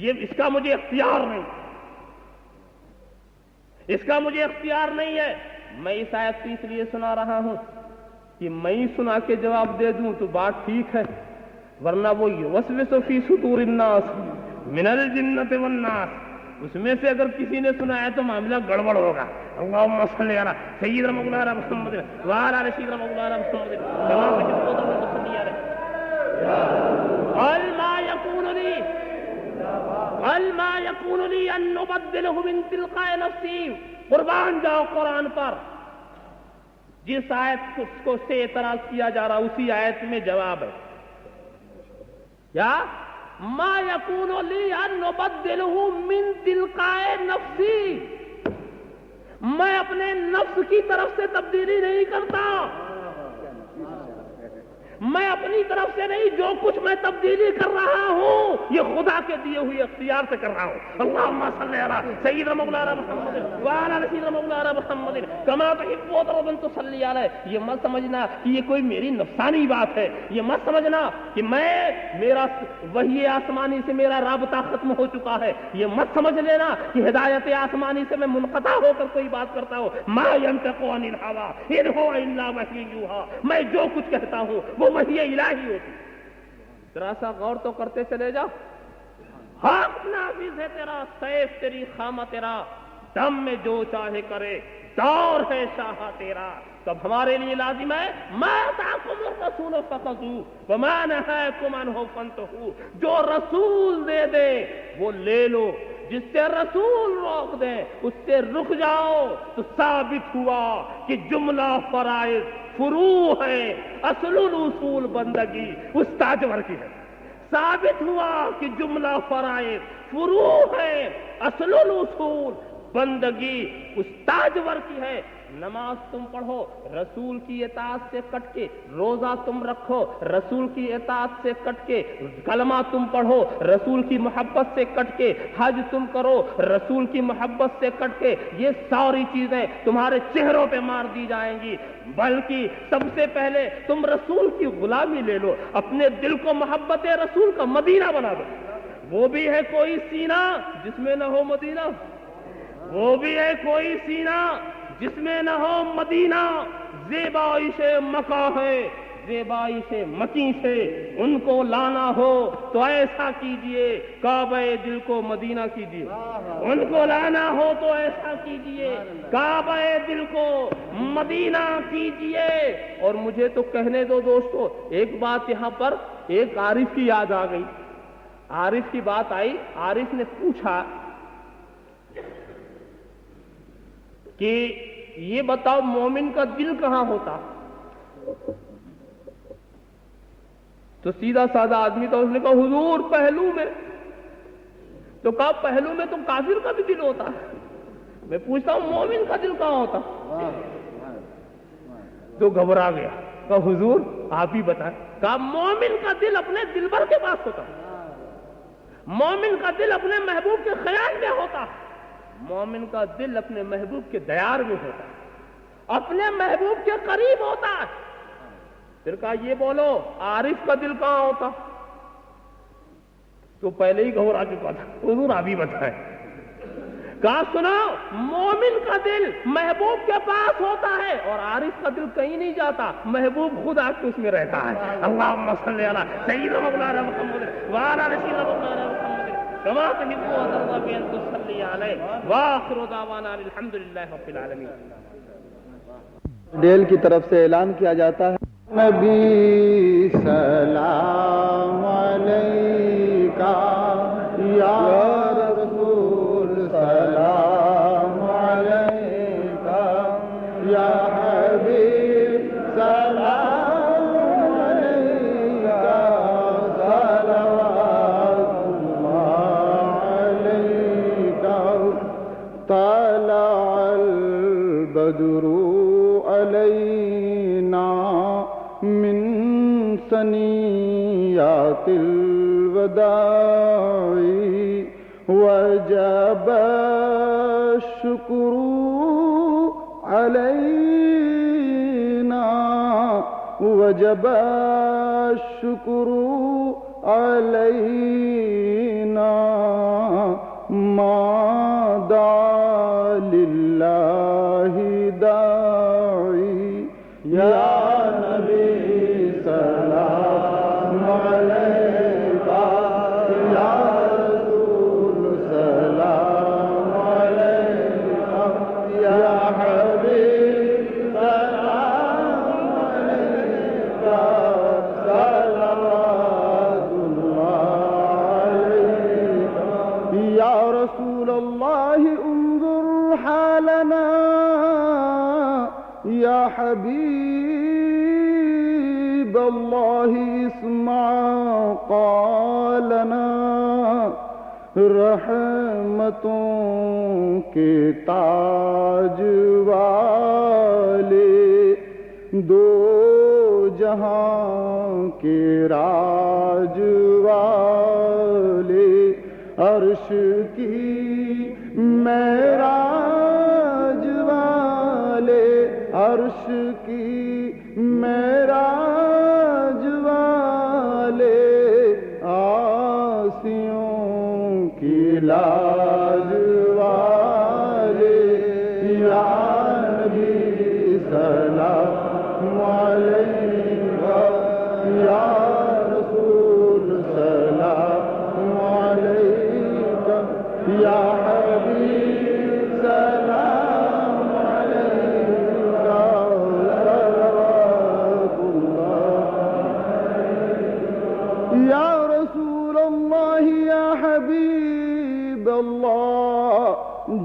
یہ اس کا مجھے اختیار نہیں، اس کا مجھے اختیار نہیں ہے۔ میں اس آیت کو اس لیے سنا رہا ہوں کہ میں ہی سنا کے جواب دے دوں تو بات ٹھیک ہے، ورنہ وہ یوسوس فی صدور الناس من الجنۃ والناس، اس میں سے اگر کسی نے سنا ہے تو معاملہ گڑبڑ ہوگا۔ اللہم صلی علی سیدنا مولانا محمد وعلی آل سیدنا مولانا محمد کما تحب وترضى صلی علیہ۔ قل ما یکون لی ان ابدلہ من تلقاء نفسی، قربان جاؤ قرآن پر۔ جس آیت کو سے اعتراض کیا جا رہا اسی آیت میں جواب ہے کیا؟ ما یکون لی ان ابدلہ من تلقاء نفسی، میں اپنے نفس کی طرف سے تبدیلی نہیں کرتا، میں اپنی طرف سے نہیں، جو کچھ میں تبدیلی کر رہا ہوں یہ خدا کے دیے ہوئے اختیار سے کر رہا ہوں۔ اللہم صلی علی سیدنا مولانا محمد وعلی آل سیدنا مولانا محمد کما تحب وترضى تصلی علیہ۔ یہ مت سمجھنا کہ یہ کوئی میری نفسانی بات ہے، یہ مت سمجھنا کہ میرا وحی آسمانی سے میرا رابطہ ختم ہو چکا ہے، یہ مت سمجھ لینا کہ ہدایت آسمانی سے میں منقطع ہو کر کوئی بات کرتا ہوں۔ ما ینطق عن الہوی ان هو الا وحی یوحی، میں جو کچھ کہتا ہوں وہ وحی الہی ہوتی۔ ذرا سا غور تو کرتے چلے جاؤ، حق نافذ ہے تیرا، سیف تیری خامہ تیرا، دم میں جو چاہے کرے، دور ہے شاہ تیرا۔ تب ہمارے لیے لازم ہے ما آتاکم الرسول فخذوہ وما نہاکم عنہ فانتہوا، جو رسول دے دے وہ لے لو، جس سے رسول روک دیں اس سے رک جاؤ۔ تو ثابت ہوا کہ جملہ فرائض فروع ہے، اصل الاصول بندگی اس تاجور کی ہے۔ ثابت ہوا کہ جملہ فرائض فروع ہے، اصل الاصول بندگی اس تاجور کی ہے۔ نماز تم پڑھو رسول کی اطاعت سے کٹ کے، روزہ تم رکھو رسول کی اطاعت سے کٹ کے، کلمہ تم پڑھو رسول کی محبت سے کٹ کے، حج تم کرو رسول کی محبت سے کٹ کے، یہ ساری چیزیں تمہارے چہروں پہ مار دی جائیں گی۔ بلکہ سب سے پہلے تم رسول کی غلامی لے لو، اپنے دل کو محبت رسول کا مدینہ بنا دو۔ وہ بھی ہے کوئی سینہ جس میں نہ ہو مدینہ، وہ بھی ہے کوئی سینہ جس میں نہ ہو مدینہ۔ زیبائش مکہ ہے، زیبائش مکی سے ان کو لانا ہو تو ایسا کیجئے، کعبہ دل کو مدینہ کیجئے۔ ان کو لانا ہو تو ایسا کیجئے، کعبہ دل کو مدینہ کیجئے۔ اور مجھے تو کہنے دو دوستو، ایک بات یہاں پر ایک عارف کی یاد آ گئی، عارف کی بات آئی۔ عارف نے پوچھا کہ یہ بتاؤ مومن کا دل کہاں ہوتا؟ تو سیدھا سادہ آدمی تھا، اس نے کہا حضور پہلو میں۔ تو کہا پہلو میں تو کافر کا بھی دل ہوتا ہے، میں پوچھتا ہوں مومن کا دل کہاں ہوتا؟ تو گھبرا گیا، کہا حضور آپ ہی بتائیں. کہا مومن کا دل اپنے دلبر کے پاس ہوتا ہے, مومن کا دل اپنے محبوب کے خیال میں ہوتا ہے, مومن کا دل اپنے محبوب کے دیار میں ہوتا ہے, اپنے محبوب کے قریب ہوتا ہے. پھر کہا یہ بولو عارف کا دل کہاں ہوتا؟ تو پہلے ہی گھبرا چکا تھا, حضور آپ ہی بتائیں. کہا سنو مومن کا دل محبوب کے پاس ہوتا ہے اور عارف کا دل کہیں نہیں جاتا, محبوب خود آ کے اس میں رہتا ہے. اللہم صلی علی سیدنا مولانا محمد وعلی آل سیدنا مولانا محمد کما تحب وترضى بأن تصلي عليه وآخر دعوانا الحمد لله رب العالمين. ڈیل کی طرف سے اعلان کیا جاتا ہے نبی سلام علیکہ یا رسول سلام علیکہ یا حبیب سلام علیکہ صلوات اللہ علیکہ طلع البدر علینا من ثنیات الوداع وجب الشکر علینا وجب الشکر علینا ما دعا للہ داعی یا نبی سلام علیکہ یا رسول سلام علیکہ یا حبیب سلام علیکہ صلوات اللہ علیکہ یا رسول اللہ انظر حالنا یا حبیب اللہ اسمع قالنا رحمتوں کے تاج والے دو جہاں کے راج والے عرش کی معراج والے عرش کی معراج والے آسیوں کی لاج والے یا نبی سلام علیکہ یا رسول سلام علیکہ یا حبیب سلام علیکہ صلوات اللہ یا رسول اللہ یا حبیب اللہ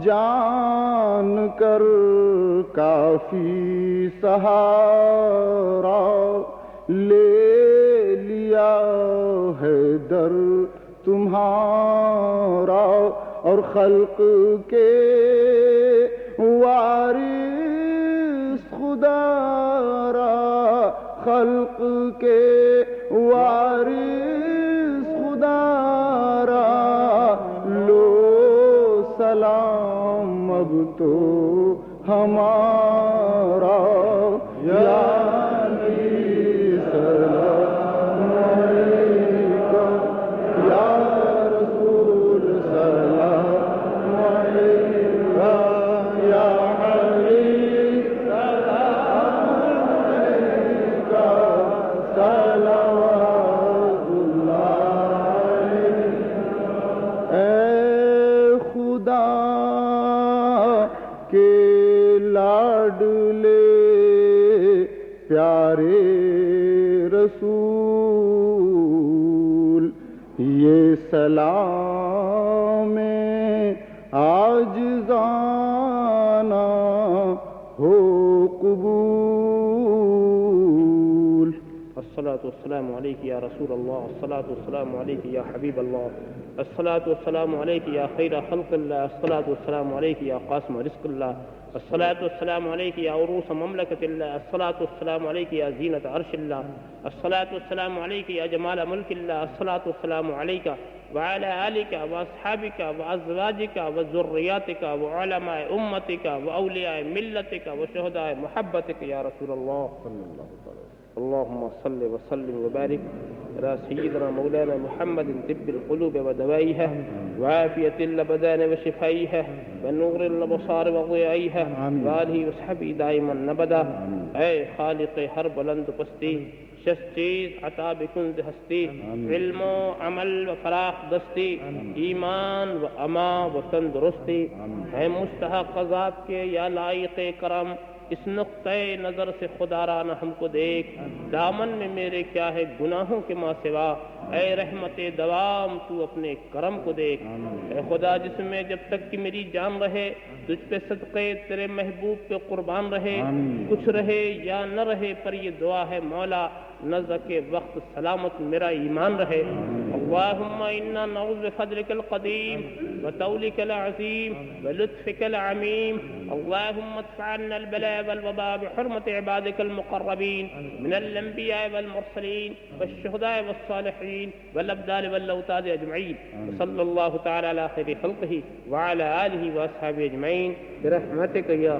جان کر کافی سہارا لے لیا ہے در تمہارا اور خلق کے وارث خدا را خلق کے وارث خدا را لو سلام اب تو ہمارا یا نبی سلام علیکہ یا رسول سلام علیکہ یا حبیب سلام علیکہ صلوات اللہ علیکہ. اے خدا کے لاڈلے پیارے رسول یہ سلام عاجزانہ ہو قبول. الصلاة والسلام عليك يا رسول الله، الصلاة والسلام عليك يا حبيب الله، الصلاة والسلام عليك يا خير خلق الله، الصلاة والسلام عليك يا قاسم رزق الله، الصلاة والسلام عليك يا عروس مملكة الله، الصلاة والسلام عليك يا زينة عرش الله، الصلاة والسلام عليك يا جمال ملك الله، الصلاة والسلام عليك وعلى آلك وأصحابك وأزواجك وذرياتك وعلماء أمتك وأولياء ملتك وشهداء محبتك يا رسول الله صلى الله عليه وسلم. اللهم صل وسلم وبارك على سيدنا مولانا محمد طب القلوب ودوائها وعافية الأبدان وشفائها ونور الأبصار وضيائها وآله وصحبه دائما نبدا. اے خالق ہر بلند پستی، شش چیز عطا بکنز ہستی، علم و عمل و فراخ دستی، ایمان و اما و تندرستی، اے مستحق ذات کے یا لائق کرم، اس نقطۂ نظر سے خدا را نہ ہم کو دیکھ، دامن میں میرے کیا ہے گناہوں کے ماں سوا، اے رحمت دوام تو اپنے کرم کو دیکھ، اے خدا جس میں جب تک کہ میری جان رہے تجھ پہ صدقے تیرے محبوب پہ قربان رہے، کچھ رہے یا نہ رہے پر یہ دعا ہے مولا نزع کے وقت سلامت میرا ایمان رہے۔ اللہم انا نعوذ بفضلک القدیم وطولک العظیم ولطفک العمیم، اللہم ادفع عنا البلاء والوباء بحرمت عبادک المقربین من الانبیاء والمرسلین والشہداء والصالحین والابدال والاوتاد اجمعین، صلی اللہ تعالی علی خیر خلقہ وعلی آلہ واصحابہ اجمعین برحمتک یا